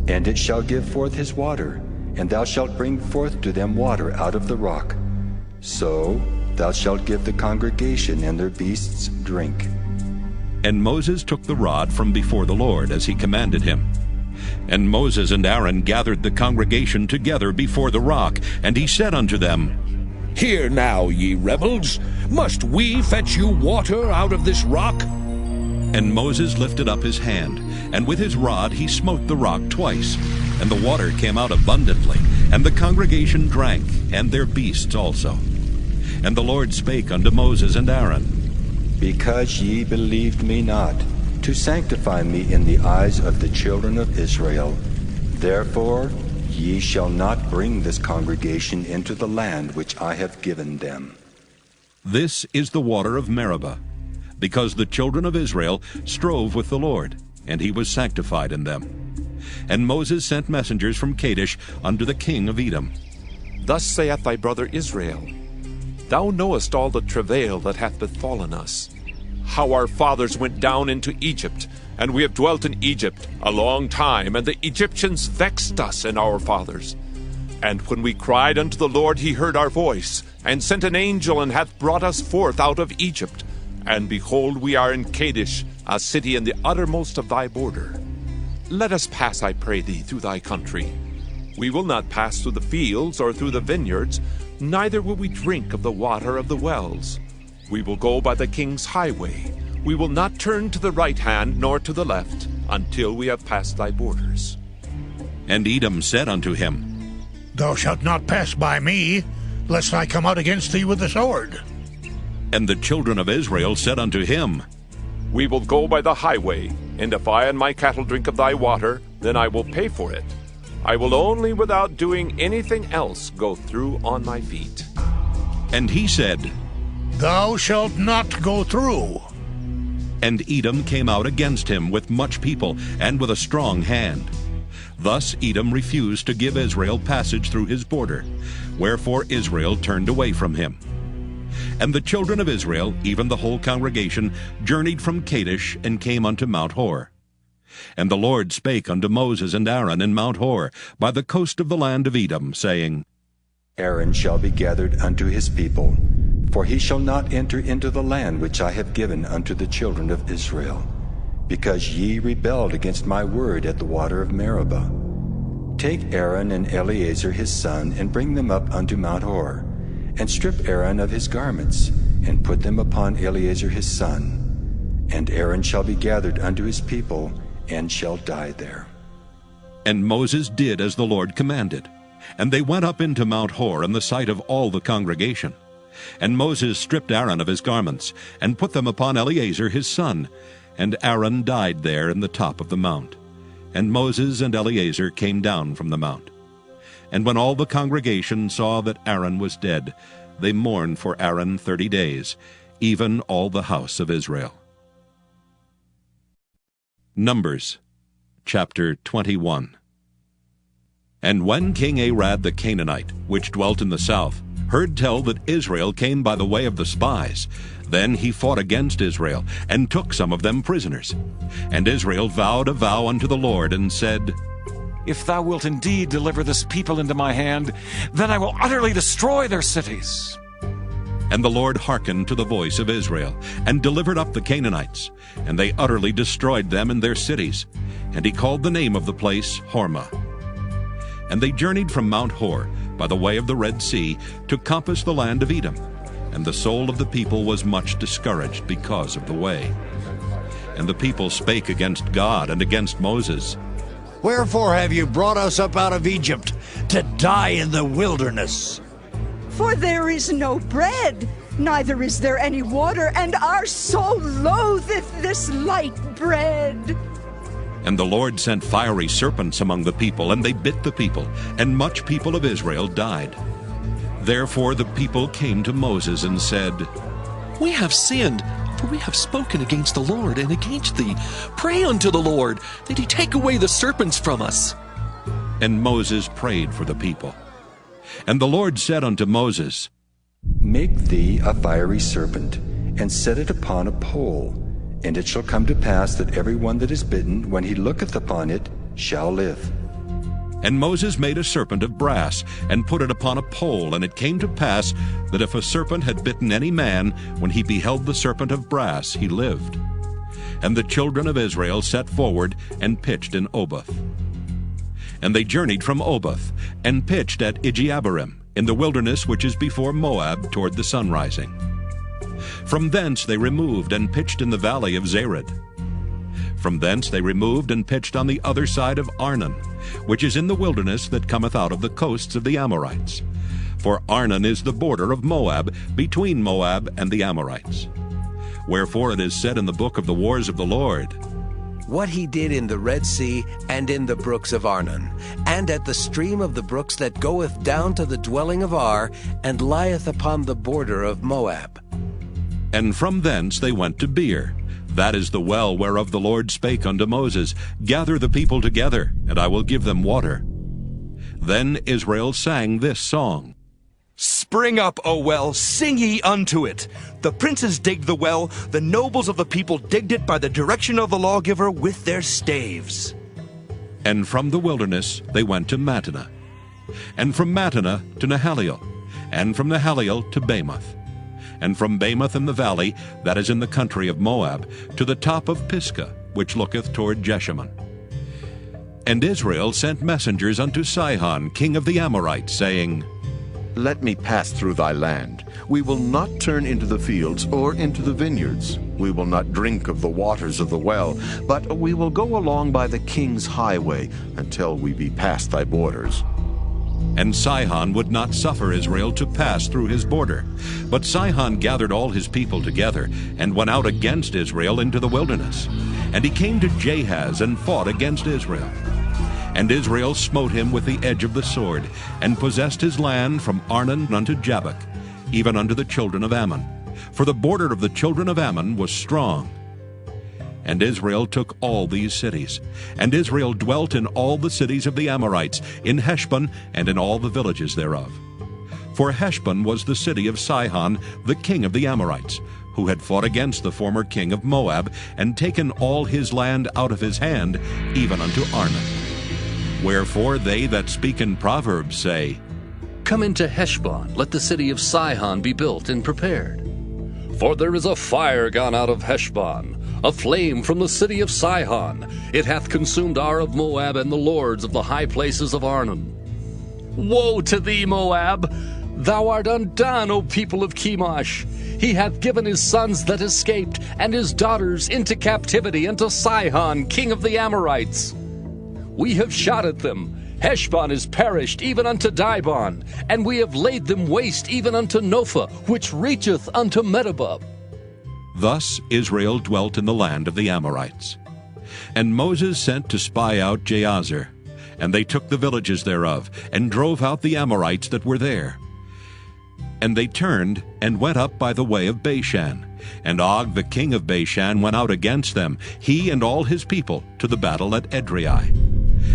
And it shall give forth his water, and thou shalt bring forth to them water out of the rock. So thou shalt give the congregation and their beasts drink. And Moses took the rod from before the Lord, as he commanded him. And Moses and Aaron gathered the congregation together before the rock, and he said unto them, Hear now, ye rebels, must we fetch you water out of this rock? And Moses lifted up his hand, and with his rod he smote the rock twice, and the water came out abundantly, and the congregation drank, and their beasts also. And the Lord spake unto Moses and Aaron, Because ye believed me not, to sanctify me in the eyes of the children of Israel, therefore ye shall not bring this congregation into the land which I have given them. This is the water of Meribah, because the children of Israel strove with the Lord, and he was sanctified in them. And Moses sent messengers from Kadesh unto the king of Edom. Thus saith thy brother Israel, Thou knowest all the travail that hath befallen us, how our fathers went down into Egypt, and we have dwelt in Egypt a long time, and the Egyptians vexed us and our fathers. And when we cried unto the Lord, he heard our voice, and sent an angel, and hath brought us forth out of Egypt. And behold, we are in Kadesh, a city in the uttermost of thy border. Let us pass, I pray thee, through thy country. We will not pass through the fields or through the vineyards, neither will we drink of the water of the wells. We will go by the king's highway. We will not turn to the right hand nor to the left, until we have passed thy borders. And Edom said unto him, Thou shalt not pass by me, lest I come out against thee with the sword. And the children of Israel said unto him, We will go by the highway, and if I and my cattle drink of thy water, then I will pay for it. I will only, without doing anything else, go through on my feet. And he said, Thou shalt not go through. And Edom came out against him with much people, and with a strong hand. Thus Edom refused to give Israel passage through his border, wherefore Israel turned away from him. And the children of Israel, even the whole congregation, journeyed from Kadesh, and came unto Mount Hor. And the Lord spake unto Moses and Aaron in Mount Hor, by the coast of the land of Edom, saying, Aaron shall be gathered unto his people, for he shall not enter into the land which I have given unto the children of Israel, because ye rebelled against my word at the water of Meribah. Take Aaron and Eleazar his son, and bring them up unto Mount Hor, and strip Aaron of his garments, and put them upon Eleazar his son. And Aaron shall be gathered unto his people, and shall die there. And Moses did as the Lord commanded. And they went up into Mount Hor in the sight of all the congregation. And Moses stripped Aaron of his garments, and put them upon Eleazar his son. And Aaron died there in the top of the mount. And Moses and Eleazar came down from the mount. And when all the congregation saw that Aaron was dead, they mourned for Aaron 30 days, even all the house of Israel. Numbers chapter 21. And when King Arad the Canaanite, which dwelt in the south, heard tell that Israel came by the way of the spies, then he fought against Israel, and took some of them prisoners. And Israel vowed a vow unto the Lord, and said, If thou wilt indeed deliver this people into my hand, then I will utterly destroy their cities. And the Lord hearkened to the voice of Israel, and delivered up the Canaanites, and they utterly destroyed them and their cities. And he called the name of the place Hormah. And they journeyed from Mount Hor by the way of the Red Sea to compass the land of Edom. And the soul of the people was much discouraged because of the way. And the people spake against God and against Moses. Wherefore have you brought us up out of Egypt to die in the wilderness? For there is no bread, neither is there any water, and our soul loatheth this light bread. And the Lord sent fiery serpents among the people, and they bit the people, and much people of Israel died. Therefore the people came to Moses and said, We have sinned, for we have spoken against the Lord and against thee. Pray unto the Lord, that he take away the serpents from us. And Moses prayed for the people. And the Lord said unto Moses, Make thee a fiery serpent, and set it upon a pole, and it shall come to pass that every one that is bitten, when he looketh upon it, shall live. And Moses made a serpent of brass, and put it upon a pole. And it came to pass that if a serpent had bitten any man, when he beheld the serpent of brass, he lived. And the children of Israel set forward, and pitched in Oboth. And they journeyed from Oboth, and pitched at Ijeabarim, in the wilderness which is before Moab, toward the sunrising. From thence they removed, and pitched in the valley of Zered. From thence they removed, and pitched on the other side of Arnon, which is in the wilderness that cometh out of the coasts of the Amorites. For Arnon is the border of Moab, between Moab and the Amorites. Wherefore it is said in the book of the wars of the Lord, what he did in the Red Sea, and in the brooks of Arnon, and at the stream of the brooks that goeth down to the dwelling of Ar, and lieth upon the border of Moab. And from thence they went to Beer. That is the well whereof the Lord spake unto Moses, Gather the people together, and I will give them water. Then Israel sang this song. Spring up, O well, sing ye unto it. The princes digged the well, the nobles of the people digged it by the direction of the lawgiver with their staves. And from the wilderness they went to Mattanah, and from Mattanah to Nahaliel, and from Nahaliel to Bamoth, and from Bamoth in the valley, that is in the country of Moab, to the top of Pisgah, which looketh toward Jeshimon. And Israel sent messengers unto Sihon, king of the Amorites, saying, Let me pass through thy land. We will not turn into the fields or into the vineyards. We will not drink of the waters of the well, but we will go along by the king's highway until we be past thy borders. And Sihon would not suffer Israel to pass through his border. But Sihon gathered all his people together, and went out against Israel into the wilderness. And he came to Jahaz, and fought against Israel. And Israel smote him with the edge of the sword, and possessed his land from Arnon unto Jabbok, even unto the children of Ammon. For the border of the children of Ammon was strong. And Israel took all these cities. And Israel dwelt in all the cities of the Amorites, in Heshbon, and in all the villages thereof. For Heshbon was the city of Sihon, the king of the Amorites, who had fought against the former king of Moab, and taken all his land out of his hand, even unto Arnon. Wherefore they that speak in Proverbs say, Come into Heshbon, let the city of Sihon be built and prepared. For there is a fire gone out of Heshbon, a flame from the city of Sihon. It hath consumed Ar of Moab and the lords of the high places of Arnon. Woe to thee, Moab! Thou art undone, O people of Chemosh! He hath given his sons that escaped, and his daughters into captivity unto Sihon, king of the Amorites. We have shot at them. Heshbon is perished, even unto Dibon, and we have laid them waste even unto Nophah, which reacheth unto Medeba. Thus Israel dwelt in the land of the Amorites. And Moses sent to spy out Jazer, and they took the villages thereof, and drove out the Amorites that were there. And they turned, and went up by the way of Bashan. And Og the king of Bashan went out against them, he and all his people, to the battle at Edrei.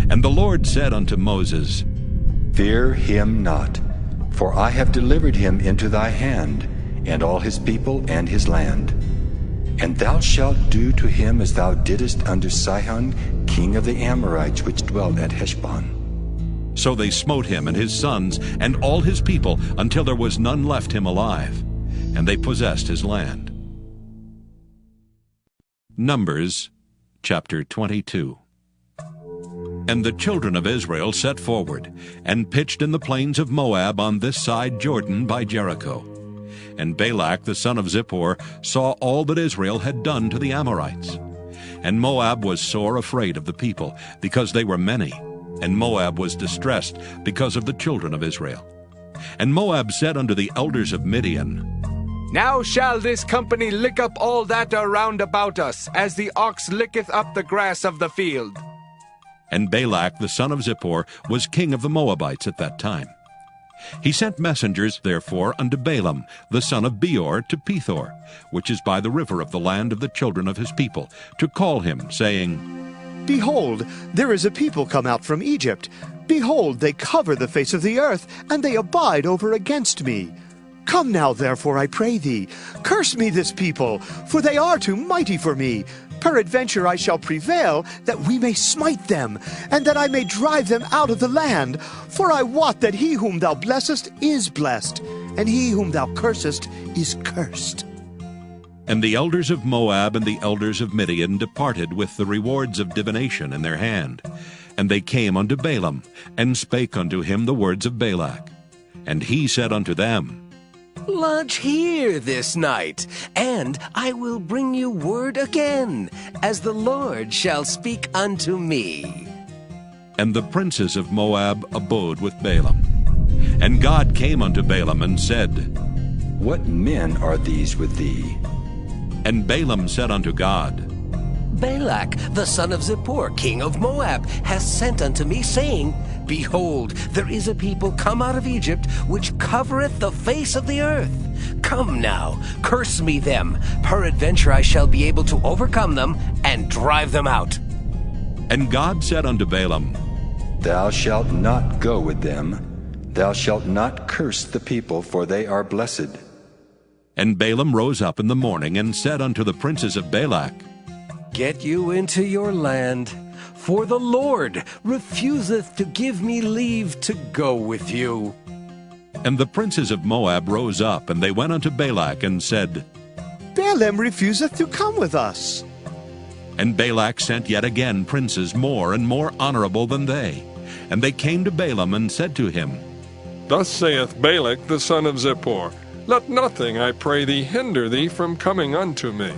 And the Lord said unto Moses, Fear him not, for I have delivered him into thy hand, and all his people and his land. And thou shalt do to him as thou didst unto Sihon, king of the Amorites, which dwelt at Heshbon. So they smote him and his sons and all his people, until there was none left him alive, and they possessed his land. Numbers chapter 22. And the children of Israel set forward, and pitched in the plains of Moab on this side Jordan by Jericho. And Balak the son of Zippor saw all that Israel had done to the Amorites. And Moab was sore afraid of the people, because they were many, and Moab was distressed because of the children of Israel. And Moab said unto the elders of Midian, Now shall this company lick up all that are round about us, as the ox licketh up the grass of the field. And Balak the son of Zippor was king of the Moabites at that time. He sent messengers, therefore, unto Balaam the son of Beor to Pethor, which is by the river of the land of the children of his people, to call him, saying, Behold, there is a people come out from Egypt. Behold, they cover the face of the earth, and they abide over against me. Come now, therefore, I pray thee, curse me this people, for they are too mighty for me. Peradventure I shall prevail, that we may smite them, and that I may drive them out of the land. For I wot that he whom thou blessest is blessed, and he whom thou cursest is cursed. And the elders of Moab and the elders of Midian departed with the rewards of divination in their hand. And they came unto Balaam, and spake unto him the words of Balak. And he said unto them, Lodge here this night, and I will bring you word again, as the Lord shall speak unto me. And the princes of Moab abode with Balaam. And God came unto Balaam and said, What men are these with thee? And Balaam said unto God, Balak, the son of Zippor, king of Moab, hath sent unto me, saying, Behold, there is a people come out of Egypt, which covereth the face of the earth. Come now, curse me them. Peradventure I shall be able to overcome them, and drive them out. And God said unto Balaam, Thou shalt not go with them. Thou shalt not curse the people, for they are blessed. And Balaam rose up in the morning, and said unto the princes of Balak, Get you into your land, for the Lord refuseth to give me leave to go with you. And the princes of Moab rose up, and they went unto Balak, and said, Balaam refuseth to come with us. And Balak sent yet again princes more and more honorable than they. And they came to Balaam, and said to him, Thus saith Balak the son of Zippor, Let nothing, I pray thee, hinder thee from coming unto me.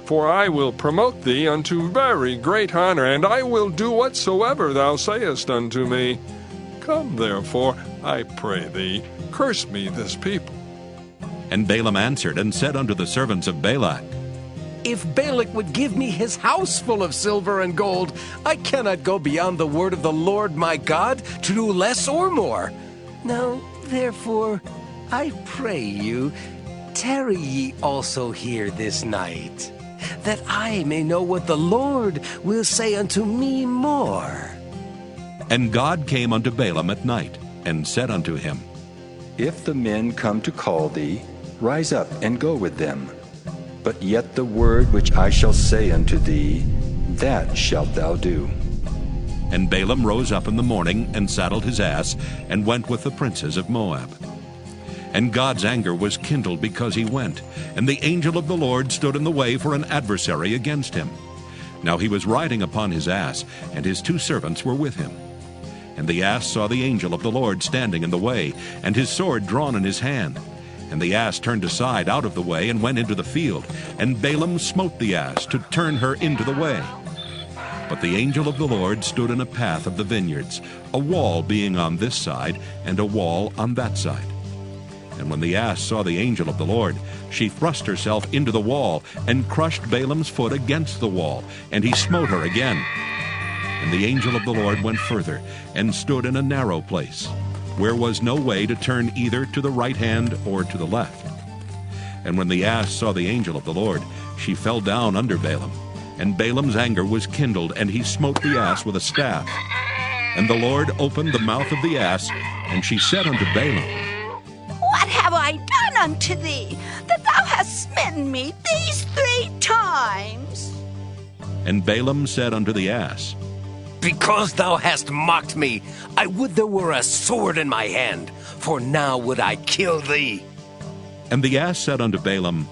For I will promote thee unto very great honor, and I will do whatsoever thou sayest unto me. Come therefore, I pray thee, curse me this people. And Balaam answered and said unto the servants of Balak, If Balak would give me his house full of silver and gold, I cannot go beyond the word of the Lord my God to do less or more. Now, therefore, I pray you, tarry ye also here this night, that I may know what the Lord will say unto me more. And God came unto Balaam at night, and said unto him, If the men come to call thee, rise up and go with them. But yet the word which I shall say unto thee, that shalt thou do. And Balaam rose up in the morning, and saddled his ass, and went with the princes of Moab. And God's anger was kindled because he went, and the angel of the Lord stood in the way for an adversary against him. Now he was riding upon his ass, and his 2 servants were with him. And the ass saw the angel of the Lord standing in the way, and his sword drawn in his hand. And the ass turned aside out of the way, and went into the field. And Balaam smote the ass to turn her into the way. But the angel of the Lord stood in a path of the vineyards, a wall being on this side, and a wall on that side. And when the ass saw the angel of the Lord, she thrust herself into the wall, and crushed Balaam's foot against the wall, and he smote her again. And the angel of the Lord went further, and stood in a narrow place, where was no way to turn either to the right hand or to the left. And when the ass saw the angel of the Lord, she fell down under Balaam. And Balaam's anger was kindled, and he smote the ass with a staff. And the Lord opened the mouth of the ass, and she said unto Balaam, What have I done unto thee, that thou hast smitten me these 3 times? And Balaam said unto the ass, Because thou hast mocked me, I would there were a sword in my hand, for now would I kill thee. And the ass said unto Balaam,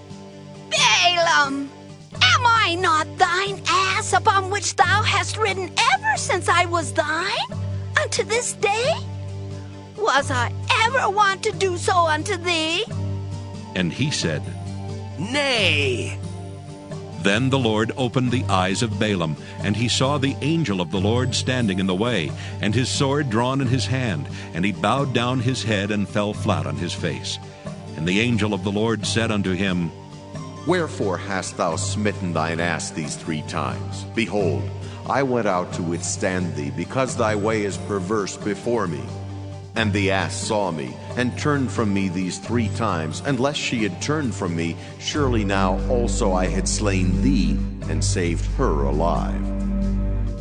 Balaam, am I not thine ass upon which thou hast ridden ever since I was thine, unto this day? Was I ever wont to do so unto thee? And he said, Nay. Then the Lord opened the eyes of Balaam, and he saw the angel of the Lord standing in the way, and his sword drawn in his hand, and he bowed down his head and fell flat on his face. And the angel of the Lord said unto him, Wherefore hast thou smitten thine ass these 3 times? Behold, I went out to withstand thee, because thy way is perverse before me. And the ass saw me, and turned from me these 3 times, and lest she had turned from me, surely now also I had slain thee, and saved her alive.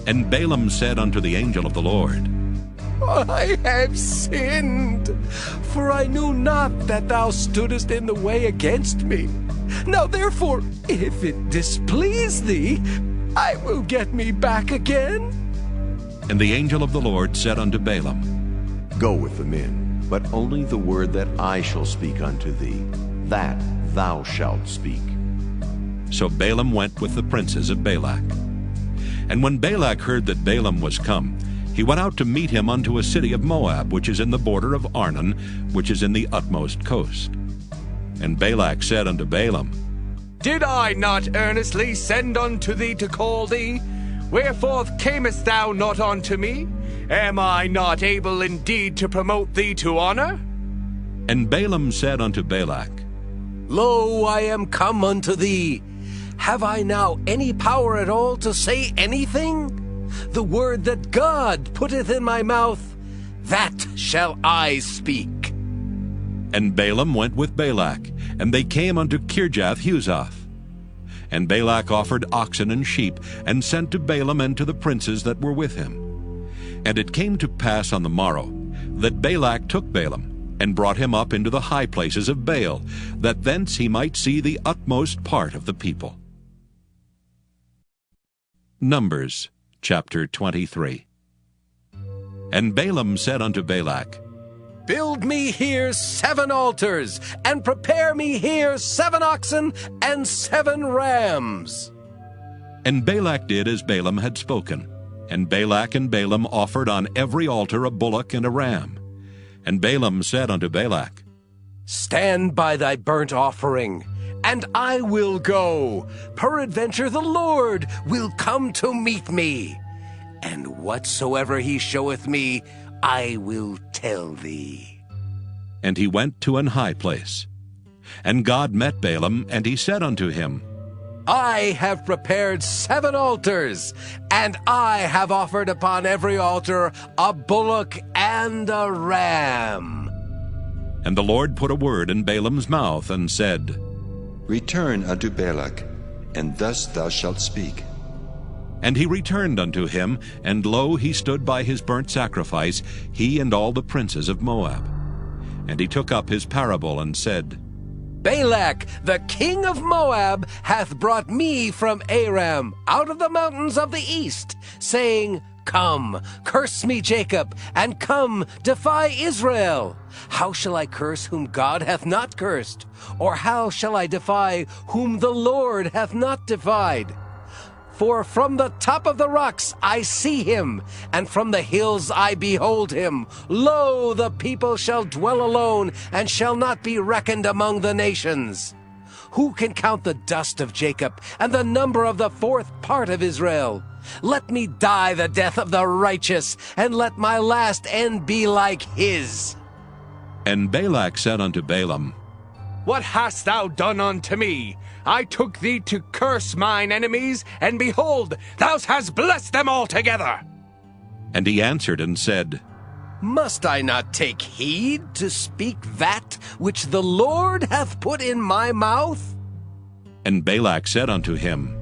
And Balaam said unto the angel of the Lord, I have sinned, for I knew not that thou stoodest in the way against me. Now therefore, if it displease thee, I will get me back again. And the angel of the Lord said unto Balaam, Go with the men, but only the word that I shall speak unto thee, that thou shalt speak. So Balaam went with the princes of Balak. And when Balak heard that Balaam was come, he went out to meet him unto a city of Moab, which is in the border of Arnon, which is in the utmost coast. And Balak said unto Balaam, Did I not earnestly send unto thee to call thee? Wherefore camest thou not unto me? Am I not able indeed to promote thee to honor? And Balaam said unto Balak, Lo, I am come unto thee. Have I now any power at all to say anything? The word that God putteth in my mouth, that shall I speak. And Balaam went with Balak, and they came unto Kirjath-Huzoth. And Balak offered oxen and sheep, and sent to Balaam and to the princes that were with him. And it came to pass on the morrow, that Balak took Balaam, and brought him up into the high places of Baal, that thence he might see the utmost part of the people. Numbers chapter 23. And Balaam said unto Balak, Build me here 7 altars, and prepare me here 7 oxen and 7 rams. And Balak did as Balaam had spoken. And Balak and Balaam offered on every altar a bullock and a ram. And Balaam said unto Balak, Stand by thy burnt offering, and I will go. Peradventure the Lord will come to meet me. And whatsoever he showeth me, I will tell thee. And he went to an high place. And God met Balaam, and he said unto him, I have prepared 7 altars, and I have offered upon every altar a bullock and a ram. And the Lord put a word in Balaam's mouth, and said, Return unto Balak, and thus thou shalt speak. And he returned unto him, and lo, he stood by his burnt sacrifice, he and all the princes of Moab. And he took up his parable, and said, Balak, the king of Moab, hath brought me from Aram, out of the mountains of the east, saying, Come, curse me, Jacob, and come, defy Israel. How shall I curse whom God hath not cursed? Or how shall I defy whom the Lord hath not defied? For from the top of the rocks I see him, and from the hills I behold him. Lo, the people shall dwell alone, and shall not be reckoned among the nations. Who can count the dust of Jacob, and the number of the 4th part of Israel? Let me die the death of the righteous, and let my last end be like his. And Balak said unto Balaam, What hast thou done unto me? I took thee to curse mine enemies, and behold, thou hast blessed them altogether. And he answered and said, Must I not take heed to speak that which the Lord hath put in my mouth? And Balak said unto him,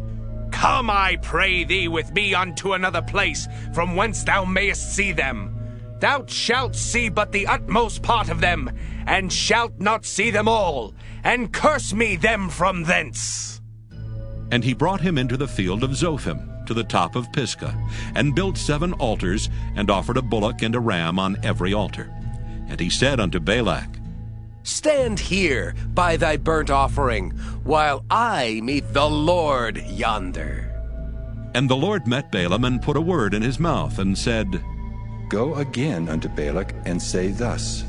Come, I pray thee, with me unto another place, from whence thou mayest see them. Thou shalt see but the utmost part of them, and shalt not see them all, and curse me them from thence. And he brought him into the field of Zophim, to the top of Pisgah, and built 7 altars, and offered a bullock and a ram on every altar. And he said unto Balak, Stand here by thy burnt offering, while I meet the Lord yonder. And the Lord met Balaam, and put a word in his mouth, and said, Go again unto Balak, and say thus.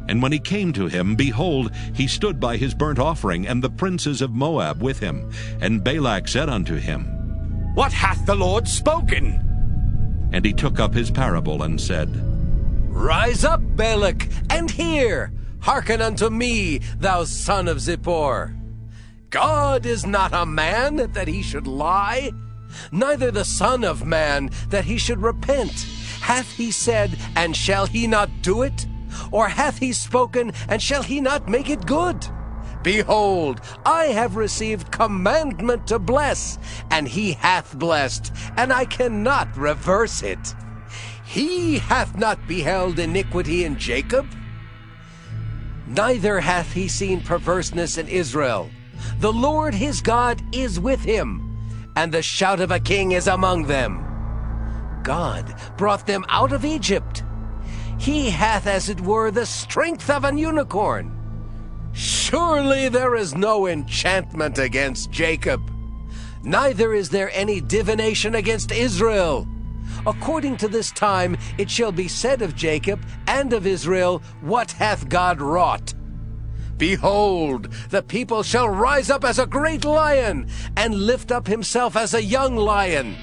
And when he came to him, behold, he stood by his burnt offering, and the princes of Moab with him. And Balak said unto him, What hath the Lord spoken? And he took up his parable, and said, Rise up, Balak, and hear. Hearken unto me, thou son of Zippor. God is not a man that he should lie, neither the Son of Man that he should repent. Hath he said, and shall he not do it? Or hath he spoken, and shall he not make it good? Behold, I have received commandment to bless, and he hath blessed, and I cannot reverse it. He hath not beheld iniquity in Jacob, neither hath he seen perverseness in Israel. The Lord his God is with him, and the shout of a king is among them. God brought them out of Egypt. He hath, as it were, the strength of an unicorn. Surely there is no enchantment against Jacob, neither is there any divination against Israel. According to this time it shall be said of Jacob and of Israel, what hath God wrought? Behold, the people shall rise up as a great lion, and lift up himself as a young lion.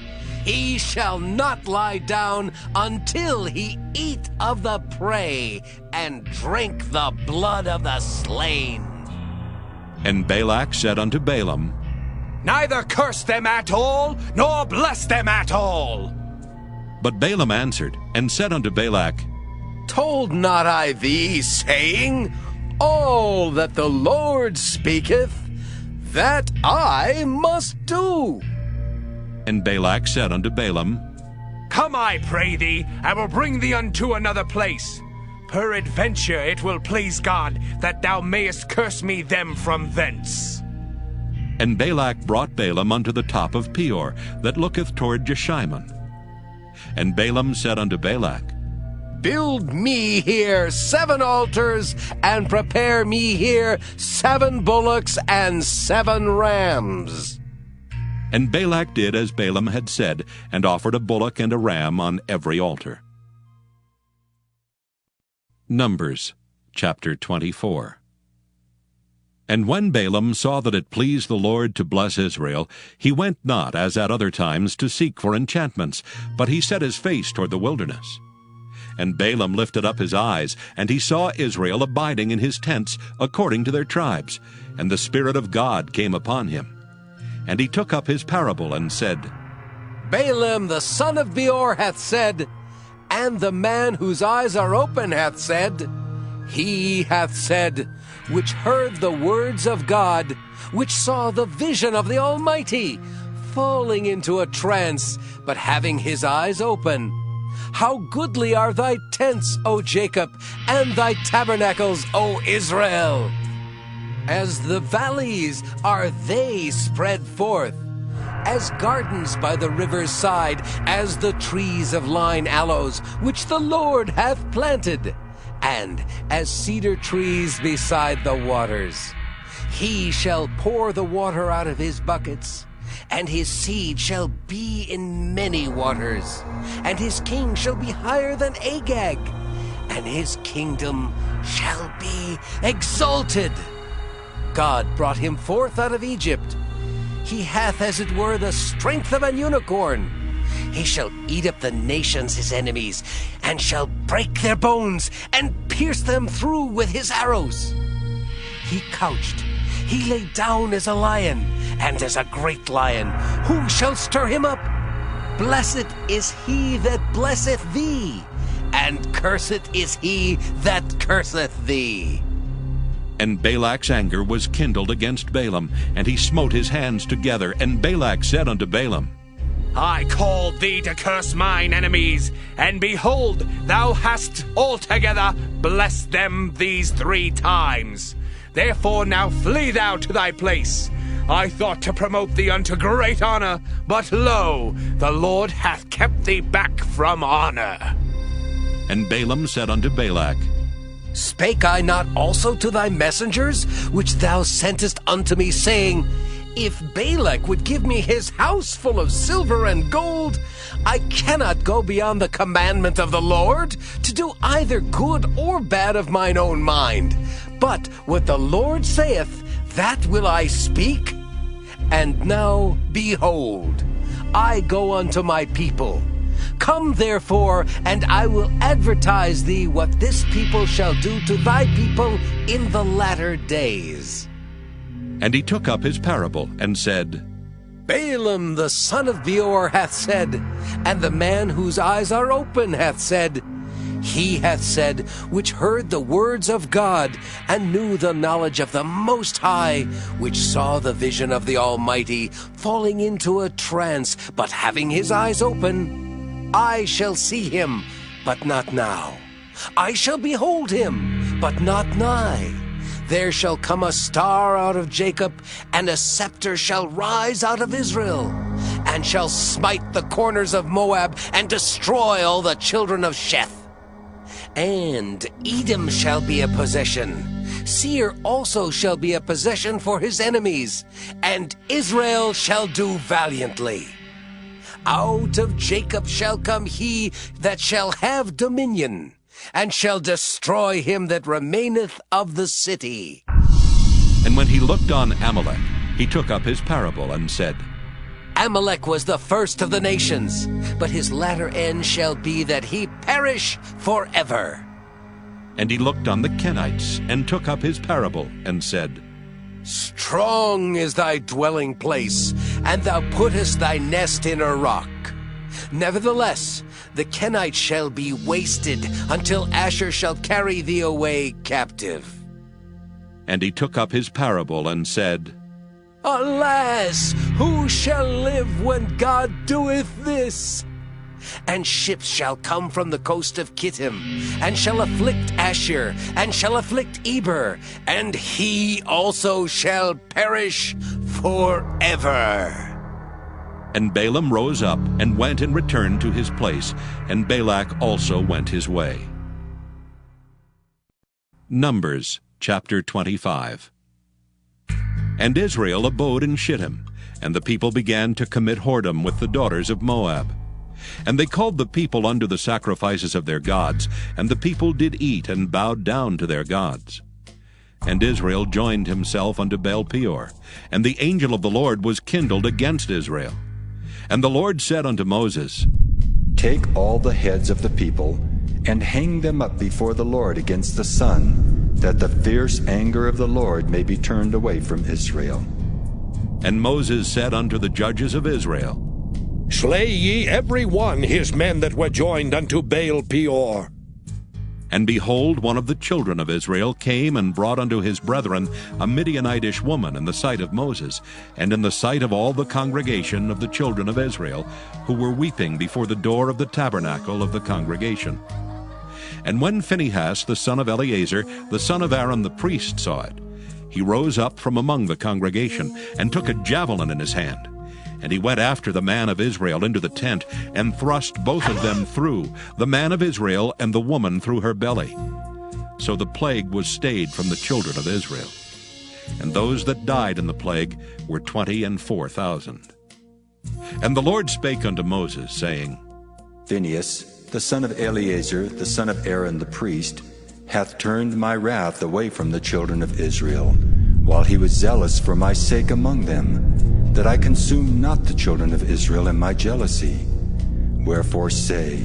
He shall not lie down until he eat of the prey, and drink the blood of the slain. And Balak said unto Balaam, Neither curse them at all, nor bless them at all. But Balaam answered, and said unto Balak, Told not I thee, saying, All that the Lord speaketh, that I must do? And Balak said unto Balaam, Come, I pray thee, I will bring thee unto another place. Peradventure it will please God that thou mayest curse me them from thence. And Balak brought Balaam unto the top of Peor, that looketh toward Jeshimon. And Balaam said unto Balak, Build me here 7 altars, and prepare me here 7 bullocks and 7 rams. And Balak did as Balaam had said, and offered a bullock and a ram on every altar. Numbers chapter 24. And when Balaam saw that it pleased the Lord to bless Israel, he went not, as at other times, to seek for enchantments, but he set his face toward the wilderness. And Balaam lifted up his eyes, and he saw Israel abiding in his tents, according to their tribes, and the Spirit of God came upon him. And he took up his parable, and said, Balaam the son of Beor hath said, and the man whose eyes are open hath said, He hath said, which heard the words of God, which saw the vision of the Almighty, falling into a trance, but having his eyes open. How goodly are thy tents, O Jacob, and thy tabernacles, O Israel! As the valleys are they spread forth, as gardens by the river's side, as the trees of lign aloes, which the Lord hath planted, and as cedar trees beside the waters. He shall pour the water out of his buckets, and his seed shall be in many waters, and his king shall be higher than Agag, and his kingdom shall be exalted. God brought him forth out of Egypt. He hath, as it were, the strength of an unicorn. He shall eat up the nations his enemies, and shall break their bones, and pierce them through with his arrows. He couched, he lay down as a lion, and as a great lion. Who shall stir him up? Blessed is he that blesseth thee, and cursed is he that curseth thee. And Balak's anger was kindled against Balaam, and he smote his hands together. And Balak said unto Balaam, I called thee to curse mine enemies, and behold, thou hast altogether blessed them these 3 times. Therefore now flee thou to thy place. I thought to promote thee unto great honor, but lo, the Lord hath kept thee back from honor. And Balaam said unto Balak, Spake I not also to thy messengers, which thou sentest unto me, saying, If Balak would give me his house full of silver and gold, I cannot go beyond the commandment of the Lord, to do either good or bad of mine own mind. But what the Lord saith, that will I speak. And now, behold, I go unto my people. Come therefore, and I will advertise thee what this people shall do to thy people in the latter days. And he took up his parable, and said, Balaam the son of Beor hath said, and the man whose eyes are open hath said, He hath said, which heard the words of God, and knew the knowledge of the Most High, which saw the vision of the Almighty, falling into a trance, but having his eyes open. I shall see him, but not now. I shall behold him, but not nigh. there shall come a star out of Jacob, and a scepter shall rise out of Israel, and shall smite the corners of Moab, and destroy all the children of Sheth. And Edom shall be a possession. Seir also shall be a possession for his enemies, and Israel shall do valiantly. Out of Jacob shall come he that shall have dominion, and shall destroy him that remaineth of the city. And when he looked on Amalek, he took up his parable and said, Amalek was the first of the nations, but his latter end shall be that he perish forever. And he looked on the Kenites, and took up his parable, and said, Strong is thy dwelling place, and thou puttest thy nest in a rock. Nevertheless, the Kenites shall be wasted, until Asher shall carry thee away captive. And he took up his parable, and said, Alas, who shall live when God doeth this? And ships shall come from the coast of Kittim, and shall afflict Asher, and shall afflict Eber, and he also shall perish forever. And Balaam rose up, and went and returned to his place, and Balak also went his way. Numbers chapter 25. And Israel abode in Shittim, and the people began to commit whoredom with the daughters of Moab. And they called the people unto the sacrifices of their gods, and the people did eat and bowed down to their gods. And Israel joined himself unto Baal-peor, and the angel of the Lord was kindled against Israel. And the Lord said unto Moses, Take all the heads of the people, and hang them up before the Lord against the sun, that the fierce anger of the Lord may be turned away from Israel. And Moses said unto the judges of Israel, Slay ye every one his men that were joined unto Baal-peor. And behold, one of the children of Israel came and brought unto his brethren a Midianitish woman in the sight of Moses, and in the sight of all the congregation of the children of Israel, who were weeping before the door of the tabernacle of the congregation. And when Phinehas the son of Eleazar, the son of Aaron the priest, saw it, he rose up from among the congregation, and took a javelin in his hand. And he went after the man of Israel into the tent, and thrust both of them through, the man of Israel and the woman through her belly. So the plague was stayed from the children of Israel. And those that died in the plague were 24,000. And the Lord spake unto Moses, saying, Phinehas, the son of Eleazar, the son of Aaron the priest, hath turned my wrath away from the children of Israel, while he was zealous for my sake among them, that I consumed not the children of Israel in my jealousy. Wherefore say,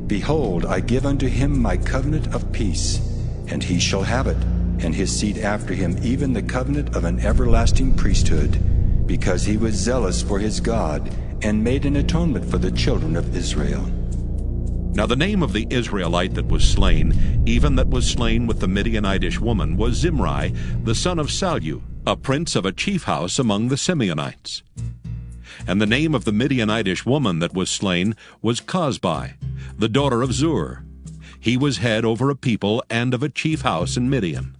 Behold, I give unto him my covenant of peace, and he shall have it, and his seed after him even the covenant of an everlasting priesthood, because he was zealous for his God, and made an atonement for the children of Israel. Now the name of the Israelite that was slain, even that was slain with the Midianitish woman, was Zimri, the son of Salu, a prince of a chief house among the Simeonites. And the name of the Midianitish woman that was slain was Cosbi, the daughter of Zur. He was head over a people and of a chief house in Midian.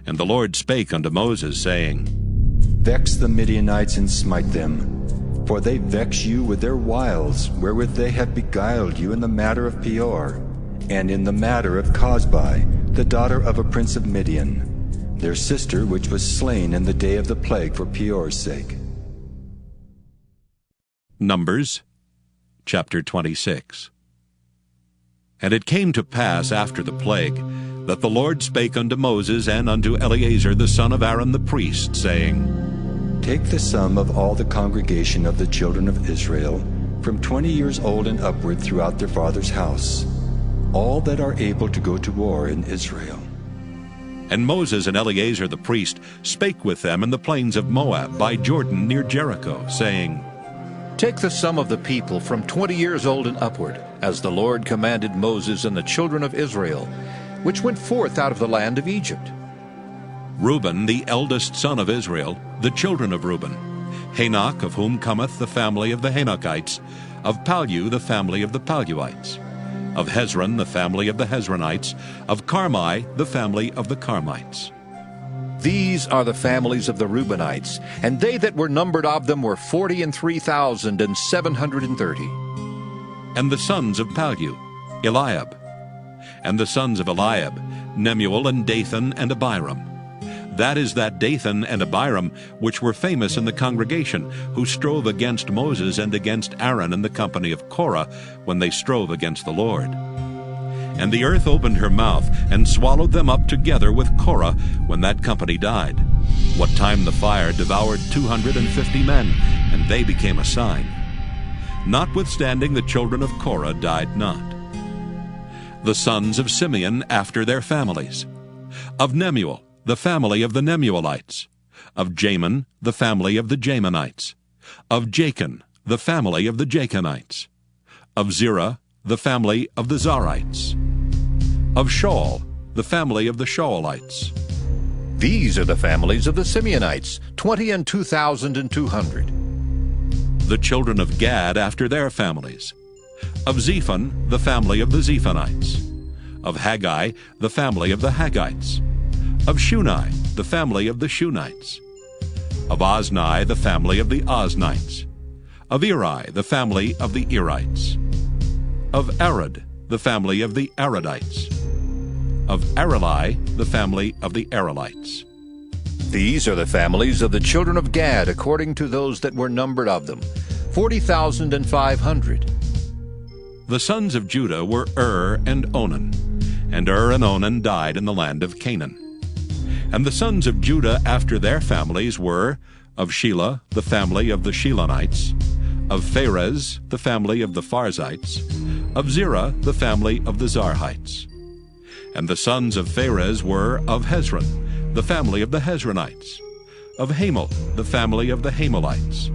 And the Lord spake unto Moses, saying, Vex the Midianites and smite them, for they vex you with their wiles, wherewith they have beguiled you in the matter of Peor, and in the matter of Cosbi, the daughter of a prince of Midian, their sister which was slain in the day of the plague for Peor's sake. Numbers chapter 26. And it came to pass after the plague, that the Lord spake unto Moses and unto Eleazar the son of Aaron the priest, saying, Take the sum of all the congregation of the children of Israel, from 20 years old and upward throughout their father's house, all that are able to go to war in Israel. And Moses and Eleazar the priest spake with them in the plains of Moab by Jordan near Jericho, saying, Take the sum of the people from 20 years old and upward, as the Lord commanded Moses and the children of Israel, which went forth out of the land of Egypt. Reuben, the eldest son of Israel, the children of Reuben, Hanok, of whom cometh the family of the Hanokites, of Pallu, the family of the Palluites, of Hezron, the family of the Hezronites, of Carmi, the family of the Carmites. These are the families of the Reubenites, and they that were numbered of them were 43,730. And the sons of Palu, Eliab. And the sons of Eliab, Nemuel and Dathan and Abiram. That is that Dathan and Abiram which were famous in the congregation, who strove against Moses and against Aaron in the company of Korah, when they strove against the Lord. And the earth opened her mouth, and swallowed them up together with Korah, when that company died. What time the fire devoured 250 men, and they became a sign. Notwithstanding the children of Korah died not. The sons of Simeon after their families. Of Nemuel, the family of the Nemuelites. Of Jamin, the family of the Jaminites. Of Jachin, the family of the Jachinites. Of Zerah, the family of the Zarites. Of Shaul, the family of the Shaulites. These are the families of the Simeonites, 22,200. The children of Gad after their families. Of Zephon, the family of the Zephonites. Of Haggai, the family of the Haggites. Of Shuni, the family of the Shunites. Of Ozni, the family of the Oznites. Of Eri, the family of the Erites. Of Arad, the family of the Aradites. Of Areli, the family of the Arelites. These are the families of the children of Gad, according to those that were numbered of them, 40,500. The sons of Judah were and Onan, and and Onan died in the land of Canaan. And the sons of Judah after their families were, of Shelah, the family of the Shelonites, of Pharez, the family of the Pharzites, of Zerah, the family of the Zarhites. And the sons of Pharez were, of Hezron, the family of the Hezronites, of Hamel, the family of the Hamelites.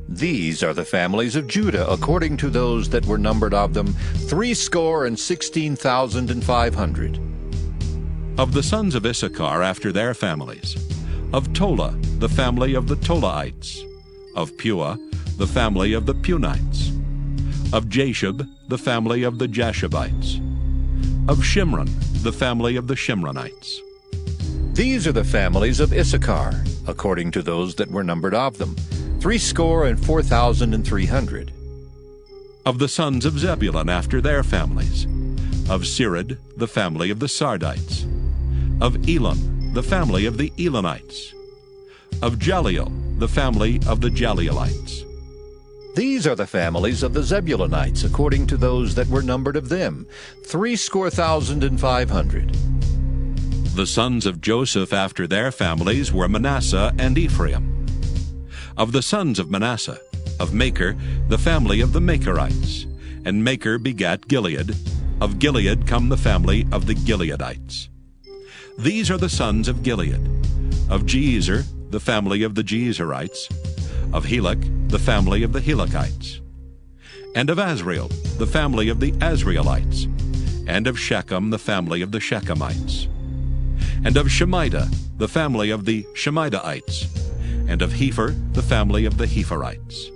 These are the families of Judah, according to those that were numbered of them, 16,500. Of the sons of Issachar after their families. Of Tola, the family of the Tolaites. Of Puah, the family of the Punites. Of Jashub, the family of the Jashubites. Of Shimron, the family of the Shimronites. These are the families of Issachar, according to those that were numbered of them, 4,300. Of the sons of Zebulun after their families. Of Sirid, the family of the Sardites. Of Elon, the family of the Elonites. Of Jaleel, the family of the Jaleelites. These are the families of the Zebulunites, according to those that were numbered of them, 3,500. The sons of Joseph after their families were Manasseh and Ephraim. Of the sons of Manasseh, of Machir, the family of the Machirites. And Machir begat Gilead. Of Gilead come the family of the Gileadites. These are the sons of Gilead. Of Jeezer, the family of the Jeezerites. Of Helek, the family of the Helekites. And of Azriel, the family of the Azrielites. And of Shechem, the family of the Shechemites. And of Shemida, the family of the Shemidaites. And of Hepher, the family of the Hepherites.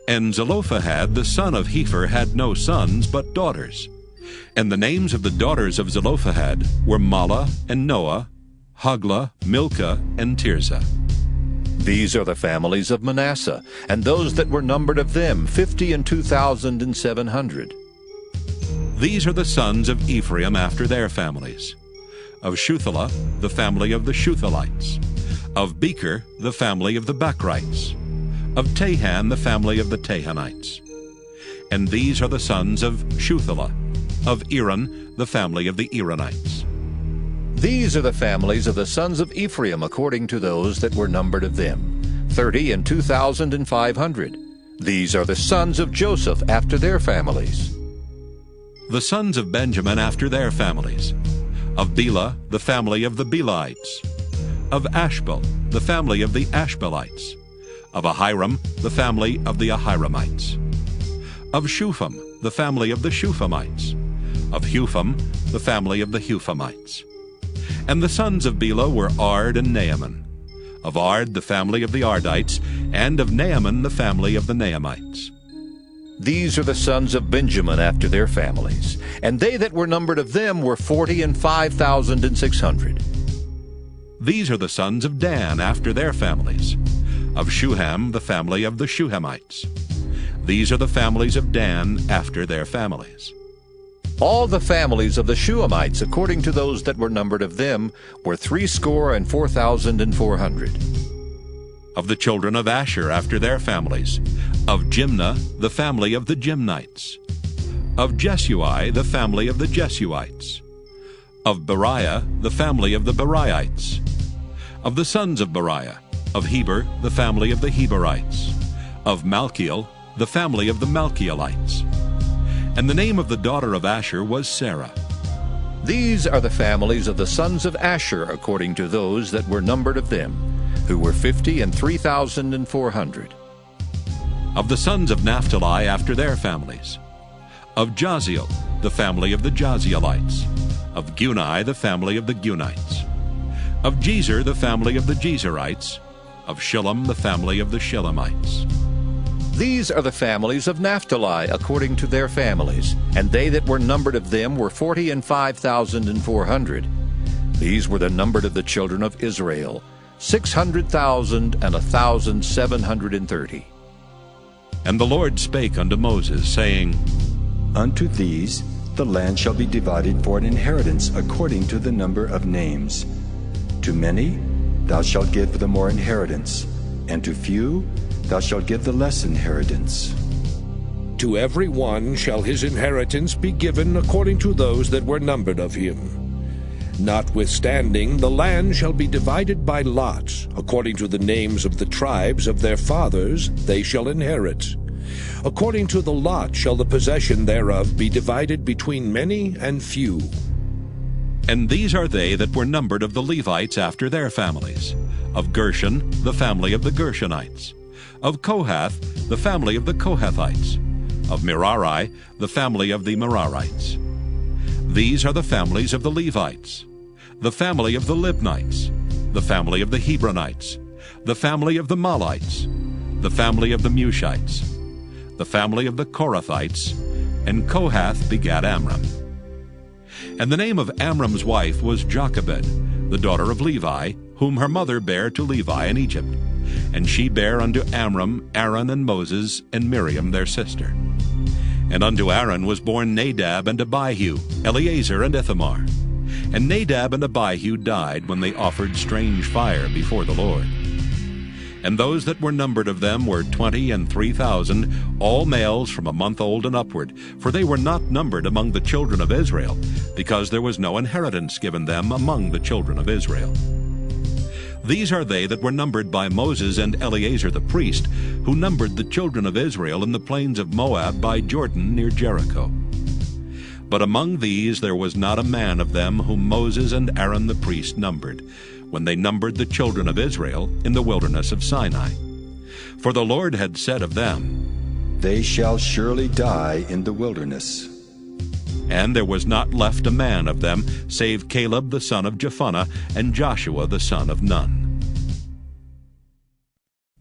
And Zelophehad, the son of Hepher, had no sons but daughters. And the names of the daughters of Zelophehad were Mahlah and Noah, Hoglah, Milcah, and Tirzah. These are the families of Manasseh, and those that were numbered of them, 52,700. These are the sons of Ephraim after their families. Of Shuthelah, the family of the Shuthelites. Of Becher, the family of the Bachrites. Of Tahan, the family of the Tahanites. And these are the sons of Shuthelah. Of Eran, the family of the Eranites. These are the families of the sons of Ephraim, according to those that were numbered of them, 30,500. These are the sons of Joseph after their families. The sons of Benjamin after their families. Of Bela, the family of the Belaites. Of Ashbel, the family of the Ashbelites. Of Ahiram, the family of the Ahiramites. Of Shupham, the family of the Shuphamites. Of Hupham, the family of the Huphamites. And the sons of Bela were Ard and Naaman. Of Ard, the family of the Ardites, and of Naaman, the family of the Naamites. These are the sons of Benjamin after their families, and they that were numbered of them were 45,600. These are the sons of Dan after their families. Of Shuham, the family of the Shuhamites. These are the families of Dan after their families. All the families of the Shuhamites, according to those that were numbered of them, were 64,400. Of the children of Asher after their families. Of Jimnah, the family of the Jimnites. Of Jesui, the family of the Jesuites. Of Beriah, the family of the Beriites. Of the sons of Beriah. Of Heber, the family of the Heberites. Of Malchiel, the family of the Malchielites. And the name of the daughter of Asher was Sarah. These are the families of the sons of Asher, according to those that were numbered of them, who were 50,400. Of the sons of Naphtali after their families. Of Jaziel, the family of the Jazielites. Of Gunai, the family of the Gunites. Of Jezer, the family of the Jezerites. Of Shillem, the family of the Shillemites. These are the families of Naphtali, according to their families, and they that were numbered of them were 45,400. These were the numbered of the children of Israel, 600,1,730. And the Lord spake unto Moses, saying, Unto these the land shall be divided for an inheritance according to the number of names. To many thou shalt give the more inheritance, and to few thou shalt give the less inheritance. To every one shall his inheritance be given according to those that were numbered of him. Notwithstanding, the land shall be divided by lots, according to the names of the tribes of their fathers they shall inherit. According to the lot shall the possession thereof be divided between many and few. And these are they that were numbered of the Levites after their families. Of Gershon, the family of the Gershonites. Of Kohath, the family of the Kohathites. Of Merari, the family of the Merarites. These are the families of the Levites. The family of the Libnites. The family of the Hebronites. The family of the Malites. The family of the Mushites. The family of the Korathites. And Kohath begat Amram. And the name of Amram's wife was Jochebed, the daughter of Levi, whom her mother bare to Levi in Egypt. And she bare unto Amram Aaron and Moses and Miriam their sister. And unto Aaron was born Nadab and Abihu, Eleazar and Ithamar. And Nadab and Abihu died when they offered strange fire before the Lord. And those that were numbered of them were 23,000, all males from a month old and upward, for they were not numbered among the children of Israel, because there was no inheritance given them among the children of Israel. These are they that were numbered by Moses and Eleazar the priest, who numbered the children of Israel in the plains of Moab by Jordan near Jericho. But among these there was not a man of them whom Moses and Aaron the priest numbered, when they numbered the children of Israel in the wilderness of Sinai. For the Lord had said of them, They shall surely die in the wilderness. And there was not left a man of them, save Caleb the son of Jephunneh, and Joshua the son of Nun.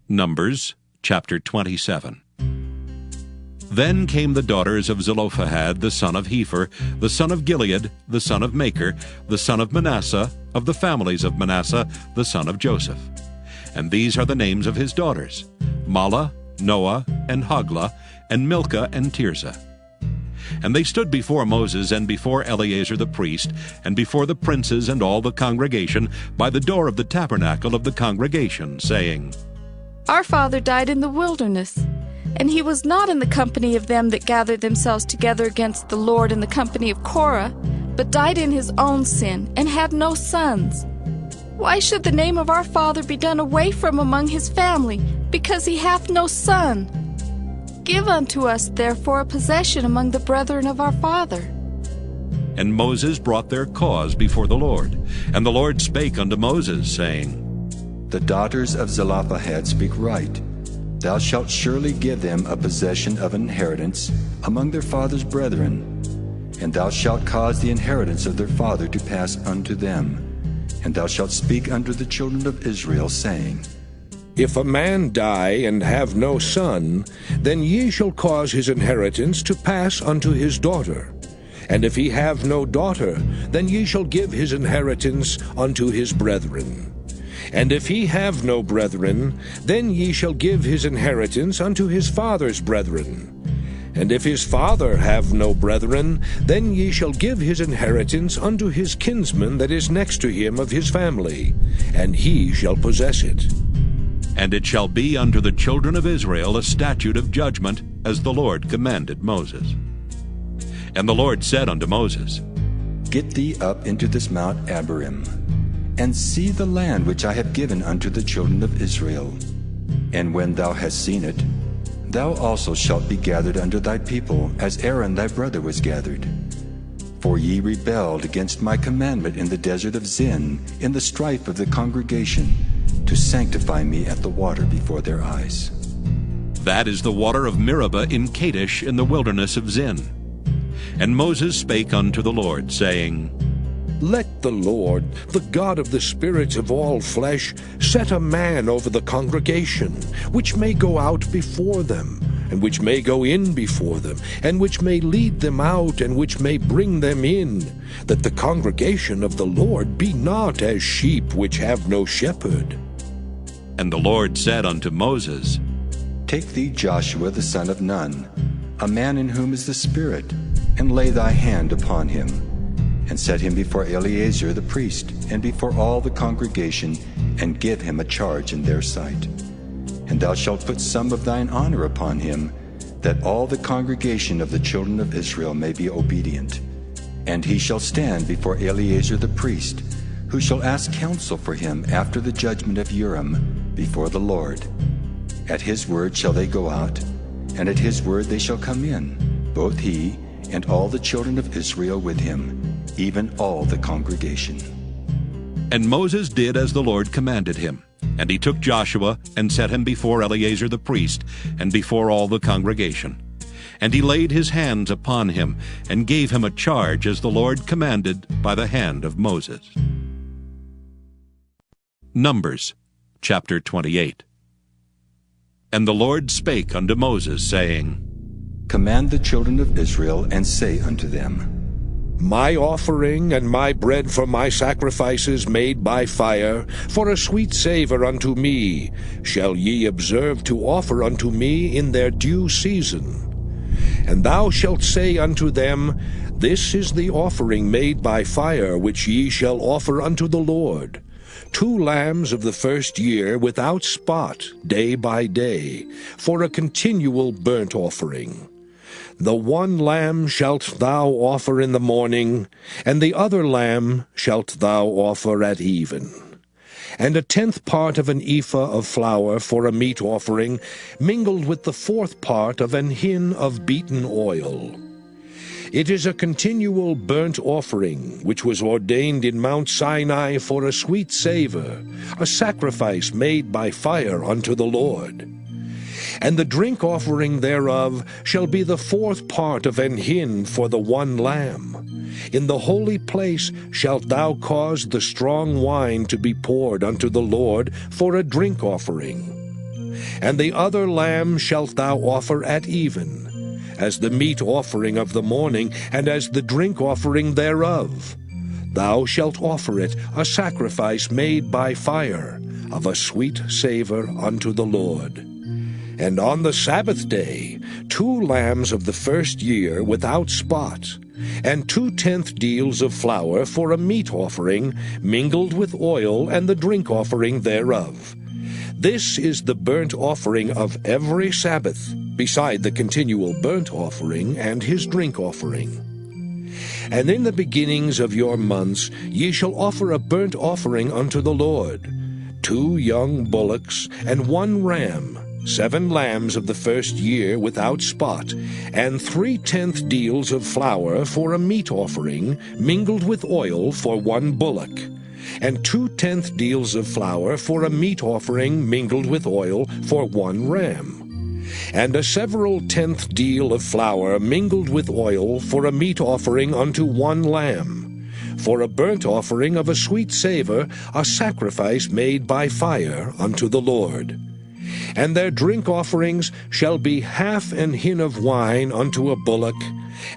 Numbers chapter 27. Then came the daughters of Zelophehad the son of Hepher, the son of Gilead, the son of Machir, the son of Manasseh, of the families of Manasseh, the son of Joseph. And these are the names of his daughters, Mahlah, Noah, and Hoglah, and Milcah, and Tirzah. And they stood before Moses and before Eleazar the priest, and before the princes and all the congregation, by the door of the tabernacle of the congregation, saying, Our father died in the wilderness, and he was not in the company of them that gathered themselves together against the Lord in the company of Korah, but died in his own sin, and had no sons. Why should the name of our father be done away from among his family, because he hath no son? Give unto us therefore a possession among the brethren of our father. And Moses brought their cause before the Lord. And the Lord spake unto Moses, saying, The daughters of Zelophehad speak right. Thou shalt surely give them a possession of an inheritance among their father's brethren. And thou shalt cause the inheritance of their father to pass unto them. And thou shalt speak unto the children of Israel, saying, If a man die and have no son, then ye shall cause his inheritance to pass unto his daughter. And if he have no daughter, then ye shall give his inheritance unto his brethren. And if he have no brethren, then ye shall give his inheritance unto his father's brethren. And if his father have no brethren, then ye shall give his inheritance unto his kinsman that is next to him of his family, and he shall possess it. And it shall be unto the children of Israel a statute of judgment, as the Lord commanded Moses. And the Lord said unto Moses, Get thee up into this Mount Abarim, and see the land which I have given unto the children of Israel. And when thou hast seen it, thou also shalt be gathered unto thy people, as Aaron thy brother was gathered. For ye rebelled against my commandment in the desert of Zin, in the strife of the congregation, to sanctify me at the water before their eyes. That is the water of Meribah in Kadesh in the wilderness of Zin. And Moses spake unto the Lord, saying, Let the Lord, the God of the spirits of all flesh, set a man over the congregation, which may go out before them, and which may go in before them, and which may lead them out, and which may bring them in, that the congregation of the Lord be not as sheep which have no shepherd. And the Lord said unto Moses, Take thee Joshua the son of Nun, a man in whom is the Spirit, and lay thy hand upon him, and set him before Eleazar the priest, and before all the congregation, and give him a charge in their sight. And thou shalt put some of thine honor upon him, that all the congregation of the children of Israel may be obedient. And he shall stand before Eleazar the priest, who shall ask counsel for him after the judgment of Urim before the Lord. At his word shall they go out, and at his word they shall come in, both he and all the children of Israel with him, even all the congregation. And Moses did as the Lord commanded him. And he took Joshua, and set him before Eleazar the priest, and before all the congregation. And he laid his hands upon him, and gave him a charge as the Lord commanded by the hand of Moses. Numbers chapter 28. And the Lord spake unto Moses, saying, Command the children of Israel, and say unto them, My offering and my bread for my sacrifices made by fire, for a sweet savour unto me, shall ye observe to offer unto me in their due season. And thou shalt say unto them, This is the offering made by fire, which ye shall offer unto the Lord. 2 lambs of the first year without spot, day by day, for a continual burnt offering. The 1 lamb shalt thou offer in the morning, and the other lamb shalt thou offer at even. And a 10th part of an ephah of flour for a meat offering, mingled with the 4th part of an hin of beaten oil. It is a continual burnt offering, which was ordained in Mount Sinai for a sweet savour, a sacrifice made by fire unto the Lord. And the drink offering thereof shall be the 4th part of an hin for the 1 lamb. In the holy place shalt thou cause the strong wine to be poured unto the Lord for a drink offering. And the other lamb shalt thou offer at even, as the meat offering of the morning, and as the drink offering thereof. Thou shalt offer it a sacrifice made by fire, of a sweet savour unto the Lord. And on the Sabbath day 2 lambs of the first year without spot, and 2/10 deals of flour for a meat offering, mingled with oil, and the drink offering thereof. This is the burnt offering of every Sabbath, beside the continual burnt offering and his drink offering. And in the beginnings of your months ye shall offer a burnt offering unto the Lord, 2 young bullocks, and 1 ram, 7 lambs of the first year without spot, and 3/10 deals of flour for a meat offering, mingled with oil for 1 bullock, and 2/10 deals of flour for a meat offering, mingled with oil for 1 ram, and a several 10th deal of flour mingled with oil for a meat offering unto 1 lamb, for a burnt offering of a sweet savour, a sacrifice made by fire unto the Lord. And their drink offerings shall be 1/2 an hin of wine unto a bullock,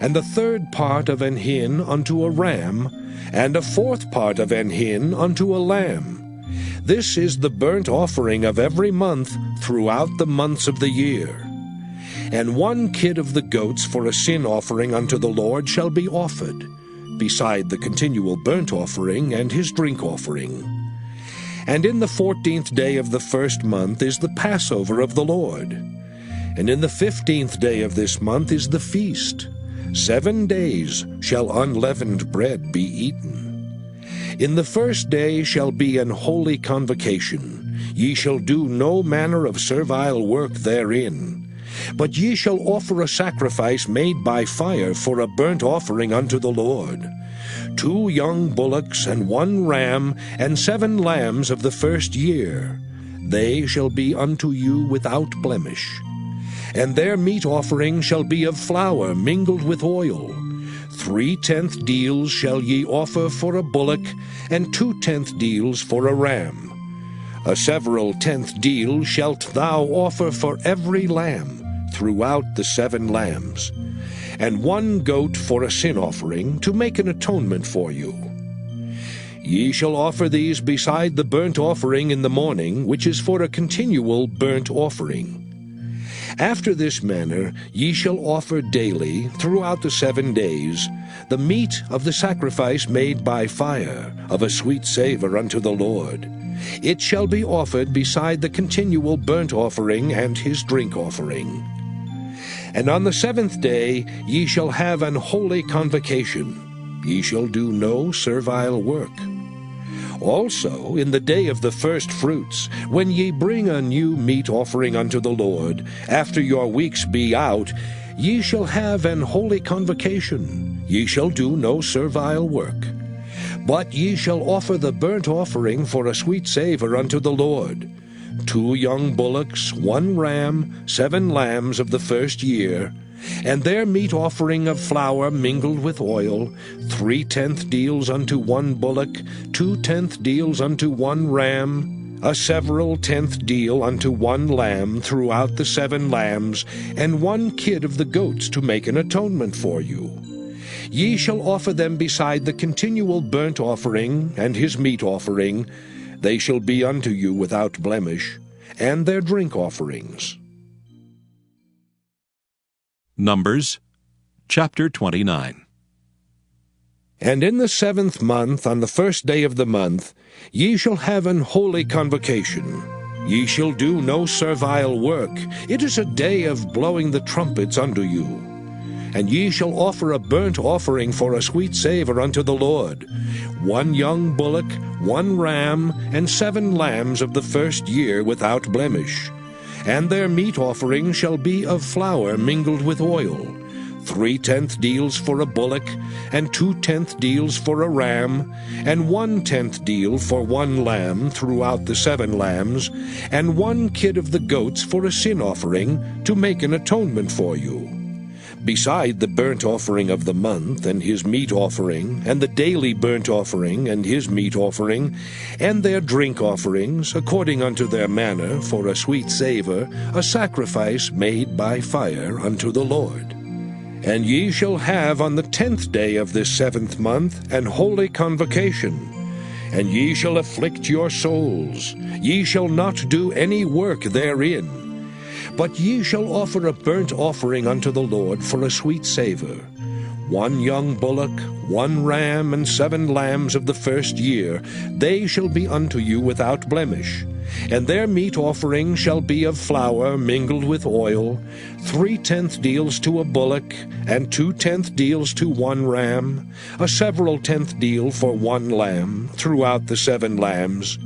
and the third part of an hin unto a ram, and a fourth part of an hin unto a lamb. This is the burnt offering of every month throughout the months of the year. And 1 kid of the goats for a sin offering unto the Lord shall be offered, beside the continual burnt offering and his drink offering. And in the 14th day of the first month is the Passover of the Lord. And in the 15th day of this month is the feast. 7 days shall unleavened bread be eaten. In the first day shall be an holy convocation. Ye shall do no manner of servile work therein. But ye shall offer a sacrifice made by fire for a burnt offering unto the Lord. 2 young bullocks and 1 ram and 7 lambs of the first year. They shall be unto you without blemish. And their meat offering shall be of flour mingled with oil. 3/10 deals shall ye offer for a bullock, and 2/10 deals for a ram. A several 10th deal shalt thou offer for every lamb throughout the 7 lambs, and 1 goat for a sin offering, to make an atonement for you. Ye shall offer these beside the burnt offering in the morning, which is for a continual burnt offering. After this manner ye shall offer daily, throughout the 7 days, the meat of the sacrifice made by fire, of a sweet savour unto the Lord. It shall be offered beside the continual burnt offering and his drink offering. And on the 7th day ye shall have an holy convocation. Ye shall do no servile work. Also in the day of the first fruits, when ye bring a new meat offering unto the Lord, after your weeks be out, ye shall have an holy convocation. Ye shall do no servile work. But ye shall offer the burnt offering for a sweet savour unto the Lord. 2 young bullocks, 1 ram, 7 lambs of the first year, and their meat offering of flour mingled with oil, 3/10 deals unto 1 bullock, 2/10 deals unto 1 ram, a several 10th deal unto 1 lamb throughout the 7 lambs, and 1 kid of the goats to make an atonement for you. Ye shall offer them beside the continual burnt offering and his meat offering. They shall be unto you without blemish, and their drink offerings. Numbers chapter 29. And in the 7th month, on the first day of the month, ye shall have an holy convocation. Ye shall do no servile work. It is a day of blowing the trumpets unto you. And ye shall offer a burnt offering for a sweet savour unto the Lord, 1 young bullock, 1 ram, and 7 lambs of the first year without blemish. And their meat offering shall be of flour mingled with oil, 3/10 deals for a bullock, and 2/10 deals for a ram, and 1/10 deal for 1 lamb throughout the 7 lambs, and 1 kid of the goats for a sin offering, to make an atonement for you. Beside the burnt offering of the month and his meat offering, and the daily burnt offering and his meat offering, and their drink offerings, according unto their manner, for a sweet savour, a sacrifice made by fire unto the Lord. And ye shall have on the 10th day of this 7th month an holy convocation. And ye shall afflict your souls. Ye shall not do any work therein. But ye shall offer a burnt offering unto the Lord for a sweet savour, 1 young bullock, 1 ram, and 7 lambs of the first year. They shall be unto you without blemish. And their meat offering shall be of flour mingled with oil, 3/10 deals to a bullock, and 2/10 deals to 1 ram, a several 10th deal for 1 lamb throughout the 7 lambs,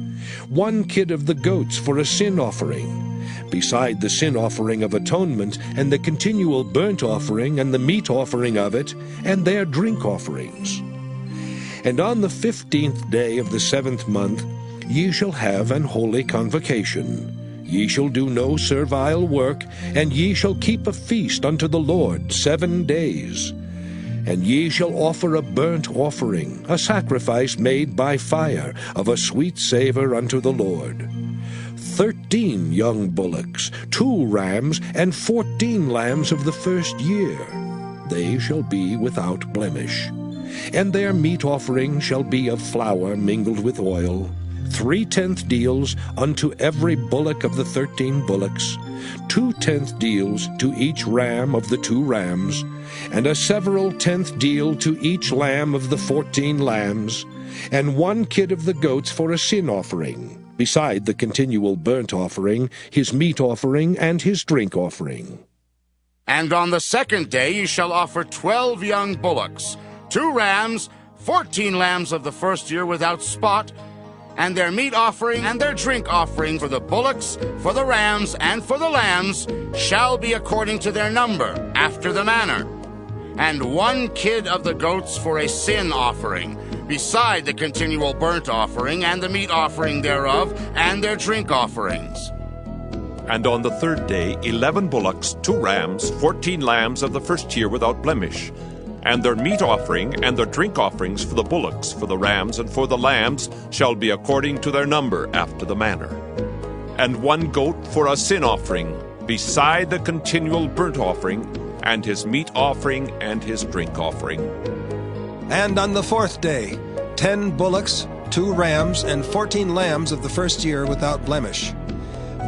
1 kid of the goats for a sin offering, beside the sin offering of atonement, and the continual burnt offering, and the meat offering of it, and their drink offerings. And on the 15th day of the 7th month ye shall have an holy convocation. Ye shall do no servile work, and ye shall keep a feast unto the Lord 7 days. And ye shall offer a burnt offering, a sacrifice made by fire, of a sweet savour unto the Lord. 13 young bullocks, 2 rams, and 14 lambs of the first year. they shall be without blemish. And their meat offering shall be of flour mingled with oil, 3/10 deals unto every bullock of the 13 bullocks, 2/10 deals to each ram of the 2 rams, and a several 10th deal to each lamb of the 14 lambs, and 1 kid of the goats for a sin offering, beside the continual burnt offering, his meat offering, and his drink offering. And on the 2nd day ye shall offer 12 young bullocks, 2 rams, 14 lambs of the 1st year without spot, and their meat offering and their drink offering for the bullocks, for the rams, and for the lambs shall be according to their number, after the manner. And 1 kid of the goats for a sin offering, beside the continual burnt offering and the meat offering thereof, and their drink offerings. And on the 3rd day 11 bullocks, 2 rams, 14 lambs of the 1st year without blemish, and their meat offering and their drink offerings for the bullocks, for the rams, and for the lambs shall be according to their number, after the manner. And 1 goat for a sin offering, beside the continual burnt offering, and his meat offering and his drink offering. And on the 4th day 10 bullocks, 2 rams, and 14 lambs of the 1st year without blemish.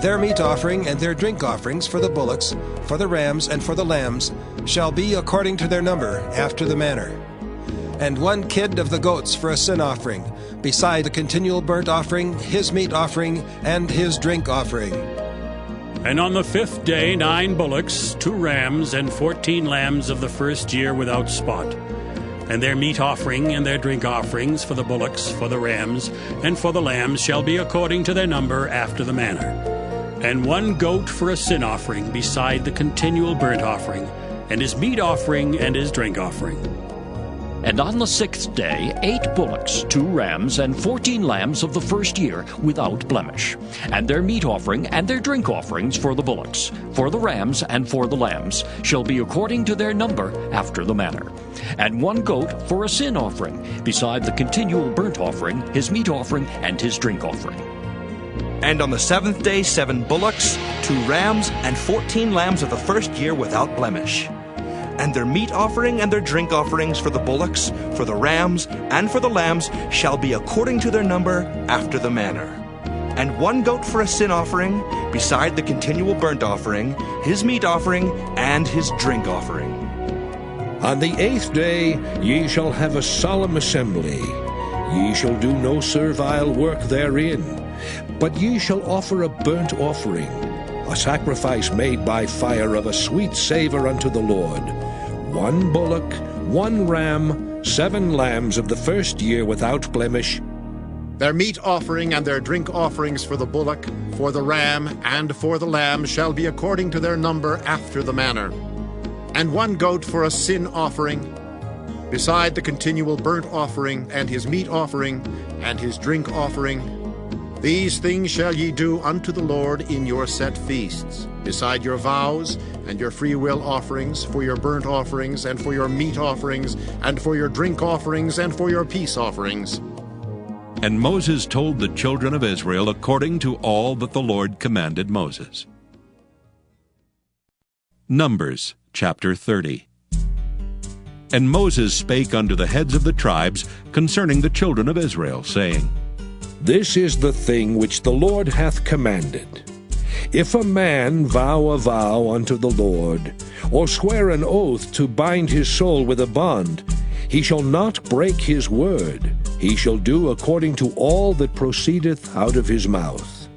Their meat offering and their drink offerings for the bullocks, for the rams, and for the lambs shall be according to their number, after the manner. And 1 kid of the goats for a sin offering, beside the continual burnt offering, his meat offering, and his drink offering. And on the 5th day 9 bullocks, 2 rams, and 14 lambs of the 1st year without spot. And their meat offering and their drink offerings for the bullocks, for the rams, and for the lambs shall be according to their number, after the manner. And 1 goat for a sin offering, beside the continual burnt offering, and his meat offering and his drink offering. And on the 6th day 8 bullocks, 2 rams, and 14 lambs of the 1st year without blemish, and their meat offering and their drink offerings for the bullocks, for the rams, and for the lambs shall be according to their number, after the manner. And 1 goat for a sin offering, beside the continual burnt offering, his meat offering, and his drink offering. And on the 7th day 7 bullocks, 2 rams, and 14 lambs of the 1st year without blemish. And their meat offering and their drink offerings for the bullocks, for the rams, and for the lambs shall be according to their number, after the manner. And 1 goat for a sin offering, beside the continual burnt offering, his meat offering, and his drink offering. On the 8th day ye shall have a solemn assembly. Ye shall do no servile work therein, but ye shall offer a burnt offering, a sacrifice made by fire of a sweet savour unto the Lord. 1 bullock, 1 ram, 7 lambs of the 1st year without blemish. Their meat offering and their drink offerings for the bullock, for the ram, and for the lamb shall be according to their number, after the manner. And 1 goat for a sin offering, beside the continual burnt offering, and his meat offering, and his drink offering. These things shall ye do unto the Lord in your set feasts, beside your vows and your freewill offerings, for your burnt offerings, and for your meat offerings, and for your drink offerings, and for your peace offerings. And Moses told the children of Israel according to all that the Lord commanded Moses. Numbers chapter 30. And Moses spake unto the heads of the tribes concerning the children of Israel, saying, This is the thing which the Lord hath commanded. If a man vow a vow unto the Lord, or swear an oath to bind his soul with a bond, he shall not break his word. He shall do according to all that proceedeth out of his mouth.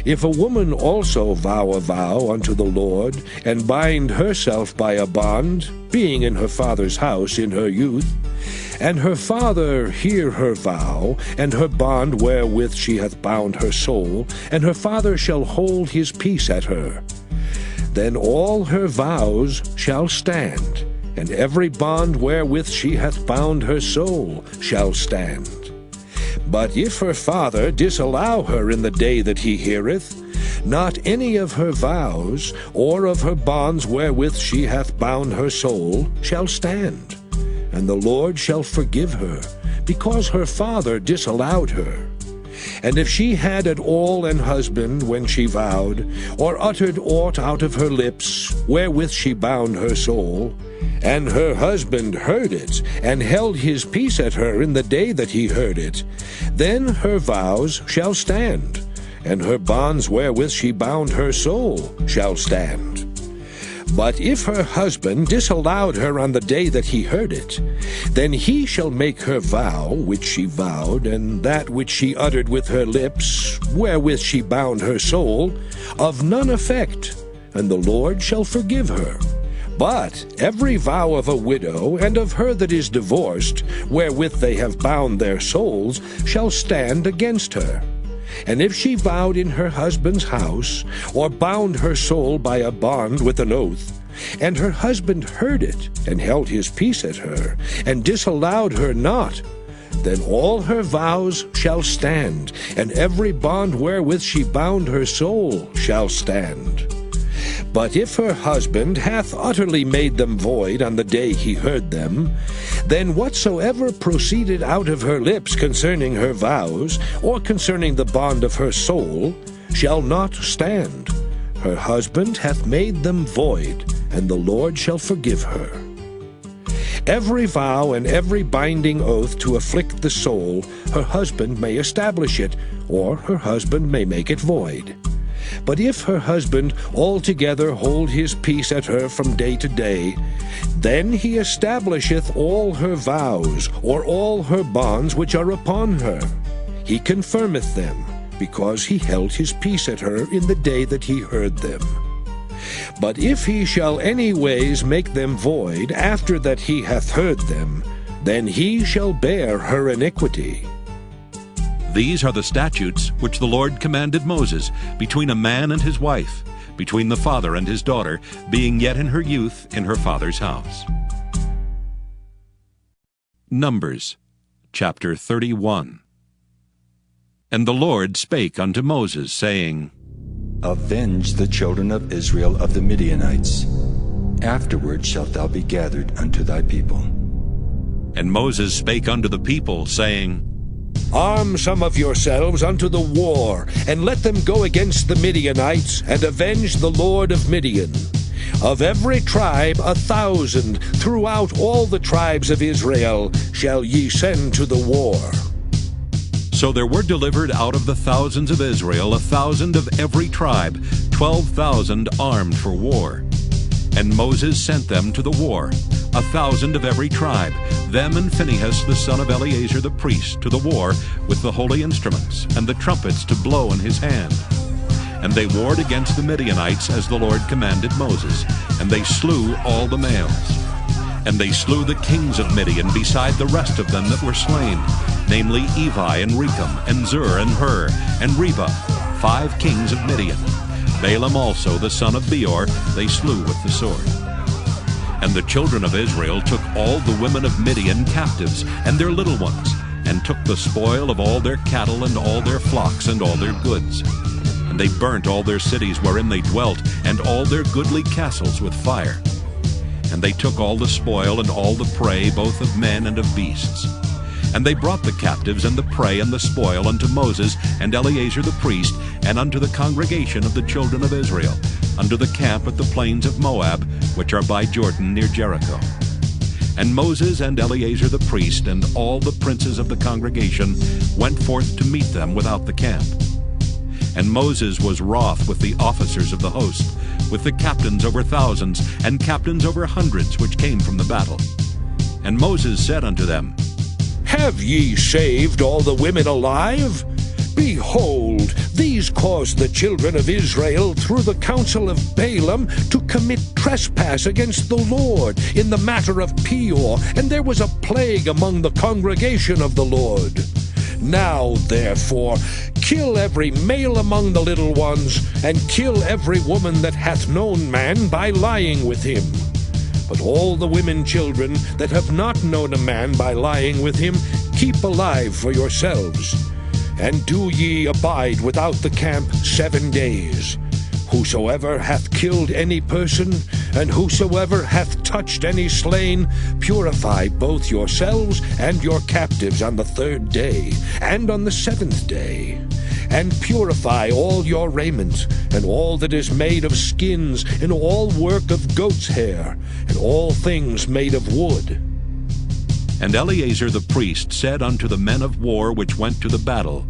If a woman also vow a vow unto the Lord, and bind herself by a bond, being in her father's house in her youth, and her father hear her vow, and her bond wherewith she hath bound her soul, and her father shall hold his peace at her, then all her vows shall stand, and every bond wherewith she hath bound her soul shall stand. But if her father disallow her in the day that he heareth, not any of her vows, or of her bonds wherewith she hath bound her soul, shall stand. And the Lord shall forgive her, because her father disallowed her. And if she had at all an husband when she vowed, or uttered aught out of her lips, wherewith she bound her soul, and her husband heard it, and held his peace at her in the day that he heard it, then her vows shall stand, and her bonds wherewith she bound her soul shall stand. But if her husband disallowed her on the day that he heard it, then he shall make her vow which she vowed, and that which she uttered with her lips, wherewith she bound her soul, of none effect, and the Lord shall forgive her. But every vow of a widow and of her that is divorced, wherewith they have bound their souls, shall stand against her. And if she vowed in her husband's house, or bound her soul by a bond with an oath, and her husband heard it, and held his peace at her, and disallowed her not, then all her vows shall stand, and every bond wherewith she bound her soul shall stand. But if her husband hath utterly made them void on the day he heard them, then whatsoever proceeded out of her lips concerning her vows, or concerning the bond of her soul, shall not stand. Her husband hath made them void, and the Lord shall forgive her. Every vow and every binding oath to afflict the soul, her husband may establish it, or her husband may make it void. But if her husband altogether hold his peace at her from day to day, then he establisheth all her vows, or all her bonds which are upon her. He confirmeth them, because he held his peace at her in the day that he heard them. But if he shall any ways make them void after that he hath heard them, then he shall bear her iniquity. These are the statutes which the Lord commanded Moses between a man and his wife, between the father and his daughter, being yet in her youth in her father's house. Numbers chapter 31. And the Lord spake unto Moses, saying, Avenge the children of Israel of the Midianites. Afterward shalt thou be gathered unto thy people. And Moses spake unto the people, saying, Arm some of yourselves unto the war, and let them go against the Midianites, and avenge the Lord of Midian. Of every tribe 1,000 throughout all the tribes of Israel shall ye send to the war. So there were delivered out of the thousands of Israel 1,000 of every tribe, 12,000 armed for war. And Moses sent them to the war, 1,000 of every tribe, them and Phinehas the son of Eleazar the priest, to the war with the holy instruments, and the trumpets to blow in his hand. And they warred against the Midianites as the Lord commanded Moses, and they slew all the males. And they slew the kings of Midian beside the rest of them that were slain, namely Evi and Rechem, and Zur and Hur, and Reba, 5 kings of Midian. Balaam also the son of Beor they slew with the sword. And the children of Israel took all the women of Midian captives, and their little ones, and took the spoil of all their cattle, and all their flocks, and all their goods. And they burnt all their cities wherein they dwelt, and all their goodly castles with fire. And they took all the spoil and all the prey, both of men and of beasts. And they brought the captives and the prey and the spoil unto Moses and Eleazar the priest, and unto the congregation of the children of Israel, unto the camp at the plains of Moab, which are by Jordan near Jericho. And Moses and Eleazar the priest and all the princes of the congregation went forth to meet them without the camp. And Moses was wroth with the officers of the host, with the captains over thousands, and captains over hundreds, which came from the battle. And Moses said unto them, Have ye saved all the women alive? Behold, these caused the children of Israel through the counsel of Balaam to commit trespass against the Lord in the matter of Peor, and there was a plague among the congregation of the Lord. Now, therefore, kill every male among the little ones, and kill every woman that hath known man by lying with him. But all the women children that have not known a man by lying with him, keep alive for yourselves. And do ye abide without the camp 7 days. Whosoever hath killed any person, And whosoever hath touched any slain, purify both yourselves and your captives on the 3rd day, and on the 7th day. And purify all your raiment, and all that is made of skins, and all work of goat's hair, and all things made of wood. And Eleazar the priest said unto the men of war which went to the battle,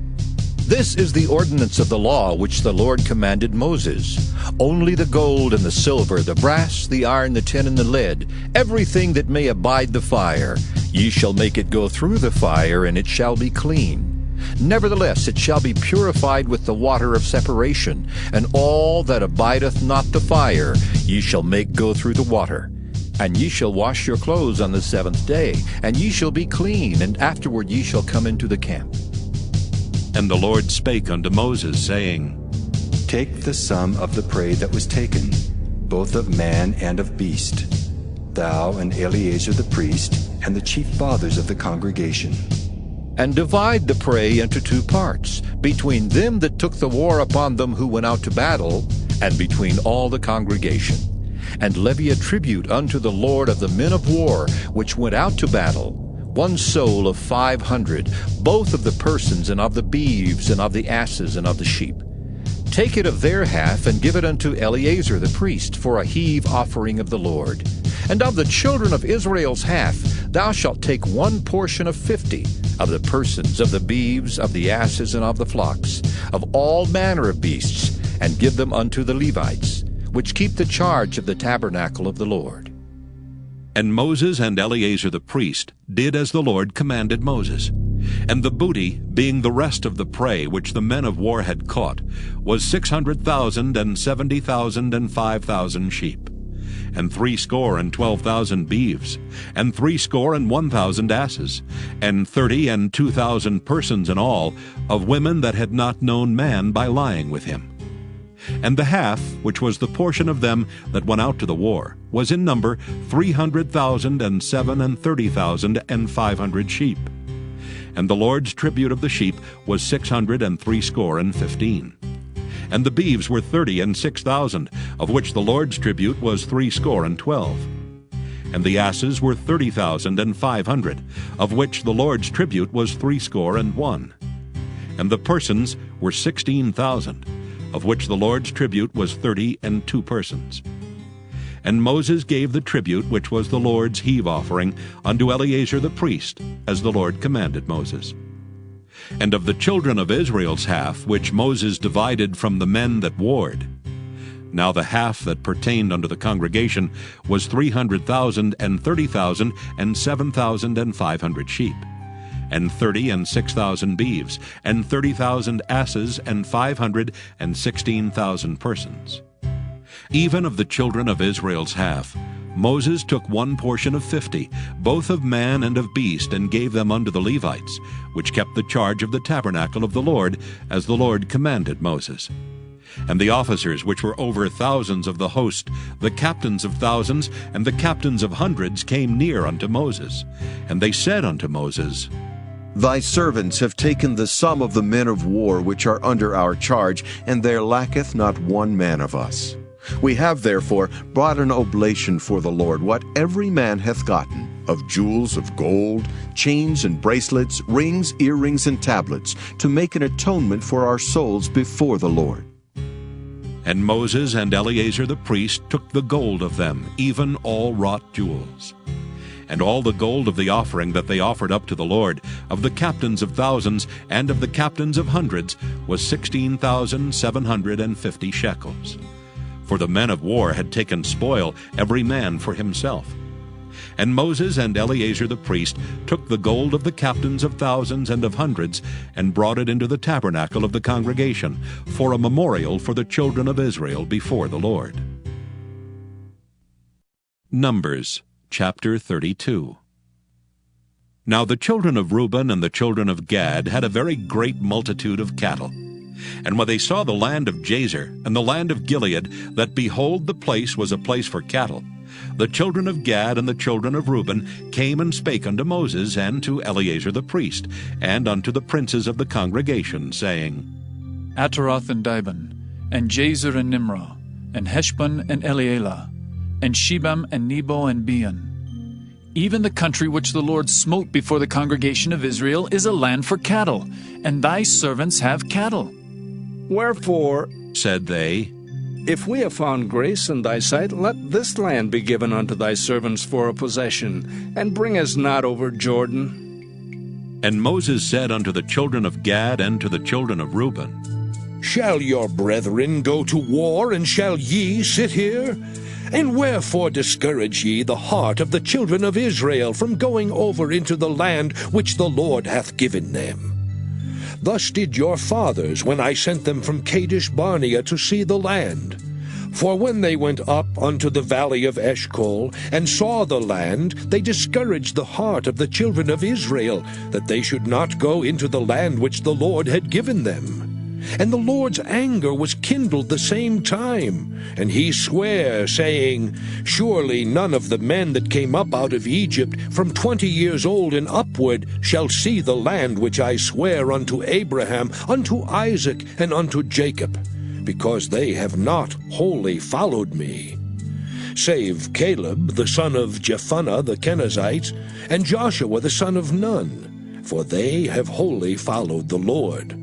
This is the ordinance of the law which the Lord commanded Moses. Only the gold and the silver, the brass, the iron, the tin, and the lead, everything that may abide the fire, ye shall make it go through the fire, and it shall be clean. Nevertheless it shall be purified with the water of separation, and all that abideth not the fire ye shall make go through the water. And ye shall wash your clothes on the 7th day, and ye shall be clean, and afterward ye shall come into the camp. And the Lord spake unto Moses, saying, Take the sum of the prey that was taken, both of man and of beast, thou and Eleazar the priest, and the chief fathers of the congregation. And divide the prey into 2 parts, between them that took the war upon them who went out to battle, and between all the congregation. And levy a tribute unto the Lord of the men of war which went out to battle, 1 soul of 500, both of the persons, and of the beeves, and of the asses, and of the sheep. Take it of their half, and give it unto Eleazar the priest, for a heave offering of the Lord. And of the children of Israel's half, thou shalt take 1 portion of 50, of the persons, of the beeves, of the asses, and of the flocks, of all manner of beasts, and give them unto the Levites, which keep the charge of the tabernacle of the Lord. And Moses and Eleazar the priest did as the Lord commanded Moses. And the booty, being the rest of the prey which the men of war had caught, was 600,000 and 70,000 and 5,000 sheep, and 62,000 beeves, and 61,000 asses, and 30 and 2,000 persons in all, of women that had not known man by lying with him. And the half, which was the portion of them that went out to the war, was in number 300,000 and 30,500 sheep. And the Lord's tribute of the sheep was 615. And the beeves were 30 and 6,000, of which the Lord's tribute was 12. And the asses were 30,500, of which the Lord's tribute was 61. And the persons were 16,000, of which the Lord's tribute was 32 persons. And Moses gave the tribute which was the Lord's heave offering unto Eleazar the priest, as the Lord commanded Moses. And of the children of Israel's half, which Moses divided from the men that warred, now the half that pertained unto the congregation was 300,000 and 30,000 and 7,500 sheep, and 30 and 6,000 beeves, and 30,000 asses, and 516,000 persons. Even of the children of Israel's half, Moses took 1 portion of 50, both of man and of beast, and gave them unto the Levites, which kept the charge of the tabernacle of the Lord, as the Lord commanded Moses. And the officers which were over thousands of the host, the captains of thousands, and the captains of hundreds came near unto Moses. And they said unto Moses, Thy servants have taken the sum of the men of war which are under our charge, and there lacketh not 1 man of us. We have therefore brought an oblation for the Lord, what every man hath gotten, of jewels of gold, chains and bracelets, rings, earrings, and tablets, to make an atonement for our souls before the Lord. And Moses and Eleazar the priest took the gold of them, even all wrought jewels. And all the gold of the offering that they offered up to the Lord, of the captains of thousands and of the captains of hundreds, was 16,750 shekels. For the men of war had taken spoil, every man for himself. And Moses and Eleazar the priest took the gold of the captains of thousands and of hundreds, and brought it into the tabernacle of the congregation, for a memorial for the children of Israel before the Lord. Numbers chapter 32. Now the children of Reuben and the children of Gad had a very great multitude of cattle. And when they saw the land of Jazer and the land of Gilead, that behold, the place was a place for cattle, the children of Gad and the children of Reuben came and spake unto Moses and to Eleazar the priest, and unto the princes of the congregation, saying, Ataroth and Dibon, and Jazer and Nimrah, and Heshbon and Elealeh, and Shebam, and Nebo, and Beon. Even the country which the Lord smote before the congregation of Israel is a land for cattle, and thy servants have cattle. Wherefore, said they, if we have found grace in thy sight, let this land be given unto thy servants for a possession, and bring us not over Jordan. And Moses said unto the children of Gad and to the children of Reuben, Shall your brethren go to war, and shall ye sit here? And wherefore discourage ye the heart of the children of Israel from going over into the land which the Lord hath given them? Thus did your fathers when I sent them from Kadesh Barnea to see the land. For when they went up unto the valley of Eshcol, and saw the land, they discouraged the heart of the children of Israel, that they should not go into the land which the Lord had given them. And the Lord's anger was kindled the same time, and he sware, saying, Surely none of the men that came up out of Egypt from 20 years old and upward shall see the land which I swear unto Abraham, unto Isaac, and unto Jacob, because they have not wholly followed me. Save Caleb the son of Jephunneh the Kenizzite, and Joshua the son of Nun, for they have wholly followed the Lord.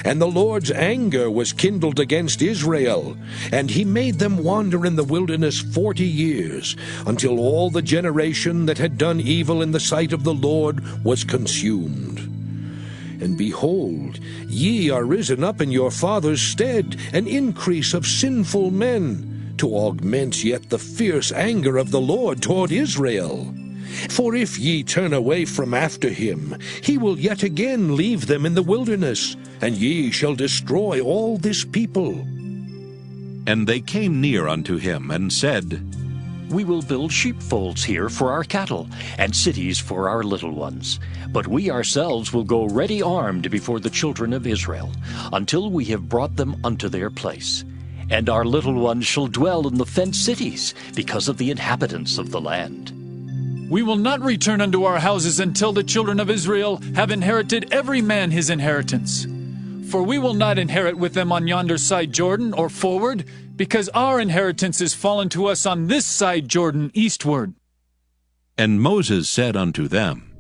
And the Lord's anger was kindled against Israel, and he made them wander in the wilderness 40 years, until all the generation that had done evil in the sight of the Lord was consumed. And behold, ye are risen up in your father's stead, an increase of sinful men, to augment yet the fierce anger of the Lord toward Israel. For if ye turn away from after him, he will yet again leave them in the wilderness, and ye shall destroy all this people. And they came near unto him, and said, We will build sheepfolds here for our cattle, and cities for our little ones. But we ourselves will go ready armed before the children of Israel, until we have brought them unto their place. And our little ones shall dwell in the fenced cities, because of the inhabitants of the land. We will not return unto our houses until the children of Israel have inherited every man his inheritance. For we will not inherit with them on yonder side Jordan, or forward, because our inheritance is fallen to us on this side Jordan eastward. And Moses said unto them,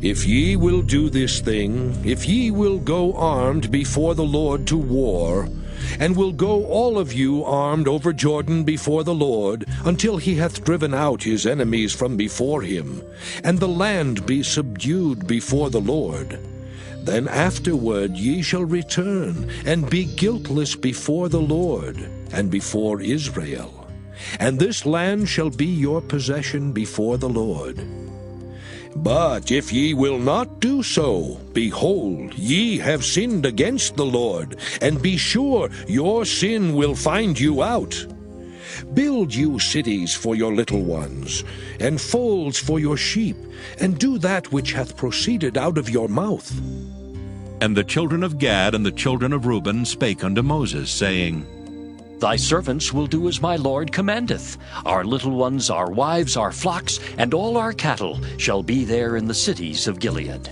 If ye will do this thing, if ye will go armed before the Lord to war, and will go all of you armed over Jordan before the Lord, until he hath driven out his enemies from before him, and the land be subdued before the Lord, then afterward ye shall return, and be guiltless before the Lord, and before Israel. And this land shall be your possession before the Lord. But if ye will not do so, behold, ye have sinned against the Lord, and be sure your sin will find you out. Build you cities for your little ones, and folds for your sheep, and do that which hath proceeded out of your mouth. And the children of Gad and the children of Reuben spake unto Moses, saying, Thy servants will do as my Lord commandeth. Our little ones, our wives, our flocks, and all our cattle shall be there in the cities of Gilead.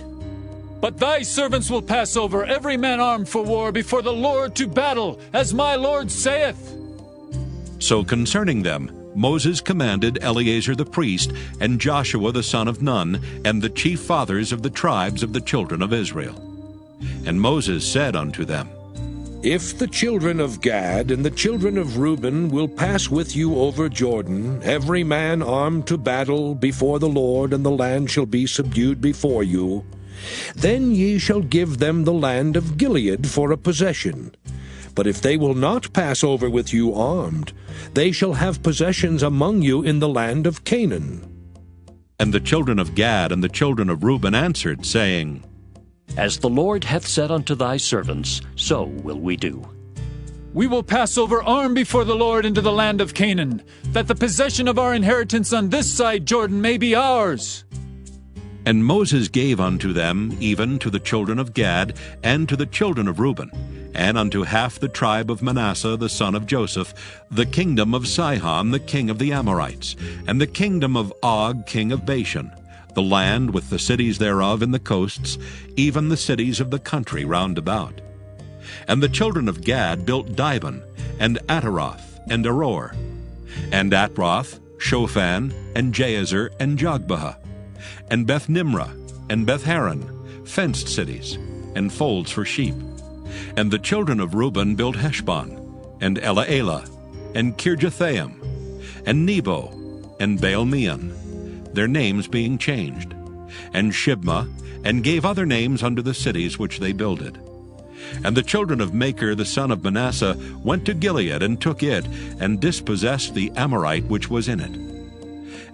But thy servants will pass over, every man armed for war, before the Lord to battle, as my Lord saith. So concerning them, Moses commanded Eleazar the priest, and Joshua the son of Nun, and the chief fathers of the tribes of the children of Israel. And Moses said unto them, If the children of Gad and the children of Reuben will pass with you over Jordan, every man armed to battle before the Lord, and the land shall be subdued before you, then ye shall give them the land of Gilead for a possession. But if they will not pass over with you armed, they shall have possessions among you in the land of Canaan. And the children of Gad and the children of Reuben answered, saying, As the Lord hath said unto thy servants, so will we do. We will pass over armed before the Lord into the land of Canaan, that the possession of our inheritance on this side Jordan may be ours. And Moses gave unto them, even to the children of Gad, and to the children of Reuben, and unto half the tribe of Manasseh the son of Joseph, the kingdom of Sihon the king of the Amorites, and the kingdom of Og king of Bashan, the land with the cities thereof in the coasts, even the cities of the country round about. And the children of Gad built Dibon, and Ataroth, and Aror. and Atroth, Shophan, and Jazer, and Jogbehah, and Beth-Nimrah, and Beth-Haran, fenced cities, and folds for sheep. And the children of Reuben built Heshbon, and Elealeh, and Kirjathaim, and Nebo, and Baal-meon, their names being changed, and Shibmah, and gave other names unto the cities which they builded. And the children of Machir the son of Manasseh went to Gilead, and took it, and dispossessed the Amorite which was in it.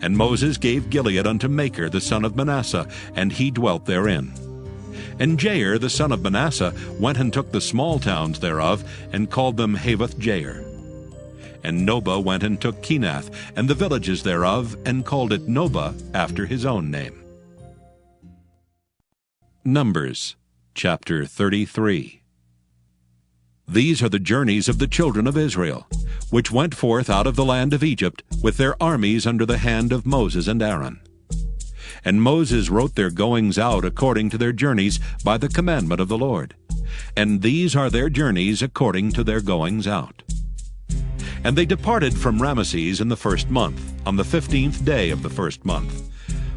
And Moses gave Gilead unto Machir the son of Manasseh, and he dwelt therein. And Jair the son of Manasseh went and took the small towns thereof, and called them Havoth-Jair. And Nobah went and took Kenath, and the villages thereof, and called it Nobah after his own name. Numbers chapter 33. These are the journeys of the children of Israel, which went forth out of the land of Egypt with their armies under the hand of Moses and Aaron. And Moses wrote their goings out according to their journeys by the commandment of the Lord. And these are their journeys according to their goings out. And they departed from Ramesses in the first month, on the 15th day of the first month.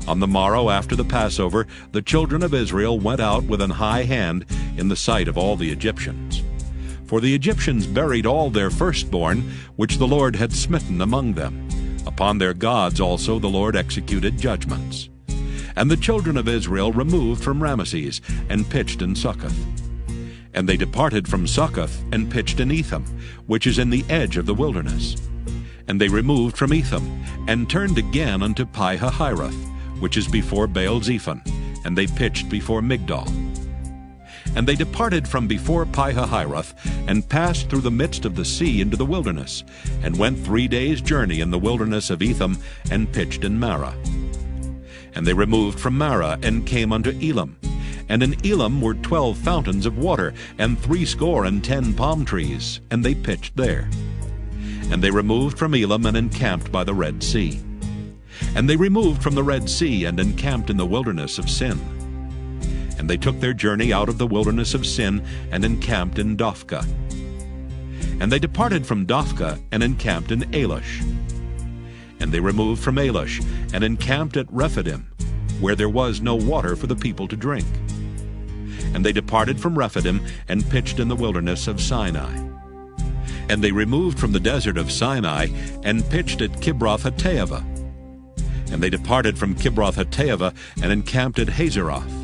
On the morrow after the Passover, the children of Israel went out with an high hand in the sight of all the Egyptians. For the Egyptians buried all their firstborn, which the Lord had smitten among them. Upon their gods also the Lord executed judgments. And the children of Israel removed from Ramesses, and pitched in Succoth. And they departed from Succoth, and pitched in Etham, which is in the edge of the wilderness. And they removed from Etham, and turned again unto Pi-hahiroth, which is before Baal-zephon, and they pitched before Migdol. And they departed from before Pi-hahiroth, and passed through the midst of the sea into the wilderness, and went 3 days' journey in the wilderness of Etham, and pitched in Marah. And they removed from Marah, and came unto Elam. And in Elam were 12 fountains of water, and 70 palm trees, and they pitched there. And they removed from Elam, and encamped by the Red Sea. And they removed from the Red Sea, and encamped in the wilderness of Sin. And they took their journey out of the wilderness of Sin, and encamped in Dophkah. And they departed from Dophkah, and encamped in Elish. And they removed from Elish, and encamped at Rephidim, where there was no water for the people to drink. And they departed from Rephidim, and pitched in the wilderness of Sinai. And they removed from the desert of Sinai, and pitched at Kibroth-hattaavah. And they departed from Kibroth-hattaavah, and encamped at Hazeroth.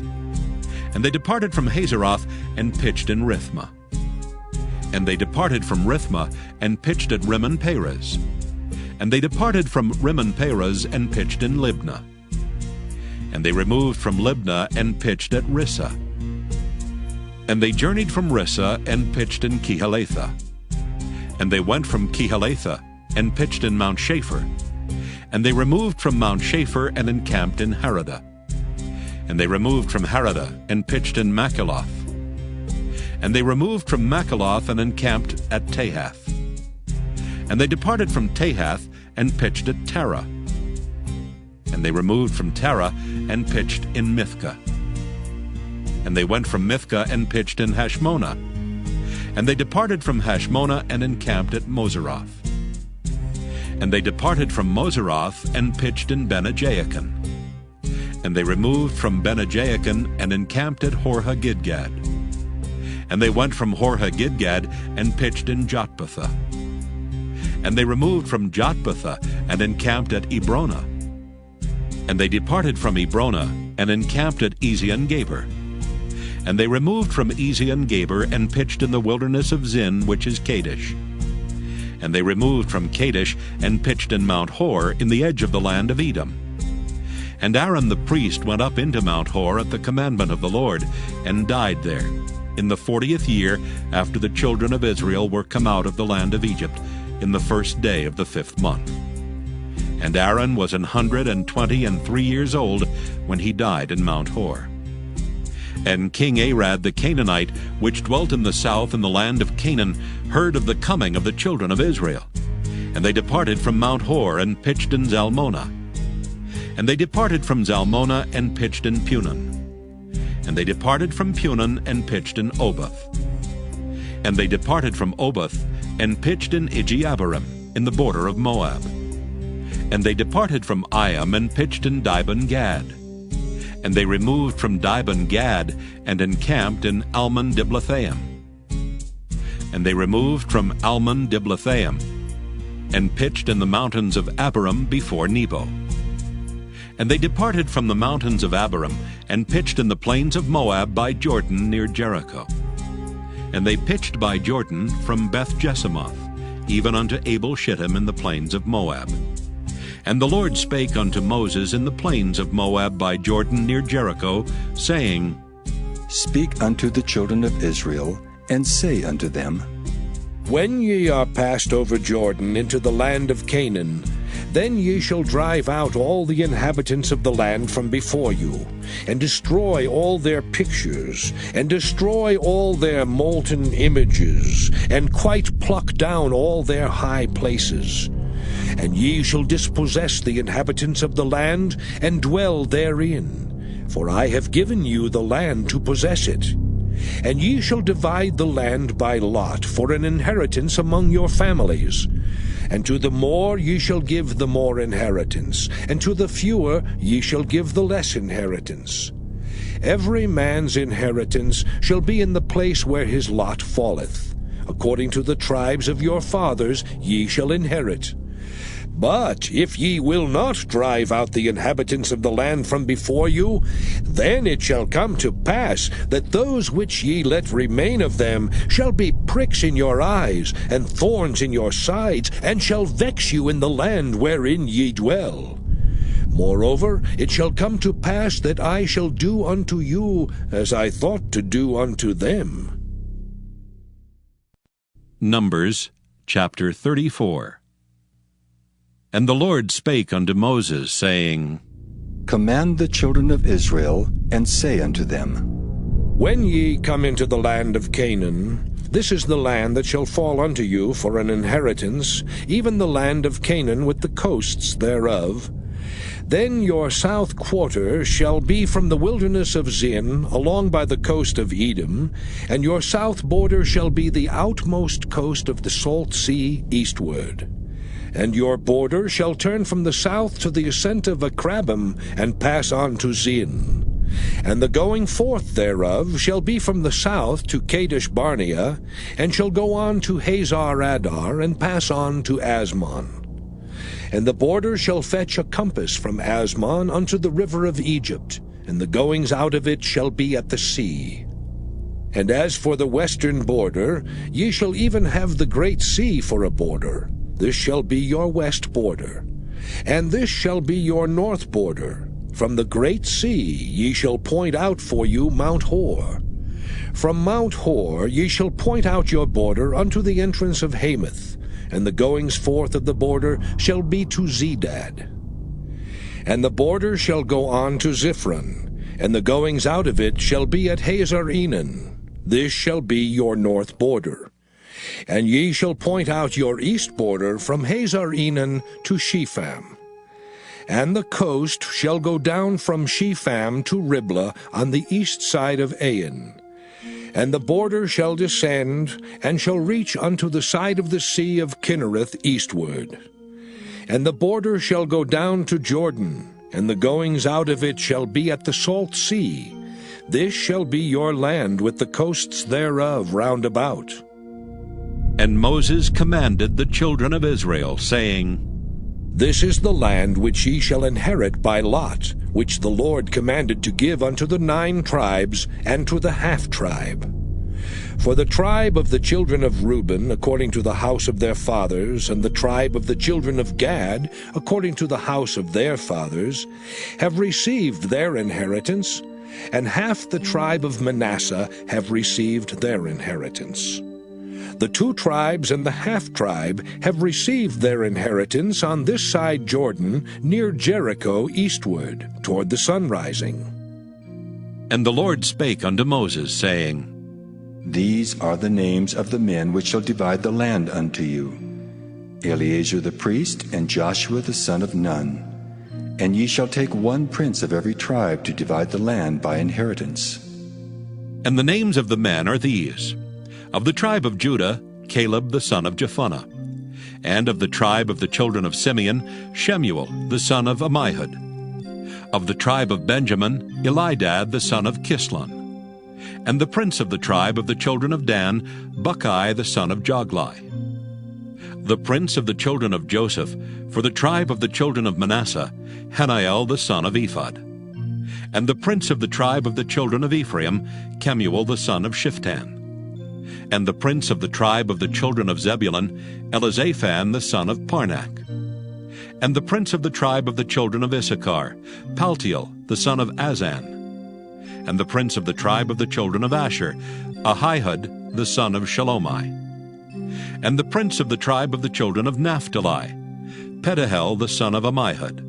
And they departed from Hazeroth, and pitched in Rithmah. And they departed from Rithmah, and pitched at Rimmon-Perez. And they departed from Rimmon-Perez, and pitched in Libnah. And they removed from Libnah, and pitched at Rissah. And they journeyed from Rissah, and pitched in Kehelatha. And they went from Kehelatha, and pitched in Mount Shapher. And they removed from Mount Shapher, and encamped in Haradah. And they removed from Haradah, and pitched in Makheloth. And they removed from Makheloth, and encamped at Tahath. And they departed from Tahath, and pitched at Terah. And they removed from Terah, and pitched in Mithkah. And they went from Mithkah, and pitched in Hashmonah. And they departed from Hashmonah, and encamped at Moseroth. And they departed from Moseroth, and pitched in Bene-Jaakan. And they removed from Bene-Jaakan, and encamped at Hor-Haggidgad. And they went from Hor-Haggidgad, and pitched in Jotbathah. And they removed from Jotbathah, and encamped at Ebronah. And they departed from Ebronah, and encamped at Ezion-Geber. And they removed from Ezion-Geber, and pitched in the wilderness of Zin, which is Kadesh. And they removed from Kadesh, and pitched in Mount Hor, in the edge of the land of Edom. And Aaron the priest went up into Mount Hor at the commandment of the Lord, and died there, in the 40th year after the children of Israel were come out of the land of Egypt, in the first day of the 5th month. And Aaron was 123 years old when he died in Mount Hor. And King Arad the Canaanite, which dwelt in the south in the land of Canaan, heard of the coming of the children of Israel. And they departed from Mount Hor, and pitched in Zalmonah. And they departed from Zalmonah, and pitched in Punon. And they departed from Punon, and pitched in Oboth. And they departed from Oboth, and pitched in Ijeabarim. in the border of Moab. And they departed from Iam and pitched in Dibon-Gad. And they removed from Dibon-Gad and encamped in Almon-Diblathaim. And they removed from Almon-Diblathaim and pitched in the mountains of Abarim before Nebo. And they departed from the mountains of Abarim and pitched in the plains of Moab by Jordan near Jericho. And they pitched by Jordan from Beth-Jesimoth, even unto Abel-Shittim in the plains of Moab. And the Lord spake unto Moses in the plains of Moab by Jordan near Jericho, saying, Speak unto the children of Israel, and say unto them, When ye are passed over Jordan into the land of Canaan, then ye shall drive out all the inhabitants of the land from before you, and destroy all their pictures, and destroy all their molten images, and quite pluck down all their high places. And ye shall dispossess the inhabitants of the land, and dwell therein. For I have given you the land to possess it. And ye shall divide the land by lot for an inheritance among your families. And to the more ye shall give the more inheritance, and to the fewer ye shall give the less inheritance. Every man's inheritance shall be in the place where his lot falleth. According to the tribes of your fathers ye shall inherit. But if ye will not drive out the inhabitants of the land from before you, then it shall come to pass that those which ye let remain of them shall be pricks in your eyes, and thorns in your sides, and shall vex you in the land wherein ye dwell. Moreover, it shall come to pass that I shall do unto you as I thought to do unto them. Numbers chapter 34. And the Lord spake unto Moses, saying, Command the children of Israel, and say unto them, When ye come into the land of Canaan, this is the land that shall fall unto you for an inheritance, even the land of Canaan with the coasts thereof. Then your south quarter shall be from the wilderness of Zin, along by the coast of Edom, and your south border shall be the outmost coast of the salt sea eastward. And your border shall turn from the south to the ascent of Akrabim, and pass on to Zin. And the going forth thereof shall be from the south to Kadesh Barnea, and shall go on to Hazar Adar, and pass on to Asmon. And the border shall fetch a compass from Asmon unto the river of Egypt, and the goings out of it shall be at the sea. And as for the western border, ye shall even have the great sea for a border. This shall be your west border. And this shall be your north border. From the great sea ye shall point out for you Mount Hor. From Mount Hor ye shall point out your border unto the entrance of Hamath, and the goings forth of the border shall be to Zedad. And the border shall go on to Ziphron, and the goings out of it shall be at Hazar Enan. This shall be your north border. And ye shall point out your east border from Hazar Enan to Shepham. And the coast shall go down from Shepham to Riblah on the east side of Ain. And the border shall descend, and shall reach unto the side of the sea of Kinnereth eastward. And the border shall go down to Jordan, and the goings out of it shall be at the salt sea. This shall be your land with the coasts thereof round about. And Moses commanded the children of Israel, saying, This is the land which ye shall inherit by lot, which the Lord commanded to give unto the 9 tribes, and to the half-tribe. For the tribe of the children of Reuben, according to the house of their fathers, and the tribe of the children of Gad, according to the house of their fathers, have received their inheritance, and half the tribe of Manasseh have received their inheritance. The 2 tribes and the half-tribe have received their inheritance on this side Jordan, near Jericho eastward, toward the sunrising. And the Lord spake unto Moses, saying, These are the names of the men which shall divide the land unto you, Eleazar the priest, and Joshua the son of Nun. And ye shall take 1 prince of every tribe to divide the land by inheritance. And the names of the men are these: of the tribe of Judah, Caleb the son of Jephunneh; And of the tribe of the children of Simeon, Shemuel the son of Ammihud. Of the tribe of Benjamin, Elidad the son of Kislon. And the prince of the tribe of the children of Dan, Buckai the son of Joglai. The prince of the children of Joseph, for the tribe of the children of Manasseh, Haniel the son of Ephod. And the prince of the tribe of the children of Ephraim, Kemuel the son of Shiftan. And the prince of the tribe of the children of Zebulun, Elizaphan the son of Parnak. And the prince of the tribe of the children of Issachar, Paltiel the son of Azan. And the prince of the tribe of the children of Asher, Ahihud the son of Shalomai. And the prince of the tribe of the children of Naphtali, Pedahel the son of Ammihud.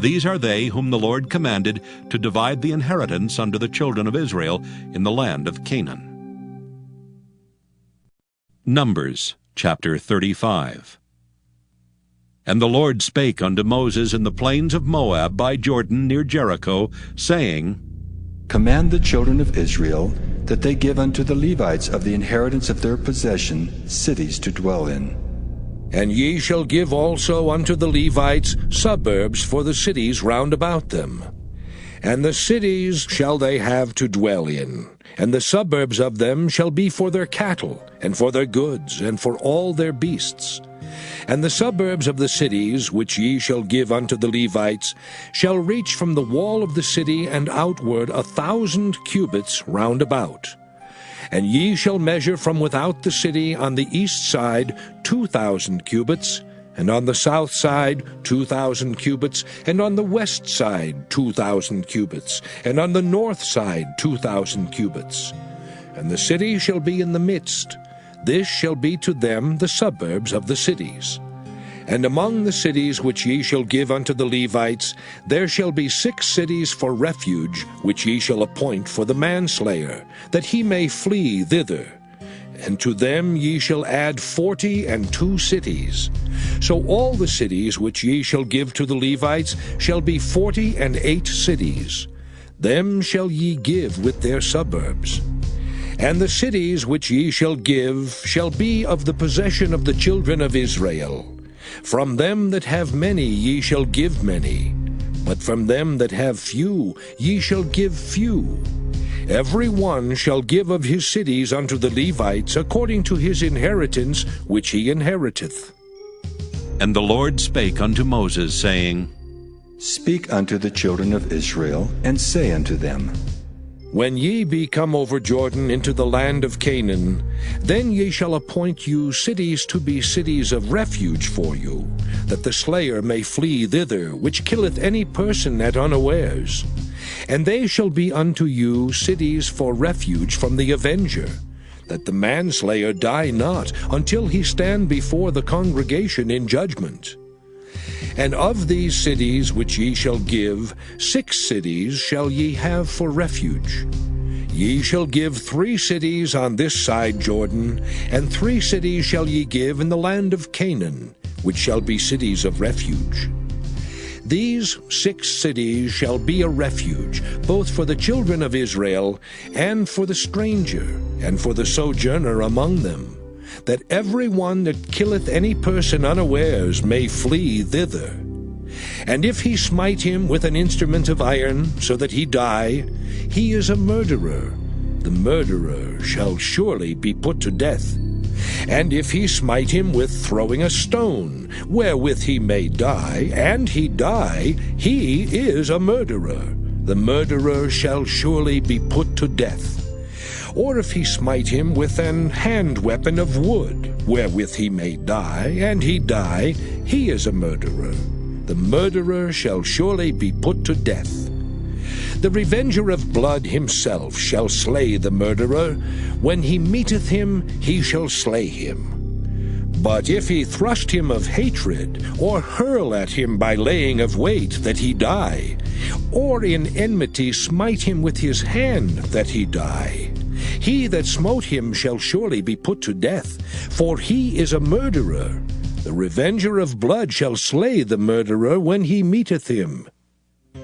These are they whom the Lord commanded to divide the inheritance unto the children of Israel in the land of Canaan. Numbers chapter 35. And the Lord spake unto Moses in the plains of Moab by Jordan near Jericho, saying, Command the children of Israel that they give unto the Levites of the inheritance of their possession cities to dwell in. And ye shall give also unto the Levites suburbs for the cities round about them. And the cities shall they have to dwell in, and the suburbs of them shall be for their cattle, and for their goods, and for all their beasts. And the suburbs of the cities, which ye shall give unto the Levites, shall reach from the wall of the city and outward 1,000 cubits round about. And ye shall measure from without the city on the east side 2,000 cubits, and on the south side 2,000 cubits, and on the west side 2,000 cubits, and on the north side 2,000 cubits. And the city shall be in the midst. This shall be to them the suburbs of the cities. And among the cities which ye shall give unto the Levites, there shall be 6 cities for refuge, which ye shall appoint for the manslayer, that he may flee thither. And to them ye shall add 42 cities. So all the cities which ye shall give to the Levites shall be 48 cities. Them shall ye give with their suburbs. And the cities which ye shall give shall be of the possession of the children of Israel. From them that have many ye shall give many, but from them that have few ye shall give few. Every one shall give of his cities unto the Levites according to his inheritance which he inheriteth. And the Lord spake unto Moses, saying, Speak unto the children of Israel, and say unto them, When ye be come over Jordan into the land of Canaan, then ye shall appoint you cities to be cities of refuge for you, that the slayer may flee thither, which killeth any person at unawares. And they shall be unto you cities for refuge from the avenger, that the manslayer die not until he stand before the congregation in judgment. And of these cities which ye shall give, 6 cities shall ye have for refuge. Ye shall give 3 cities on this side Jordan, and 3 cities shall ye give in the land of Canaan, which shall be cities of refuge. These 6 cities shall be a refuge, both for the children of Israel, and for the stranger, and for the sojourner among them, that every one that killeth any person unawares may flee thither. And if he smite him with an instrument of iron, so that he die, he is a murderer. The murderer shall surely be put to death. And if he smite him with throwing a stone, wherewith he may die, and he die, he is a murderer. The murderer shall surely be put to death. Or if he smite him with an hand weapon of wood, wherewith he may die, and he die, he is a murderer. The murderer shall surely be put to death. The revenger of blood himself shall slay the murderer. When he meeteth him, he shall slay him. But if he thrust him of hatred, or hurl at him by laying of weight, that he die, or in enmity smite him with his hand, that he die, he that smote him shall surely be put to death, for he is a murderer. The revenger of blood shall slay the murderer when he meeteth him.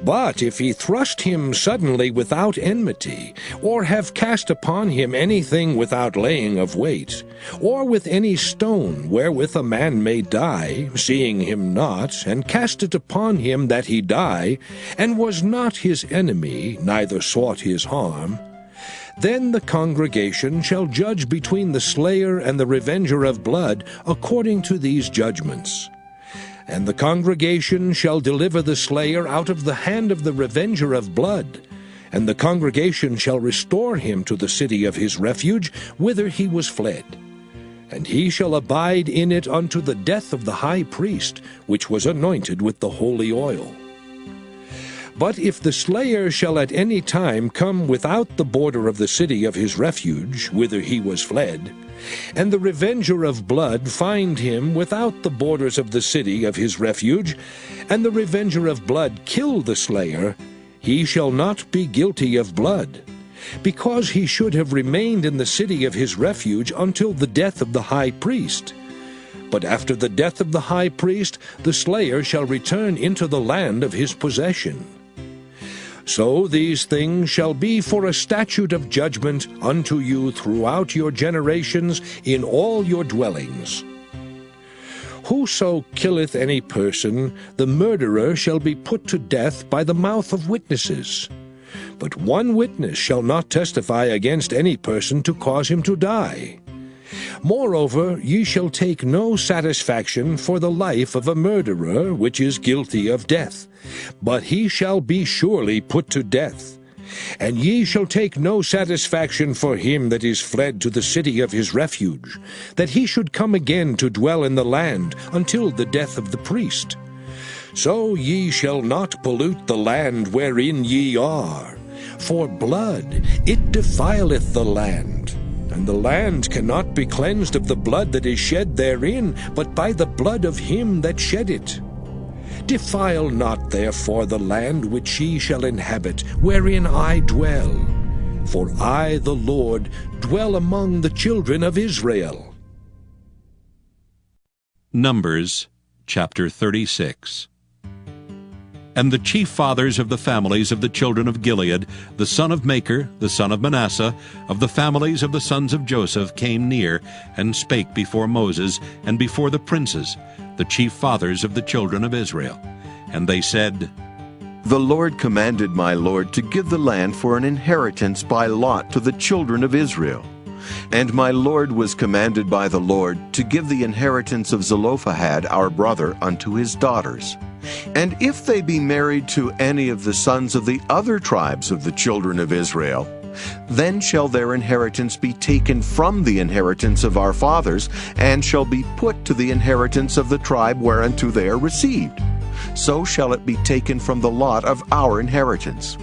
But if he thrust him suddenly without enmity, or have cast upon him anything without laying of weight, or with any stone wherewith a man may die, seeing him not, and cast it upon him that he die, and was not his enemy, neither sought his harm, then the congregation shall judge between the slayer and the revenger of blood according to these judgments. And the congregation shall deliver the slayer out of the hand of the revenger of blood, and the congregation shall restore him to the city of his refuge, whither he was fled. And he shall abide in it unto the death of the high priest, which was anointed with the holy oil. But if the slayer shall at any time come without the border of the city of his refuge, whither he was fled, and the revenger of blood find him without the borders of the city of his refuge, and the revenger of blood kill the slayer, he shall not be guilty of blood, because he should have remained in the city of his refuge until the death of the high priest. But after the death of the high priest, the slayer shall return into the land of his possession. So these things shall be for a statute of judgment unto you throughout your generations in all your dwellings. Whoso killeth any person, the murderer shall be put to death by the mouth of witnesses. But one witness shall not testify against any person to cause him to die. Moreover, ye shall take no satisfaction for the life of a murderer which is guilty of death, but he shall be surely put to death. And ye shall take no satisfaction for him that is fled to the city of his refuge, that he should come again to dwell in the land until the death of the priest. So ye shall not pollute the land wherein ye are, for blood it defileth the land. And the land cannot be cleansed of the blood that is shed therein, but by the blood of him that shed it. Defile not therefore the land which ye shall inhabit, wherein I dwell. For I, the Lord, dwell among the children of Israel. Numbers chapter 36. And the chief fathers of the families of the children of Gilead, the son of Machir, the son of Manasseh, of the families of the sons of Joseph, came near, and spake before Moses, and before the princes, the chief fathers of the children of Israel. And they said, The Lord commanded my Lord to give the land for an inheritance by lot to the children of Israel. And my Lord was commanded by the Lord to give the inheritance of Zelophehad our brother unto his daughters. And if they be married to any of the sons of the other tribes of the children of Israel, then shall their inheritance be taken from the inheritance of our fathers, and shall be put to the inheritance of the tribe whereunto they are received. So shall it be taken from the lot of our inheritance.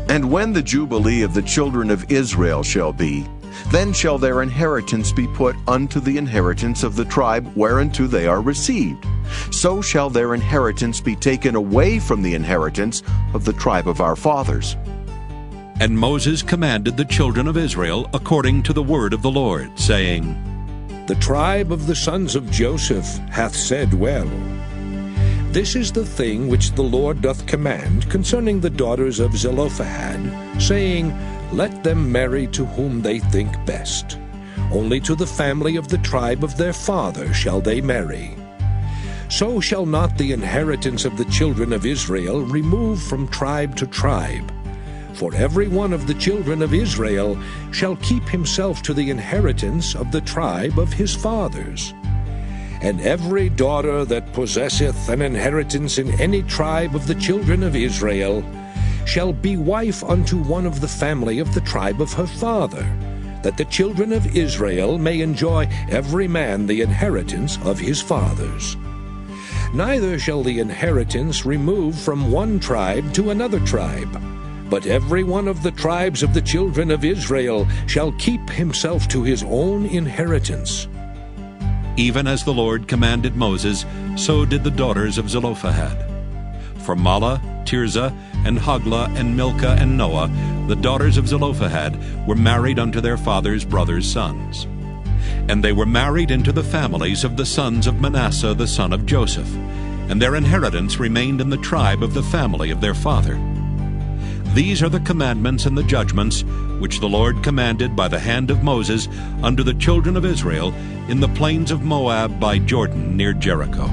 And when the Jubilee of the children of Israel shall be, then shall their inheritance be put unto the inheritance of the tribe whereunto they are received. So shall their inheritance be taken away from the inheritance of the tribe of our fathers. And Moses commanded the children of Israel according to the word of the Lord, saying, The tribe of the sons of Joseph hath said well. This is the thing which the Lord doth command concerning the daughters of Zelophehad, saying, Let them marry to whom they think best. Only to the family of the tribe of their father shall they marry. So shall not the inheritance of the children of Israel remove from tribe to tribe. For every one of the children of Israel shall keep himself to the inheritance of the tribe of his fathers. And every daughter that possesseth an inheritance in any tribe of the children of Israel shall be wife unto one of the family of the tribe of her father, that the children of Israel may enjoy every man the inheritance of his fathers. Neither shall the inheritance remove from one tribe to another tribe, but every one of the tribes of the children of Israel shall keep himself to his own inheritance. Even as the Lord commanded Moses, so did the daughters of Zelophehad. For Mahlah, Tirzah, and Hoglah, and Milcah, and Noah, the daughters of Zelophehad, were married unto their father's brothers' sons. And they were married into the families of the sons of Manasseh the son of Joseph. and their inheritance remained in the tribe of the family of their father. These are the commandments and the judgments which the Lord commanded by the hand of Moses unto the children of Israel in the plains of Moab by Jordan near Jericho.